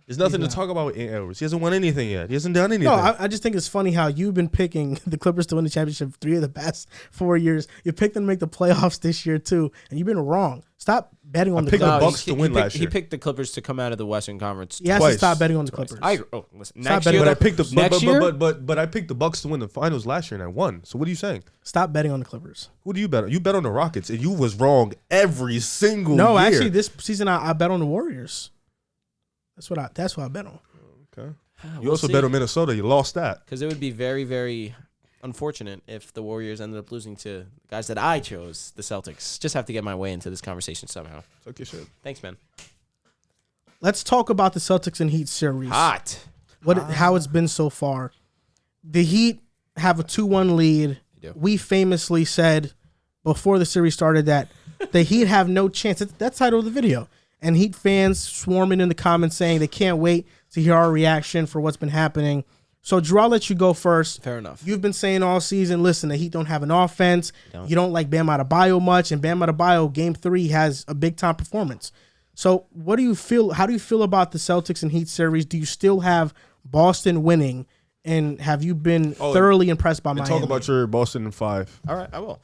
There's nothing to talk about with Ant Edwards. He hasn't won anything yet. He hasn't done anything. No, I just think it's funny how you've been picking the Clippers to win the championship 3 of the past 4 years. You picked them to make the playoffs this year too, and you've been wrong. Stop betting on the picked the Clippers. Bucks to win last year. He picked the Clippers to come out of the Western Conference. He has twice. to stop betting on the Clippers. Listen. Stop Next betting year, But I picked the next year, but I picked the Bucks to win the finals last year and I won. So what are you saying? Stop betting on the Clippers. Who do you bet on? You bet on the Rockets and you was wrong every single No, year. actually, this season I bet on the Warriors. That's what I bet on. Okay. You We'll also see. bet on Minnesota. You lost that. because it would be very, very unfortunate if the Warriors ended up losing to the guys that I chose, the Celtics. Just have to get my way into this conversation somehow. Suck your shit. Thanks, man. Let's talk about the Celtics and Heat series. Hot. How it's been so far. The Heat have a 2-1 lead. They do. We famously said before the series started that the Heat have no chance. That's the title of the video. And Heat fans swarming in the comments saying they can't wait to hear our reaction for what's been happening. So, Drew, I'll let you go first. Fair enough. You've been saying all season, listen, the Heat don't have an offense. Don't. You don't like Bam Adebayo much, and Bam Adebayo, Game 3, has a big-time performance. So, what do you feel? How do you feel about the Celtics and Heat series? Do you still have Boston winning, and have you been thoroughly impressed by And Miami? talk about your Boston in 5. All right, I will.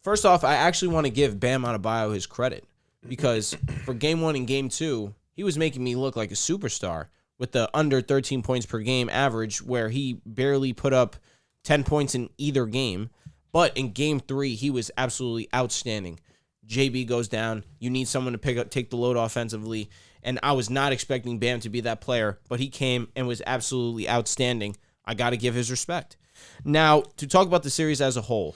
First off, I actually want to give Bam Adebayo his credit because for Game 1 and Game 2, he was making me look like a superstar with the under 13 points per game average where he barely put up 10 points in either game. But in Game 3, he was absolutely outstanding. JB goes down. You need someone to take the load offensively. And I was not expecting Bam to be that player, but he came and was absolutely outstanding. I got to give his respect. Now, to talk about the series as a whole,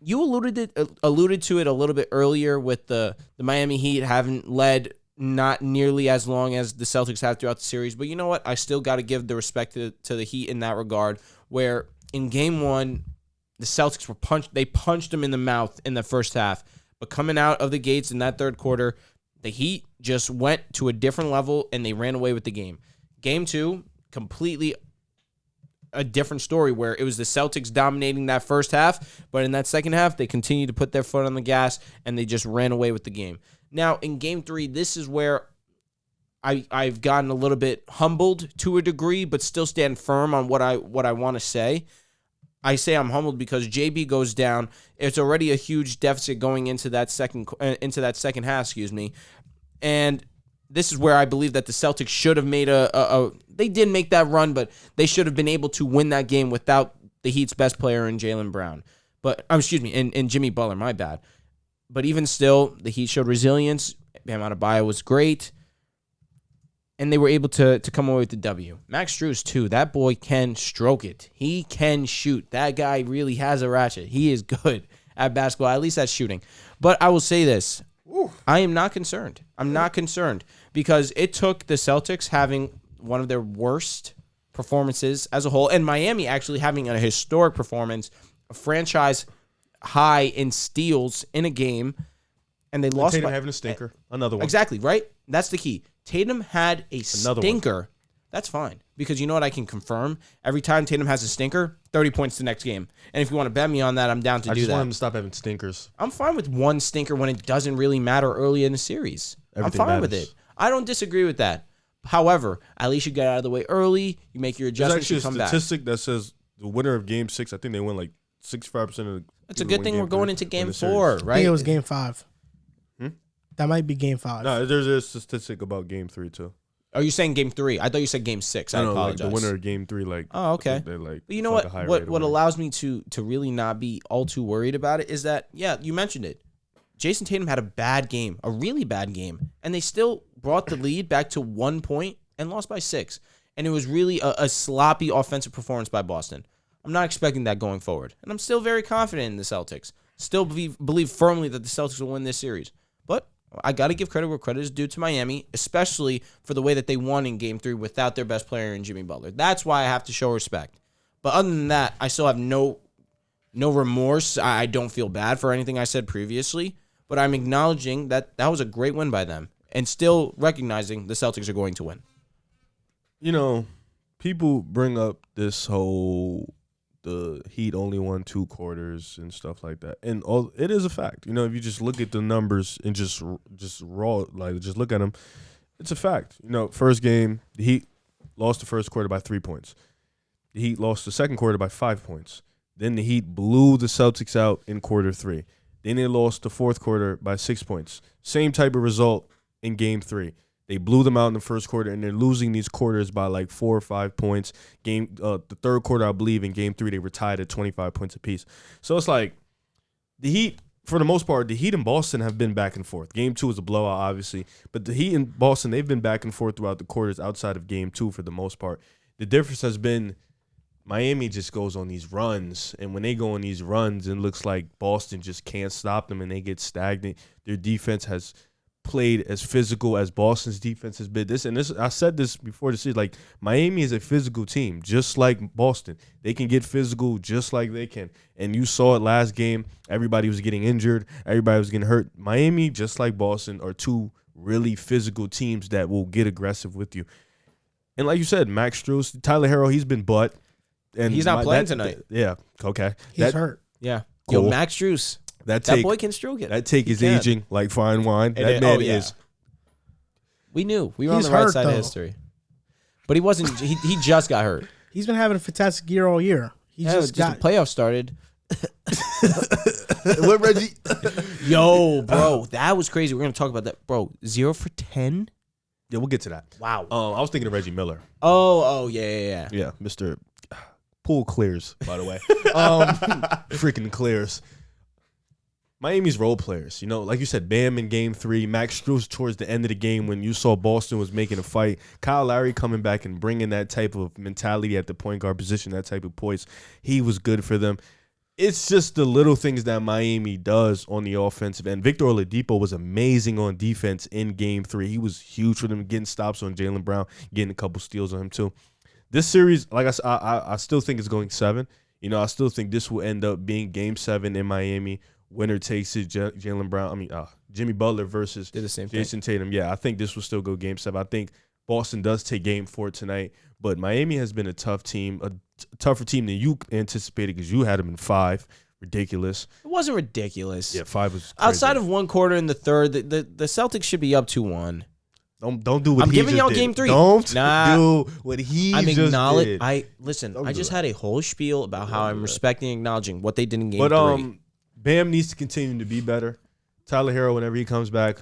you alluded to it a little bit earlier with the Miami Heat haven't led not nearly as long as the Celtics have throughout the series. But you know what? I still got to give the respect to the Heat in that regard, where in Game 1, the Celtics were punched them in the mouth in the first half. But coming out of the gates in that third quarter, the Heat just went to a different level and they ran away with the game. Game 2, completely a different story where it was the Celtics dominating that first half, but in that second half, they continued to put their foot on the gas and they just ran away with the game. Now, in Game 3, this is where I've gotten a little bit humbled to a degree, but still stand firm on what I want to say. I say I'm humbled because JB goes down. It's already a huge deficit going into that second half, and this is where I believe that the Celtics should have made they did make that run, but they should have been able to win that game without the Heat's best player in Jaylen Brown. But in Jimmy Butler, my bad. But even still, the Heat showed resilience. Bam Adebayo was great. And they were able to come away with the W. Max Strus, too. That boy can stroke it. He can shoot. That guy really has a ratchet. He is good at basketball, at least at shooting. But I will say this. I am not concerned. I'm not concerned because it took the Celtics having one of their worst performances as a whole, and Miami actually having a historic performance, a franchise high in steals in a game, and they lost. Tatum having a stinker, another one. Exactly, right? That's the key. Tatum had a stinker. That's fine because you know what I can confirm? Every time Tatum has a stinker, 30 points the next game. And if you want to bet me on that, I'm down to do that. I just want him to stop having stinkers. I'm fine with one stinker when it doesn't really matter early in the series. Everything I'm fine matters. with it. I don't disagree with that. However, at least you get out of the way early. You make your adjustments. There's You come actually a back. statistic that says the winner of Game 6, I think they win like 65% of the. It's a good thing we're going into Game 4, series. right? I think it was Game 5. Hmm? That might be Game 5. No, there's a statistic about Game 3 too. Are you saying Game 3? I thought you said Game 6. I No, like apologize. the winner of Game 3, like. Oh, okay. I think they like. But you know like a higher what? rate of What winning. allows me to really not be all too worried about it is that, yeah, you mentioned it. Jason Tatum had a bad game, a really bad game, and they still brought the lead back to 1 point and lost by 6. And it was really a sloppy offensive performance by Boston. I'm not expecting that going forward. And I'm still very confident in the Celtics. Still believe firmly that the Celtics will win this series. But I got to give credit where credit is due to Miami, especially for the way that they won in Game 3 without their best player in Jimmy Butler. That's why I have to show respect. But other than that, I still have no remorse. I don't feel bad for anything I said previously. But I'm acknowledging that was a great win by them and still recognizing the Celtics are going to win. You know, people bring up this whole the Heat only won 2 quarters and stuff like that, and it is a fact. You know, if you just look at the numbers and just raw, like just look at them, it's a fact. You know, first game the Heat lost the first quarter by 3 points. The Heat lost the second quarter by 5 points. Then the Heat blew the Celtics out in quarter 3. Then they lost the fourth quarter by 6 points. Same type of result in Game 3. They blew them out in the first quarter, and they're losing these quarters by like 4 or 5 points. The third quarter, I believe, in Game 3, they were tied at 25 points apiece. So it's like the Heat, for the most part, the Heat and Boston have been back and forth. Game 2 was a blowout, obviously, but the Heat and Boston, they've been back and forth throughout the quarters outside of Game 2 for the most part. The difference has been Miami just goes on these runs, and when they go on these runs, it looks like Boston just can't stop them, and they get stagnant. Their defense has played as physical as Boston's defense has been. I said this before the season, like Miami is a physical team, just like Boston. They can get physical just like they can. And you saw it last game. Everybody was getting injured. Everybody was getting hurt. Miami, just like Boston, are 2 really physical teams that will get aggressive with you. And like you said, Max Strus, Tyler Herro, he's been butt. And he's not playing tonight. Yeah, okay. He's hurt. Yeah. Cool. Yo, Max Strus. That boy can stroke it. That take is can. aging like fine wine. And that man yeah. is. We knew. We were on He's the right hurt, side of though. history. But he wasn't. He just got hurt. He's been having a fantastic year all year. He just got the playoffs started. What, Reggie? Yo, bro, that was crazy. We're gonna talk about that, bro. 0 for 10. Yeah, we'll get to that. Wow. I was thinking of Reggie Miller. Oh, yeah. Yeah, Mr. Pool clears, by the way. Freaking clears. Miami's role players, you know, like you said, Bam in Game 3, Max Strus towards the end of the game when you saw Boston was making a fight, Kyle Lowry coming back and bringing that type of mentality at the point guard position, that type of poise, he was good for them. It's just the little things that Miami does on the offensive end. Victor Oladipo was amazing on defense in Game 3. He was huge for them, getting stops on Jaylen Brown, getting a couple steals on him too. This series, like I said, I still think it's going 7. You know, I still think this will end up being Game 7 in Miami. Winner takes it, Jaylen Brown. Jimmy Butler versus Did the same Jason Tatum. Yeah, I think this will still go Game 7. I think Boston does take Game 4 tonight, but Miami has been a tough team, a tougher team than you anticipated because you had them in 5. Ridiculous. It wasn't ridiculous. Yeah, 5 was crazy. Outside of one quarter in the third, the Celtics should be up 2-1. Don't do what I'm he giving just y'all did. game 3. Don't do what he I'm just acknowledging. did. Listen. Don't I do just that. had a whole spiel about how I'm respecting and acknowledging what they did in game But 3. Bam needs to continue to be better. Tyler Hero, whenever he comes back,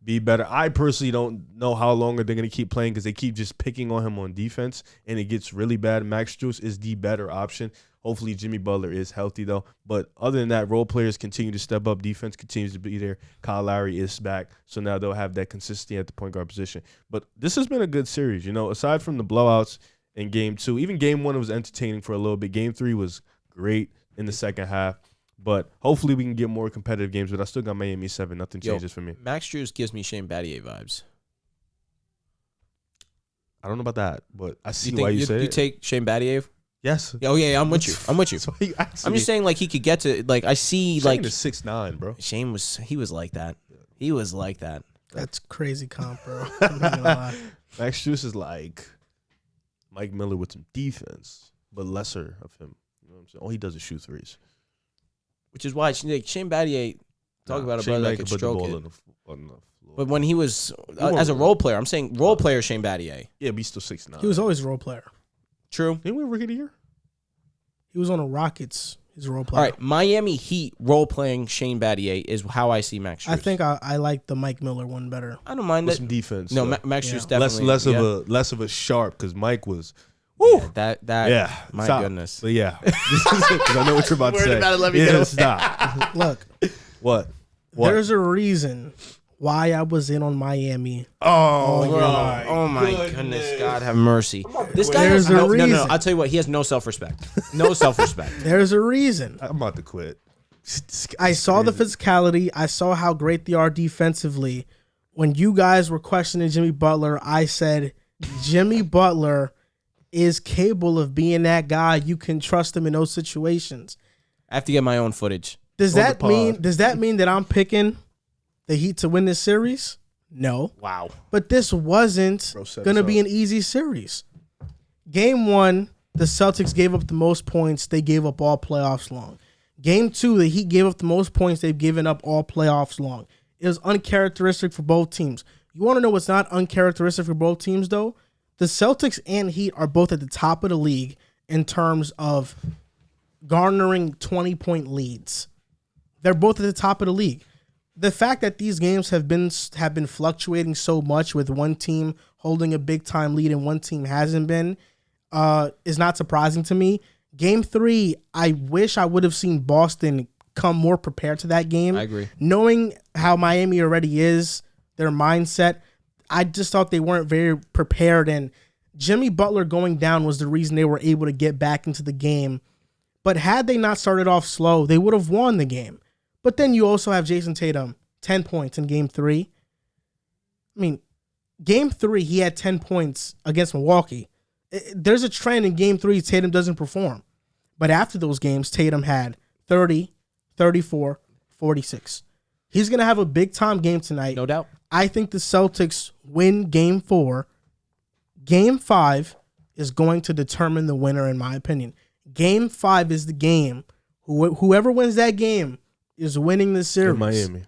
be better. I personally don't know how long they're going to keep playing because they keep just picking on him on defense, and it gets really bad. Max Strus is the better option. Hopefully, Jimmy Butler is healthy, though. But other than that, role players continue to step up. Defense continues to be there. Kyle Lowry is back, so now they'll have that consistency at the point guard position. But this has been a good series. Aside from the blowouts in Game 2, even Game 1 was entertaining for a little bit. Game 3 was great in the second half. But hopefully we can get more competitive games. But I still got Miami 7. Nothing changes for me. Max Strus gives me Shane Battier vibes. I don't know about that, but I see You why you say you it. take Shane Battier? Yes. Oh yeah, I'm with you. I'm with you. So you asked I'm me. just saying, like, he could get to, like, I see, Shane like, is 6'9", bro. Shane was like that. He was like that. That's crazy comp, bro. I'm not gonna lie. Max Strus is like Mike Miller with some defense, but lesser of him. You know what I'm saying? All he does is shoot threes. Which is why Shane Battier, talk about a Shane brother that Battier could put the stroke ball it. on the floor. But when he was, weren't as a really- role player, I'm saying role player Shane Battier. Yeah, but he's still 6'9". He was always a role player. True. Didn't we Rookie of the Year? He was on the Rockets. He's a role player. All right, Miami Heat role playing Shane Battier is how I see Max Strus. I think I like the Mike Miller one better. I don't mind With that. some defense. No, though. Max Yeah. Strus definitely less of a sharp because Mike was. Yeah, that Yeah, my stop. goodness. But yeah, because I know what you're about to Worried say. about it, let me yeah, get stop. Look, What? there's a reason why I was in on Miami. Oh, Oh my goodness, God have mercy. This guy There's has a no. reason. I'll tell you what. He has no self-respect. No self-respect. There's a reason. I'm about to quit. I saw the physicality. I saw how great they are defensively. When you guys were questioning Jimmy Butler, I said Jimmy Butler is capable of being that guy. You can trust him in those situations. I have to get my own footage. Does On the that pod. mean? Does that mean that I'm picking the Heat to win this series? No. Wow. But this wasn't Bro, set going to us be up. an easy series. Game 1, the Celtics gave up the most points. They gave up all playoffs long. Game 2, the Heat gave up the most points. They've given up all playoffs long. It was uncharacteristic for both teams. You want to know what's not uncharacteristic for both teams, though? The Celtics and Heat are both at the top of the league in terms of garnering 20-point leads. They're both at the top of the league. The fact that these games have been fluctuating so much with one team holding a big time lead and one team hasn't been is not surprising to me. Game 3, I wish I would have seen Boston come more prepared to that game. I agree. Knowing how Miami already is, their mindset, I just thought they weren't very prepared. And Jimmy Butler going down was the reason they were able to get back into the game. But had they not started off slow, they would have won the game. But then you also have Jason Tatum, 10 points in Game 3. I mean, Game 3, he had 10 points against Milwaukee. There's a trend in Game 3, Tatum doesn't perform. But after those games, Tatum had 30, 34, 46. He's going to have a big-time game tonight. No doubt. I think the Celtics win Game 4. Game 5 is going to determine the winner, in my opinion. Game 5 is the game. Whoever wins that game is winning the series. In Miami.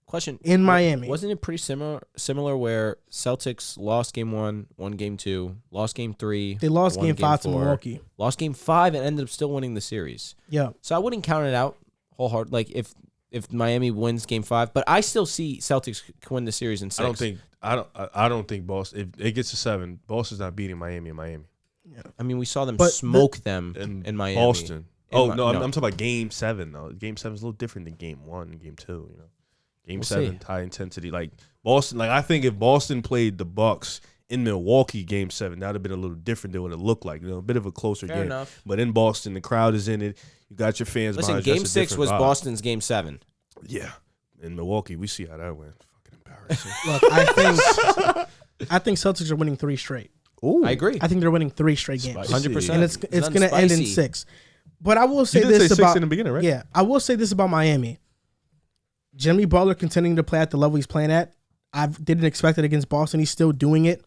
Question. In Miami. Wasn't it pretty similar where Celtics lost Game 1, won Game 2, lost Game 3. They lost won Game 5 to 4, Milwaukee. Lost Game 5 and ended up still winning the series. Yeah. So I wouldn't count it out wholeheartedly. Like if Miami wins Game 5, but I still see Celtics win the series in 6. I don't think Boston. If it gets to 7, Boston's not beating Miami in Miami. I mean, we saw them But smoke them in Miami. Boston. In No, I'm talking about Game 7 though. Game 7 is a little different than Game 1 and Game 2. You know, Game We'll 7 see. high intensity. Like Boston. Like I think if Boston played the Bucks in Milwaukee Game 7, that'd have been a little different than what it looked like. You know, a bit of a closer Fair game. enough. But in Boston, the crowd is in it. You got your fans. Listen, behind you. Game That's a 6 was different vibe. Boston's Game 7. Yeah, in Milwaukee, we see how that went. Fucking embarrassing. Look, I think Celtics are winning 3 straight. Ooh, I agree. I think they're winning 3 straight games. Spicy. 100%. And it's Nothing going to end in spicy. 6. But I will say You did this say 6 about in the beginning, right? Yeah, I will say this about Miami. Jimmy Butler continuing to play at the level he's playing at. I didn't expect it against Boston. He's still doing it.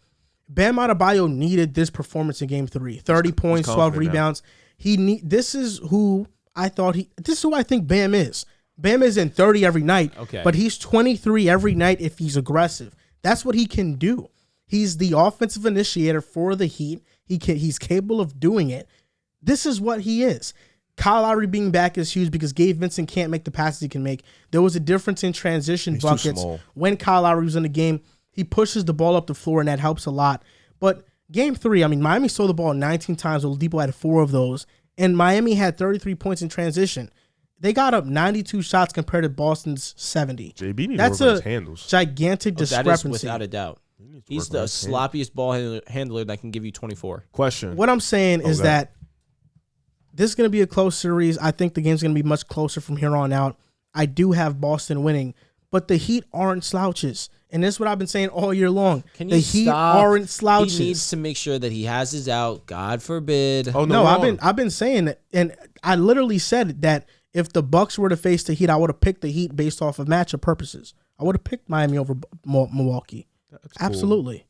Bam Adebayo needed this performance in Game 3. 30 points, 12 confident now. rebounds. This is who I think Bam is. Bam isn't 30 every night, Okay. but he's 23 every night if he's aggressive. That's what he can do. He's the offensive initiator for the Heat. He's capable of doing it. This is what he is. Kyle Lowry being back is huge because Gabe Vincent can't make the passes he can make. There was a difference in transition buckets when Kyle Lowry was in the game. He pushes the ball up the floor, and that helps a lot. But game 3, I mean, Miami stole the ball 19 times. Oladipo had 4 of those, and Miami had 33 points in transition. They got up 92 shots compared to Boston's 70. JB needs That's to work on a his handles. gigantic discrepancy. That is without a doubt. He's the sloppiest ball handler that can give you 24. Question. What I'm saying is that this is going to be a close series. I think the game's going to be much closer from here on out. I do have Boston winning, but the Heat aren't slouches. And this is what I've been saying all year long. The Heat aren't slouches. He needs to make sure that he has his out. God forbid. Oh no, I've been saying that, and I literally said that if the Bucks were to face the Heat, I would have picked the Heat based off of matchup purposes. I would have picked Miami over Milwaukee. That's cool. Absolutely.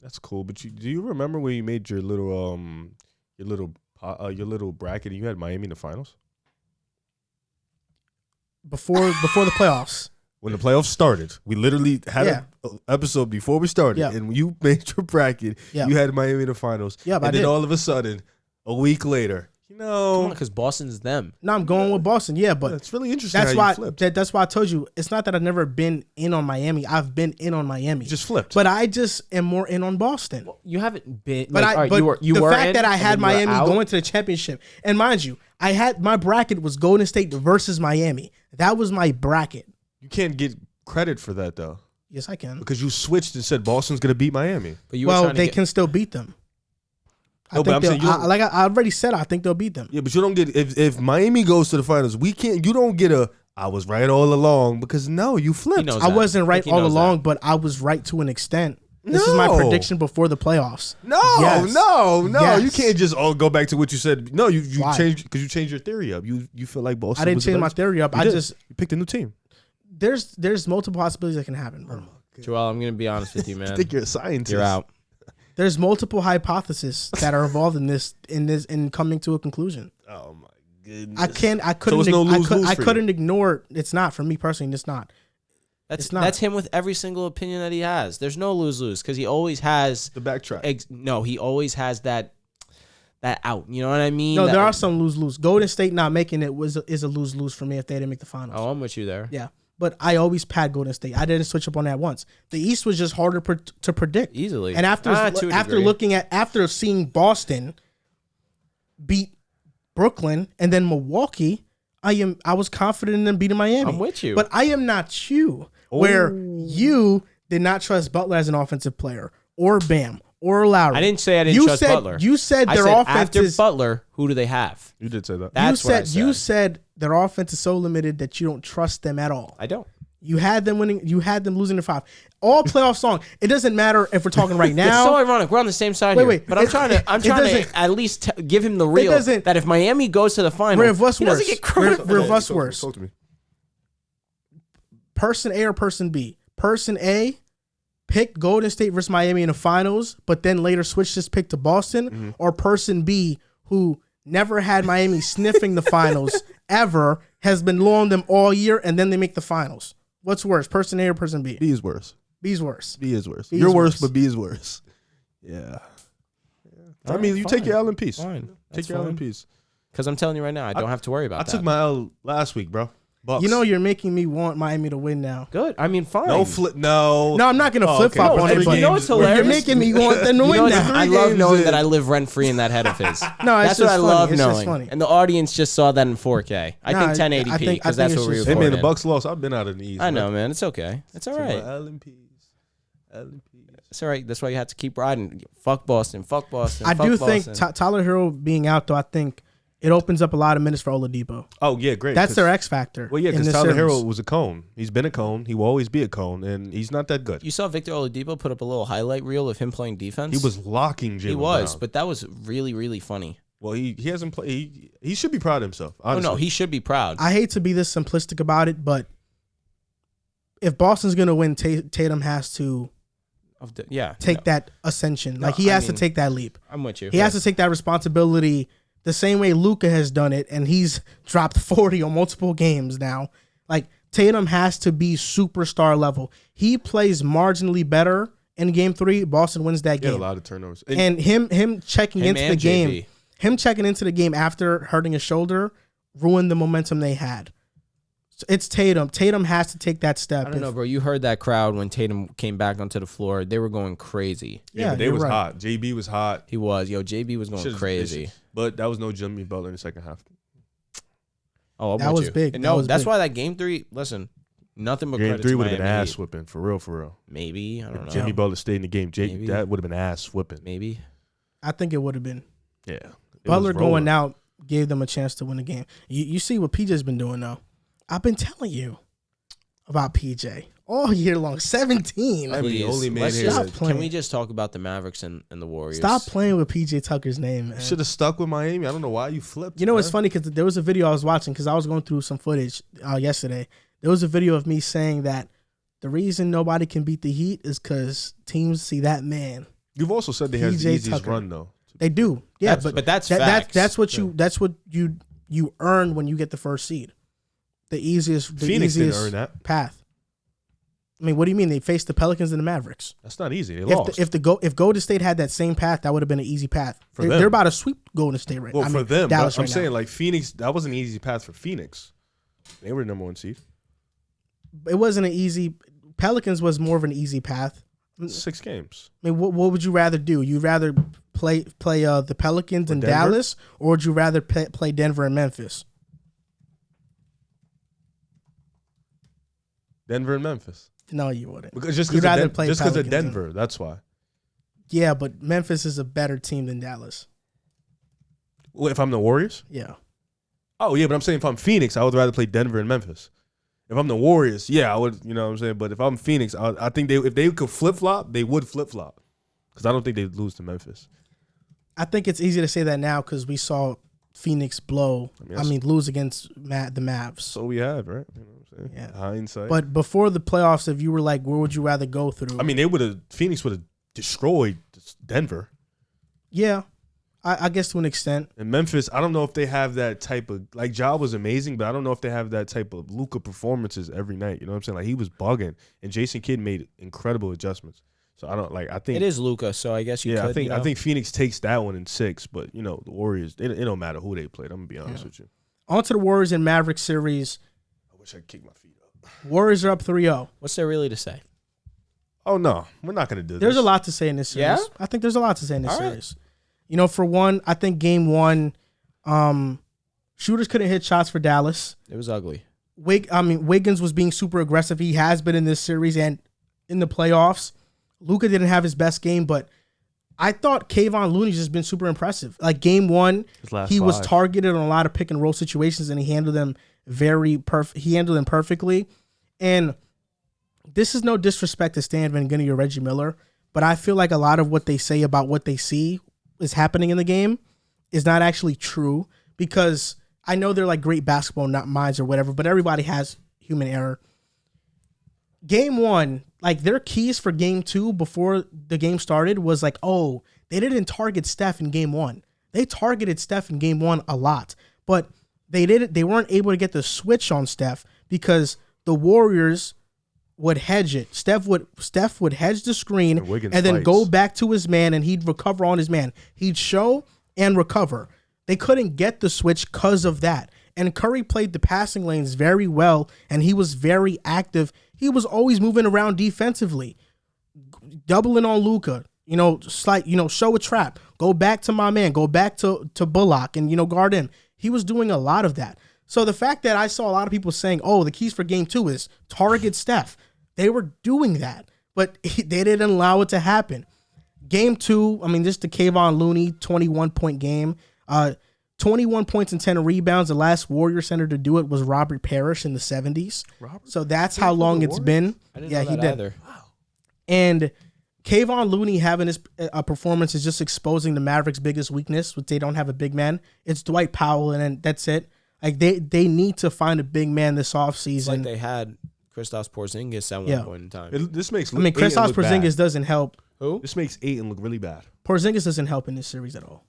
That's cool. But do you remember when you made your little bracket and you had Miami in the finals? Before the playoffs. When the playoffs started, we literally had an episode before we started, and you made your bracket. You had Miami in the finals. Yeah, and then all of a sudden, a week later, because Boston's them. No, I'm going with Boston. Yeah, but it's really interesting. That's why I told you it's not that I've never been in on Miami. I've been in on Miami. You just flipped. But I just am more in on Boston. Well, you haven't been. But the fact that I had Miami going to the championship, and mind you, I had my bracket was Golden State versus Miami. That was my bracket. You can't get credit for that though. Yes, I can. Because you switched and said Boston's going to beat Miami. But they can still beat them. No, but I'm saying I already said I think they'll beat them. Yeah, but you don't get if Miami goes to the finals, we can't. You don't get I was right all along because no, you flipped. I wasn't right all along, but I was right to an extent. This is my prediction before the playoffs. No, yes. no, yes. You can't just go back to what you said. No, you changed because you changed your theory up. You feel like Boston. I didn't change my theory up. You picked a new team. There's multiple possibilities that can happen, bro. Joel, I'm gonna be honest with you, man. I think you're a scientist. You're out. There's multiple hypotheses that are involved in coming to a conclusion. Oh my goodness! I couldn't ignore. It's not for me personally. It's not. That's him with every single opinion that he has. There's no lose because he always has the backtrack. He always has that out. You know what I mean? No, there are some lose. Golden State not making it is a lose for me if they didn't make the finals. Oh, I'm with you there. Yeah. But I always pad Golden State. I didn't switch up on that once. The East was just harder to predict easily. And after seeing Boston beat Brooklyn and then Milwaukee, I was confident in them beating Miami. I'm with you. But I am not you, where you did not trust Butler as an offensive player or Bam or Lowry. I didn't say I didn't trust Butler. You said their offense after Butler, who do they have? You did say that. That's what I said. You said their offense is so limited that you don't trust them at all. I don't. You had them winning. You had them losing to 5. All playoff song. It doesn't matter if we're talking right now. It's so ironic. We're on the same side here. But I'm trying to at least give him the real. That if Miami goes to the final, he doesn't get credit. What's worse? Talk to me. Person A or person B? Person A picked Golden State versus Miami in the finals, but then later switched his pick to Boston, or person B who never had Miami sniffing the finals ever, has been low on them all year, and then they make the finals. What's worse, person A or person B? B is worse. B's worse. B is worse. You're worse, but B is worse. Yeah. I mean, you take your L in peace. Fine. Take your L in peace. Because I'm telling you right now, I don't have to worry about that. I took my L last week, bro. Bucks. You know you're making me want Miami to win now. Good. I mean, fine. No flip. No. No, I'm not going to flip-flop on it. But you know what's hilarious? You're making me want them to win now. I love knowing that I live rent-free in that head of his. No, that's what I love knowing. And the audience just saw that in 44K. I think 1080p because that's what we recorded. Hey, man, the Bucks lost. I've been out in the East. I know, man. It's okay. It's all right. L in peace. It's all right. That's why you have to keep riding. Fuck Boston. Fuck Boston. I do think Tyler Hero being out, though, I think it opens up a lot of minutes for Oladipo. Oh, yeah, great. That's their X factor. Well, yeah, because Tyler Hero was a cone. He's been a cone. He will always be a cone, and he's not that good. You saw Victor Oladipo put up a little highlight reel of him playing defense? He was locking Jalen Brown. He was, but that was really, really funny. Well, he hasn't played. He should be proud of himself, honestly. Oh, no, he should be proud. I hate to be this simplistic about it, but if Boston's going to win, Tatum has to take that ascension. Like, he has to take that leap. I'm with you. He has to take that responsibility the same way Luka has done it, and he's dropped 40 on multiple games now. Like, Tatum has to be superstar level. He plays marginally better in Game 3, Boston wins that He had game. a lot of turnovers. And him checking Him into the and game, JB. him checking into the game after hurting his shoulder ruined the momentum they had. So it's Tatum. Tatum has to take that step. I don't know, bro. You heard that crowd when Tatum came back onto the floor. They were going crazy. Yeah, but they you're was right. hot. JB was hot. He was. Yo, JB was going Shit is crazy. vicious. But that was no Jimmy Butler in the second half. Oh, I'm That with was you. big. And That no, was that's big. why that Game 3, listen, nothing but Game credit 3 to would have been Miami ass Heat. whipping, for real, for real. Maybe. I don't know. Jimmy Butler stayed in the game. Maybe. That would have been ass whipping. Maybe. I think it would have been. Yeah. It Butler was rolling. going out gave them a chance to win the game. You see what PJ's been doing though. I've been telling you about PJ all year long. 17. I'm the Please, only man let's here. just- Stop that- playing. Can we just talk about the Mavericks and the Warriors? Stop playing with PJ Tucker's name, man. Should have stuck with Miami. I don't know why you flipped. You know, it's man. funny because there was a video I was watching because I was going through some footage yesterday. There was a video of me saying that the reason nobody can beat the Heat is because teams see that man. You've also said they have the PJ easiest Tucker. run though. They do, yeah, But that's that, facts. that's what you earn when you get the first seed. The easiest Phoenix didn't earn that. path. I mean, what do you mean? They faced the Pelicans and the Mavericks. That's not easy. They lost. If Golden State had that same path, that would have been an easy path. For They're, them. they're about to sweep Golden State right well, now. for them, Dallas but I'm right saying now. like Phoenix, that wasn't an easy path for Phoenix. They were the number 1 seed. It wasn't an easy. Pelicans was more of an easy path. 6 games. I mean, what would you rather do? You'd rather play the Pelicans in Denver? Dallas, or would you rather play Denver and Memphis? Denver and Memphis. No, you wouldn't. Because just You'd rather because play of Pelicans Denver. That's why. Yeah, but Memphis is a better team than Dallas. Well, if I'm the Warriors. Yeah. Oh yeah, but I'm saying if I'm Phoenix, I would rather play Denver and Memphis. If I'm the Warriors, yeah, I would. You know what I'm saying. But if I'm Phoenix, I think if they could flip flop, they would flip flop. Because I don't think they'd lose to Memphis. I think it's easy to say that now because we saw Phoenix lose against the Mavs. So we have, right? You know what I'm saying? Yeah. Hindsight. But before the playoffs, if you were like, where would you rather go through? I mean, Phoenix would have destroyed Denver. Yeah, I guess to an extent. And Memphis, I don't know if they have that type of, like, Ja was amazing, but I don't know if they have that type of Luka performances every night. You know what I'm saying? Like, he was bugging, and Jason Kidd made incredible adjustments. So I think It is Luka, so I guess you could. I think Phoenix takes that one in 6, but the Warriors, it don't matter who they played. I'm gonna be honest with you. On to the Warriors and Mavericks series. I wish I could kick my feet up. Warriors are up 3-0. What's there really to say? Oh no, we're not gonna do this. There's a lot to say in this series. Yeah? I think there's a lot to say in this All right. series. For one, I think game 1, shooters couldn't hit shots for Dallas. It was ugly. Wiggins was being super aggressive. He has been in this series and in the playoffs. Luka didn't have his best game, but I thought Kayvon Looney's just been super impressive. Like game 1, he was targeted on a lot of pick and roll situations, and he handled them perfectly. And this is no disrespect to Stan Van Gundy or Reggie Miller, but I feel like a lot of what they say about what they see is happening in the game is not actually true, because I know they're like great basketball minds or whatever, but everybody has human error. Game 1, like their keys for game 2 before the game started was like, oh, they didn't target Steph in game 1. They targeted Steph in game 1 a lot, but they weren't able to get the switch on Steph because the Warriors would hedge it. Steph would hedge the screen and then go back to his man, and he'd recover on his man. He'd show and recover. They couldn't get the switch because of that. And Curry played the passing lanes very well, and he was very active. He was always moving around defensively, doubling on Luka. Show a trap, go back to my man, go back to Bullock, and guard him. He was doing a lot of that. So the fact that I saw a lot of people saying, "Oh, the keys for game 2 is target Steph," they were doing that, but they didn't allow it to happen. Game 2, just the Kayvon Looney 21-point game. 21 points and 10 rebounds. The last Warrior center to do it was Robert Parrish in the 70s. So that's how long it's been. I didn't know that either. Wow. And Kayvon Looney having a performance is just exposing the Mavericks' biggest weakness, which they don't have a big man. It's Dwight Powell, and then that's it. Like they need to find a big man this offseason. It's like they had Kristaps Porzingis at one point in time. This makes Kristaps Porzingis doesn't help. Who? This makes Ayton look really bad. Porzingis doesn't help in this series at all.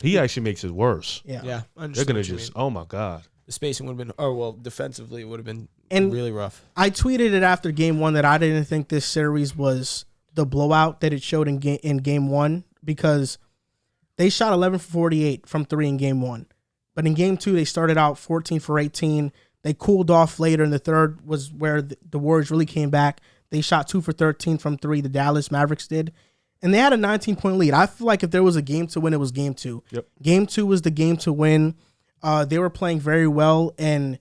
He actually makes it worse. Yeah. Yeah. They're gonna just. Oh my god. The spacing would have been. Defensively, it would have been And really rough. I tweeted it after game one that I didn't think this series was the blowout that it showed in game one, because they shot 11 for 48 from three in game one. But in game two, they started out 14 for 18. They cooled off later, and the third was where the Warriors really came back. They shot 2 for 13 from three, the Dallas Mavericks did. And they had a 19-point lead. I feel like if there was a game to win, it was game two. Yep. Game two was the game to win. They were playing very well, and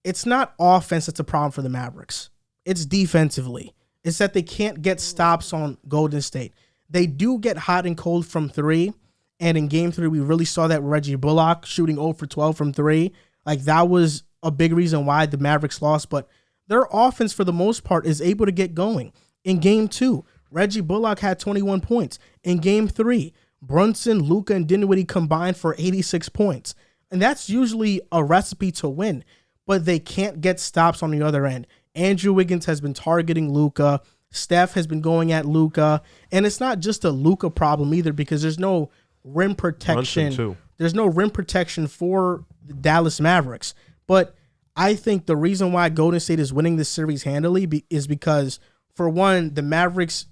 it's not offense that's a problem for the Mavericks. It's defensively. It's that they can't get stops on Golden State. They do get hot and cold from three, and in game three, we really saw that with Reggie Bullock shooting 0 for 12 from three. Like, that was a big reason why the Mavericks lost, but their offense, for the most part, is able to get going. In game two, Reggie Bullock had 21 points. In game three, Brunson, Luka, and Dinwiddie combined for 86 points. And that's usually a recipe to win, but they can't get stops on the other end. Andrew Wiggins has been targeting Luka. Steph has been going at Luka. And it's not just a Luka problem either, because there's no rim protection. There's no rim protection for the Dallas Mavericks. But I think the reason why Golden State is winning this series handily is because, for one, the Mavericks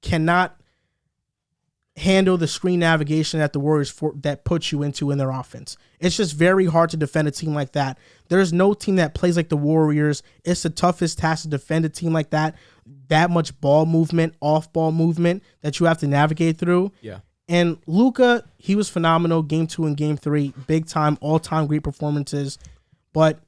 cannot handle the screen navigation that the Warriors that puts you into in their offense. It's just very hard to defend a team like that. There's no team that plays like the Warriors. It's the toughest task to defend a team like that. That much ball movement, off-ball movement that you have to navigate through. Yeah. And Luka, he was phenomenal. Game two and game three, big time, all-time great performances. But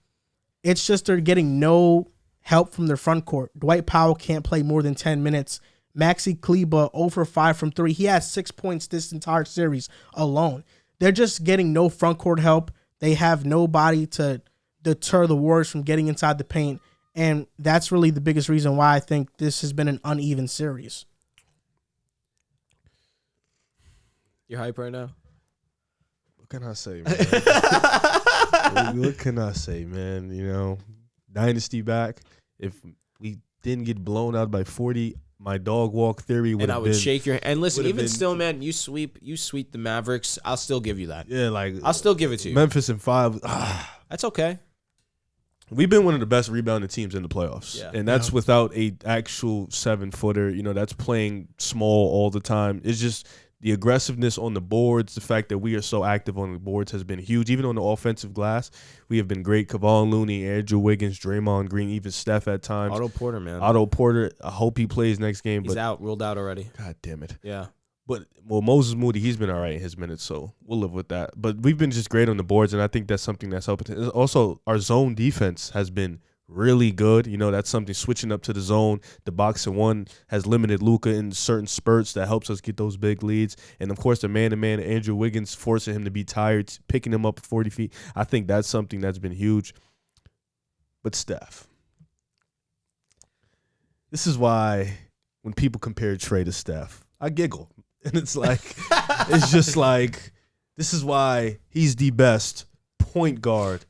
it's just they're getting no help from their front court. Dwight Powell can't play more than 10 minutes. Maxi Kleber 0 for 5 from 3. He has 6 points this entire series alone. They're just getting no front court help. They have nobody to deter the Warriors from getting inside the paint. And that's really the biggest reason why I think this has been an uneven series. You're hype right now? What can I say, man? What can I say, man? You know, dynasty back. If we didn't get blown out by 40, my dog walk theory would have been. And I would shake your hand. And listen, even still, man, you sweep the Mavericks. I'll still give you that. Yeah, like I'll still give it to you. Memphis in 5. That's okay. We've been one of the best rebounding teams in the playoffs. Yeah. And that's without a actual 7-footer. You know, that's playing small all the time. It's just the aggressiveness on the boards, the fact that we are so active on the boards has been huge. Even on the offensive glass, we have been great. Kevon Looney, Andrew Wiggins, Draymond Green, even Steph at times. Otto Porter, man. Otto Porter, I hope he plays next game. He's out, ruled out already. God damn it. Yeah. But, well, Moses Moody, he's been all right in his minutes, so we'll live with that. But we've been just great on the boards, and I think that's something that's helping. Also, our zone defense has been really good. You know, that's something, switching up to the zone. The box and one has limited Luka in certain spurts that helps us get those big leads. And, of course, the man-to-man, Andrew Wiggins, forcing him to be tired, picking him up at 40 feet. I think that's something that's been huge. But Steph. This is why when people compare Trey to Steph, I giggle. And it's like, it's just like, this is why he's the best point guard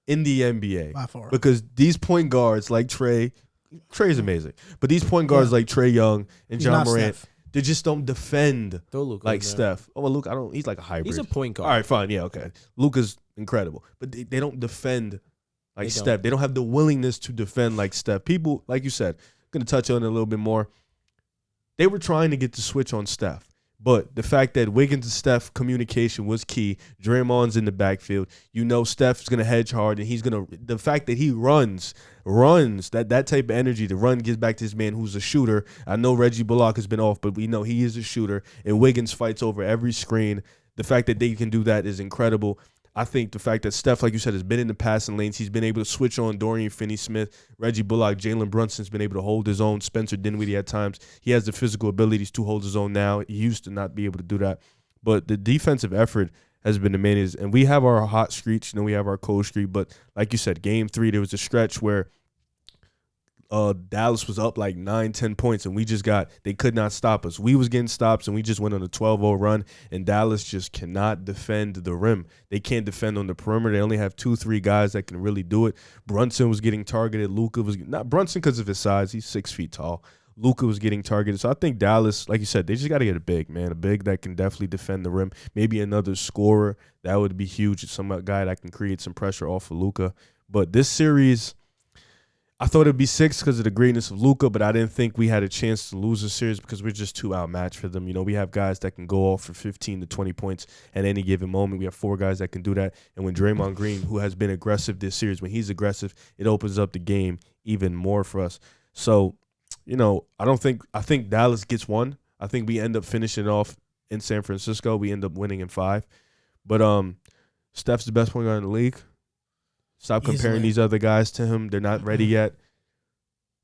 in the NBA. By far. Because these point guards like Trey's amazing. But these point guards like Trae Young and John Moran, they just don't defend like Steph. Oh, well, Luke, he's like a hybrid. He's a point guard. All right, fine. Yeah, okay. Luka's incredible. But they don't defend like Steph. They don't have the willingness to defend like Steph. People, like you said, going to touch on it a little bit more. They were trying to get the switch on Steph. But the fact that Wiggins and Steph communication was key, Draymond's in the backfield. You know Steph's going to hedge hard, and the fact that he runs, that type of energy, the run gets back to his man who's a shooter. I know Reggie Bullock has been off, but we know he is a shooter, and Wiggins fights over every screen. The fact that they can do that is incredible. I think the fact that Steph, like you said, has been in the passing lanes. He's been able to switch on Dorian Finney-Smith, Reggie Bullock, Jalen Brunson's been able to hold his own. Spencer Dinwiddie at times. He has the physical abilities to hold his own now. He used to not be able to do that. But the defensive effort has been amazing. And we have our hot streaks. You know, we have our cold streak. But like you said, game 3, there was a stretch where Dallas was up like 9-10 points, and they could not stop us. We was getting stops, and we just went on a 12-0 run, and Dallas just cannot defend the rim. They can't defend on the perimeter. They only have 2-3 guys that can really do it. Brunson was getting targeted. Luka was not Brunson because of his size. He's 6 feet tall. Luka was getting targeted. So I think Dallas, like you said, they just got to get a big, man. A big that can definitely defend the rim. Maybe another scorer. That would be huge. Some guy that can create some pressure off of Luka. But this series, I thought it'd be 6 because of the greatness of Luka, but I didn't think we had a chance to lose the series because we're just too outmatched for them. You know, we have guys that can go off for 15 to 20 points at any given moment. We have 4 guys that can do that. And when Draymond Green, who has been aggressive this series, when he's aggressive, it opens up the game even more for us. So, you know, I think Dallas gets 1. I think we end up finishing off in San Francisco. We end up winning in 5. But Steph's the best point guard in the league. Stop comparing these other guys to him. They're not ready yet.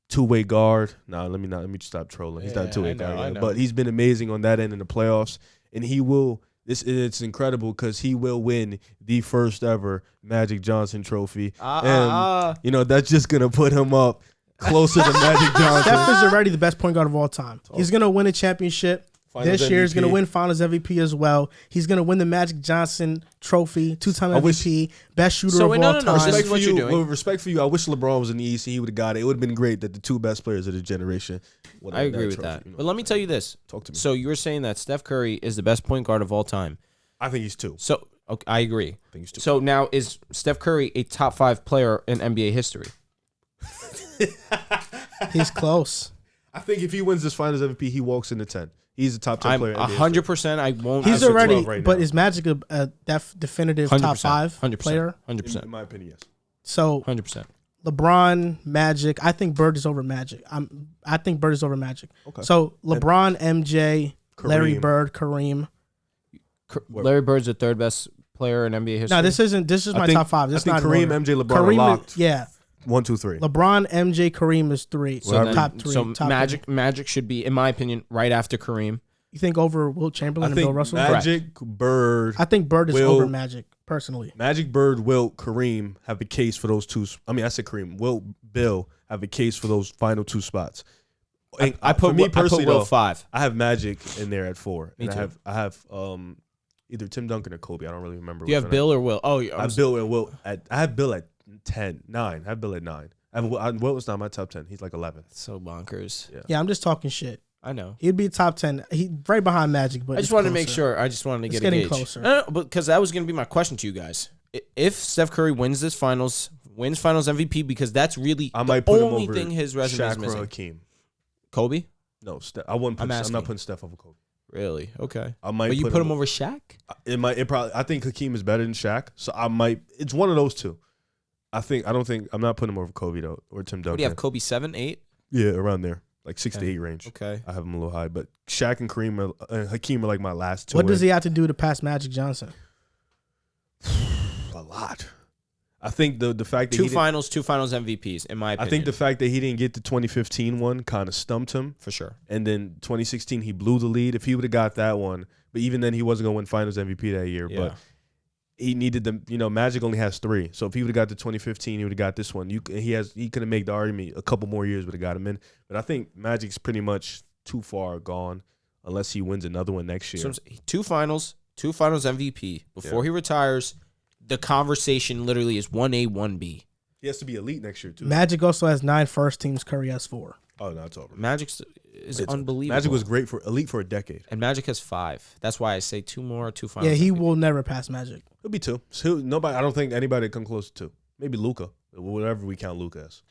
Two-way guard. Nah, let me just stop trolling. He's not a two-way guard yet. But he's been amazing on that end in the playoffs. And he will it's incredible because he will win the first ever Magic Johnson trophy. And you know, that's just gonna put him up closer to Magic Johnson. Steph is already the best point guard of all time. He's going to win a championship. Finals this year he's MVP. going to win Finals MVP as well. He's going to win the Magic Johnson trophy, 2-time MVP, best shooter of all time. This is what you're doing. With respect for you, I wish LeBron was in the East and he would have got it. It would have been great that the 2 best players of the generation would have I agree with trophy, that. you know. But let me tell you this. Talk to me. So you were saying that Steph Curry is the best point guard of all time. I think he's 2. So okay, I agree. I think he's 2. So now is Steph Curry a top 5 player in NBA history? He's close. I think if he wins this Finals MVP, he walks into 10. He's a top 10 I'm player. in NBA 100%. I won't. He's I'd say already, 12 right but now. is Magic a definitive top 5 player? 100%. In my opinion, yes. So 100%. LeBron, Magic. I think Bird is over Magic. I think Bird is over Magic. Okay. So LeBron, MJ, Larry Kareem. Bird, Kareem. Larry Bird's the 3rd best player in NBA history. No, this is my top 5. This is I think not Kareem, in order. MJ, LeBron are locked. Yeah. 1, 2, 3. LeBron, MJ, Kareem is 3. So then- top 3. So top Magic should be, in my opinion, right after Kareem. You think over Wilt Chamberlain I and Bill think Russell? Magic, Bird, I think Bird is Wilt- over Magic, personally. Magic, Bird, Wilt, Kareem have a case for those 2. I mean, I said Kareem. Wilt, Bill have a case for those final 2 spots. And I for me personally, Will though, 5. I have Magic in there at 4. Me and too. I have either Tim Duncan or Kobe. I don't really remember. Do you have Bill or Will? Oh, I have Bill and Wilt I have Bill at 9. I have Bill at 9. Wilt was not my top 10. He's like 11. so bonkers. Yeah, I'm just talking shit. I know. He'd be top 10. He right behind Magic, but I just wanted to make sure. I just wanted to It's get a getting gauge. closer. No, because that was going to be my question to you guys. If Steph Curry wins this Finals MVP, because that's really I the might put him only over thing his resume is Shaq or missing. Hakeem. Kobe? No, I wouldn't. I'm asking. not putting Steph over Kobe. Really? Okay. I might. But you put him over Shaq? I think Hakeem is better than Shaq, so I might. It's one of those 2. I'm not putting him over Kobe though, or Tim Duncan. What do you have? Kobe 7, 8? Yeah, around there, like 6 to 8 range. Okay. I have him a little high, but Shaq and Kareem and Hakeem are like my last 2. What does he have to do to pass Magic Johnson? A lot. I think the fact that Two finals MVPs, in my opinion. I think the fact that he didn't get the 2015 one kind of stumped him. for sure. And then 2016 he blew the lead. If he would have got that one, but even then he wasn't going to win Finals MVP that year. Yeah. But he needed them. You know, Magic only has 3. So if he would have got the 2015, he would have got this one. He could have made the argument a couple more years would have got him in. But I think Magic's pretty much too far gone unless he wins another one next year. So 2 finals MVP. Before he retires, the conversation literally is 1A, 1B. He has to be elite next year too. Magic also has 9 first teams. Curry has 4. Oh no, it's over. Magic is unbelievable. Magic was great for elite for a decade. And Magic has 5. That's why I say 2 finals. Yeah, he MVP. will never pass Magic. He'll be 2. So nobody. I don't think anybody come close to 2. Maybe Luka, whatever we count Luka as.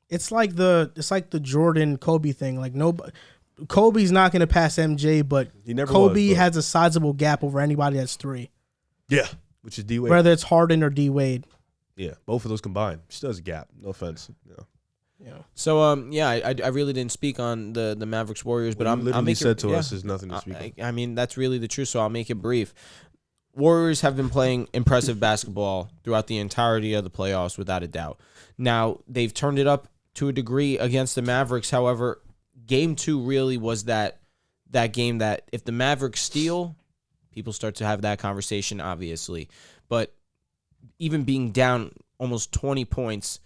It's like the Jordan Kobe thing. Like Kobe's not going to pass MJ, but He never Kobe was, but- has a sizable gap over anybody that's 3, Yeah, which is D Wade. whether it's Harden or D Wade. Yeah, both of those combined. Still has a gap. No offense. Yeah. So I really didn't speak on the Mavericks Warriors, but What I'm you literally make said it, to yeah. us is nothing to speak of. I mean, that's really the truth, so I'll make it brief. Warriors have been playing impressive basketball throughout the entirety of the playoffs, without a doubt. Now, they've turned it up to a degree against the Mavericks. However, Game 2 really was that game that if the Mavericks steal, people start to have that conversation, obviously. But even being down almost 20 points,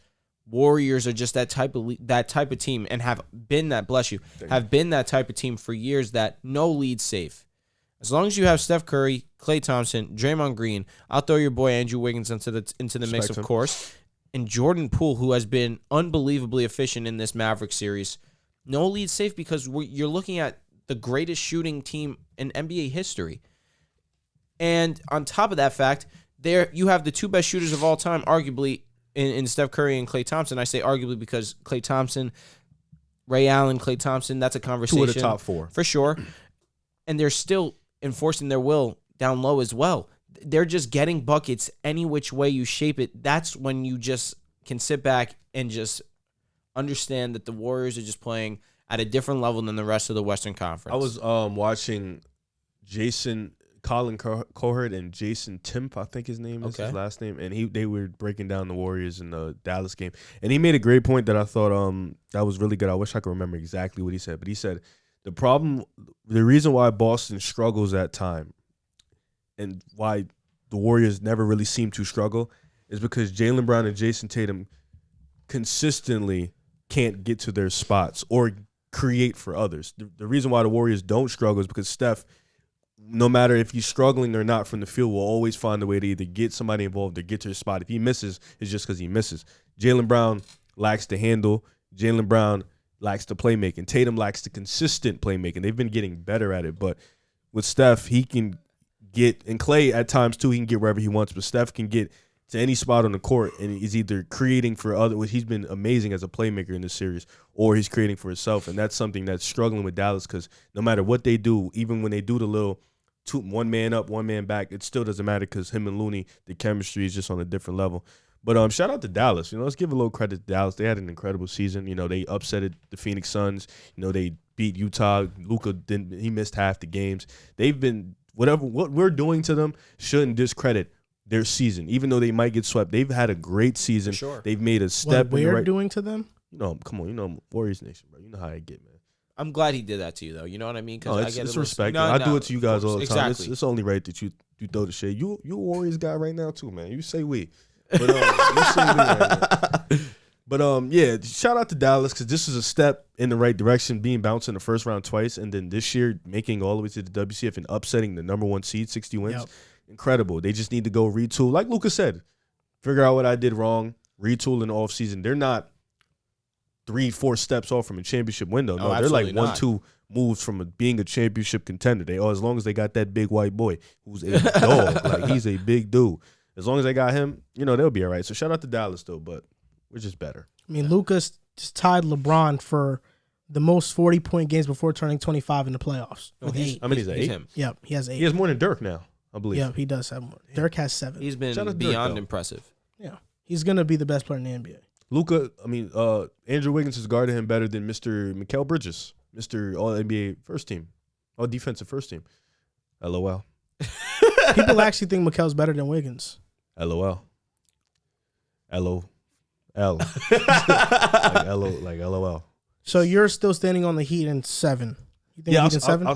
Warriors are just that type of team and have been that type of team for years that no lead's safe. As long as you have Steph Curry, Klay Thompson, Draymond Green, I'll throw your boy Andrew Wiggins into the mix, of course, and Jordan Poole, who has been unbelievably efficient in this Mavericks series. No lead safe because you're looking at the greatest shooting team in NBA history. And on top of that fact, there you have the two best shooters of all time, arguably, in Steph Curry and Klay Thompson. I say arguably because Klay Thompson, Ray Allen, Klay Thompson, that's a conversation. 2 of the top 4. For sure. And they're still enforcing their will down low as well. They're just getting buckets any which way you shape it. That's when you just can sit back and just understand that the Warriors are just playing at a different level than the rest of the Western Conference. I was watching Colin Cowherd and Jason Timp, I think his name is his last name, and they were breaking down the Warriors in the Dallas game, and he made a great point that I thought that was really good. I wish I could remember exactly what he said, but he said the reason why Boston struggles at time, and why the Warriors never really seem to struggle, is because Jaylen Brown and Jason Tatum consistently can't get to their spots or create for others. The reason why the Warriors don't struggle is because Steph, no matter if he's struggling or not from the field, will always find a way to either get somebody involved or get to his spot. If he misses, it's just because he misses. Jaylen Brown lacks the handle. Jaylen Brown lacks the playmaking. Tatum lacks the consistent playmaking. They've been getting better at it. But with Steph, he can get, and Klay at times too, he can get wherever he wants. But Steph can get to any spot on the court, and he's either creating for other, which he's been amazing as a playmaker in this series, or he's creating for himself. And that's something that's struggling with Dallas, because no matter what they do, even when they do the little one man up, one man back, it still doesn't matter because him and Looney, the chemistry is just on a different level. But shout out to Dallas. Let's give a little credit to Dallas. They had an incredible season. They upsetted the Phoenix Suns. They beat Utah. Luka he missed half the games. They've been what we're doing to them shouldn't discredit their season, even though they might get swept. They've had a great season. For sure. They've made a step. What we're doing to them? Come on. Warriors Nation, bro. You know how I get, man. I'm glad he did that to you, though. You know what I mean? No, it's respect. I do it to you guys all the time. It's only right that you throw the shade. You a Warriors guy right now too, man. You say we. But you say we right now. But yeah, shout out to Dallas, because this is a step in the right direction, being bounced in the first round twice, and then this year making all the way to the WCF and upsetting the number 1 seed, 60 wins. Yep. Incredible. They just need to go retool. Like Luka said, figure out what I did wrong, retool in the offseason. They're not 3-4 steps off from a championship window. No, they're like 1-2 moves from being a championship contender. As long as they got that big white boy who's a dog, like he's a big dude. As long as they got him, they'll be all right. So shout out to Dallas though, but we're just better. I mean, Luka's just tied LeBron for the most 40-point games before turning 25 in the playoffs with 8. I mean, he's 8. Him. Yep, he has 8. He has more than Dirk now, I believe. Yeah, he does have more. Dirk has 7. He's been Shout out to beyond Dirk, though. impressive. Yeah, he's gonna be the best player in the NBA. Luka, Andrew Wiggins has guarded him better than Mr. Mikal Bridges, Mr. All-NBA first team, All-Defensive first team. LOL. People actually think Mikal's better than Wiggins. LOL. LOL. like LOL. So you're still standing on the Heat in 7. You think Heat in 7?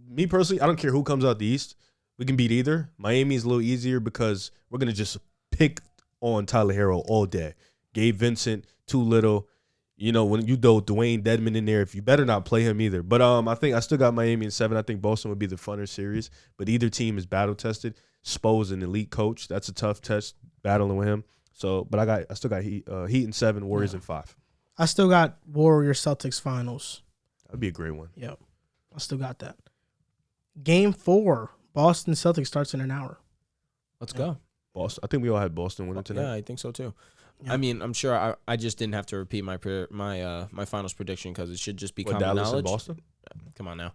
Me personally, I don't care who comes out the East. We can beat either. Miami's a little easier because we're going to just pick on Tyler Herro all day. Gabe Vincent, too little. When you throw Dwayne Dedmon in there, if you better not play him either. But I think I still got Miami in 7. I think Boston would be the funner series. But either team is battle tested. Spo's an elite coach. That's a tough test battling with him. So, but I still got Heat in 7, Warriors in 5. I still got Warriors Celtics finals. That'd be a great one. Yep, I still got that. Game 4, Boston Celtics starts in an hour. Let's go. Boston. I think we all had Boston winning tonight. Yeah, I think so too. Yeah. I mean, I'm sure I just didn't have to repeat my finals prediction because it should just be common Dallas knowledge. and Boston? Come on now.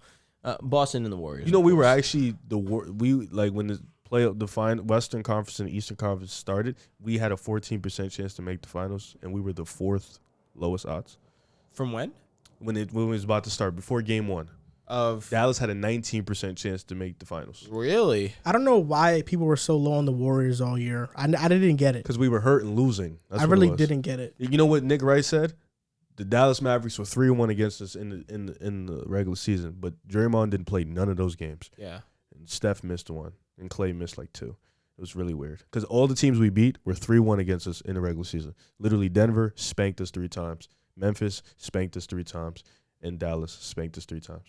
Boston and the Warriors. We were actually when the Western Conference and the Eastern Conference started, we had a 14% chance to make the finals, and we were the 4th lowest odds. From when? When it was about to start, before game 1. Dallas had a 19% chance to make the finals. Really? I don't know why people were so low on the Warriors all year. I didn't get it. Because we were hurt and losing. That's I what it really was. didn't get it. You know what Nick Wright said? The Dallas Mavericks were 3-1 against us in the regular season, but Draymond didn't play none of those games. Yeah. And Steph missed 1, and Klay missed like 2. It was really weird because all the teams we beat were 3-1 against us in the regular season. Literally, Denver spanked us 3 times, Memphis spanked us 3 times, and Dallas spanked us 3 times.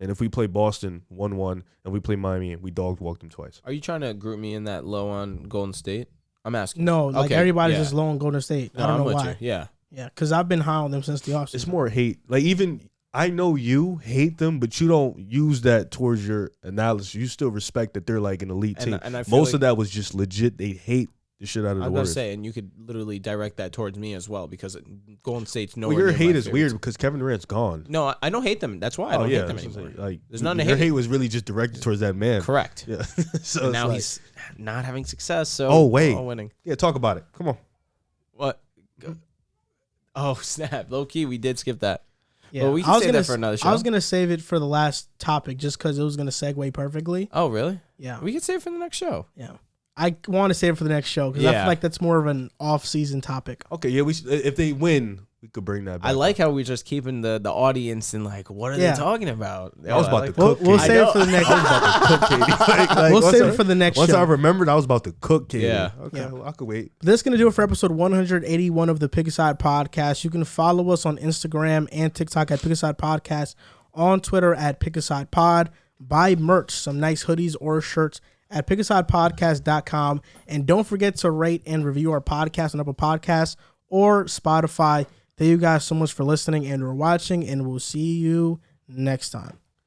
And if we play Boston 1-1 and we play Miami, we dog-walked them twice. Are you trying to group me in that low on Golden State? I'm asking. No, like Okay, everybody's yeah. just low on Golden State. No, I don't I'm know with why. you. Yeah. Yeah, because I've been high on them since the offseason. It's more hate. Like, even I know you hate them, but you don't use that towards your analysis. You still respect that they're like an elite team. And I feel Most like, of that was just legit. They hate the shit out of the I was going Warriors. to say, and you could literally direct that towards me as well because Golden State's nowhere Well, your near hate my is favorites. weird because Kevin Durant's gone. No, I don't hate them. That's why I don't hate them that's what I'm anymore. saying. Like, There's nothing to your hate. hate was really just directed towards that man. Correct. Yeah. So And it's now like- he's not having success, so Oh, wait. all winning. Yeah, talk about it. Come on. What? Oh, snap. Low key, we did skip that. Yeah, Well, we can I was save gonna that for another show. I was gonna save it for the last topic just because it was gonna segue perfectly. Oh, really? Yeah, We can save it for the next show. yeah. I want to save it for the next show because I Yeah. feel like that's more of an off-season topic. Okay, yeah, if they win, we could bring that back. I like how we're just keeping the audience and like, what are Yeah. they talking about? I was about to cook. We'll Katie. save it for the next. I was about to cook, Katie. Like, We'll once save I- it for the next Once I show. remembered, I was about to cook, Katie. Yeah. Okay, Yeah. well, I could wait. This is going to do it for episode 181 of the Pick a Side Podcast. You can follow us on Instagram and TikTok at Pick a Side Podcast, on Twitter at Pick a Side Pod. Buy merch, some nice hoodies or shirts at pickasidepodcast.com. And don't forget to rate and review our podcast on Apple Podcasts or Spotify. Thank you guys so much for listening and for watching, and we'll see you next time.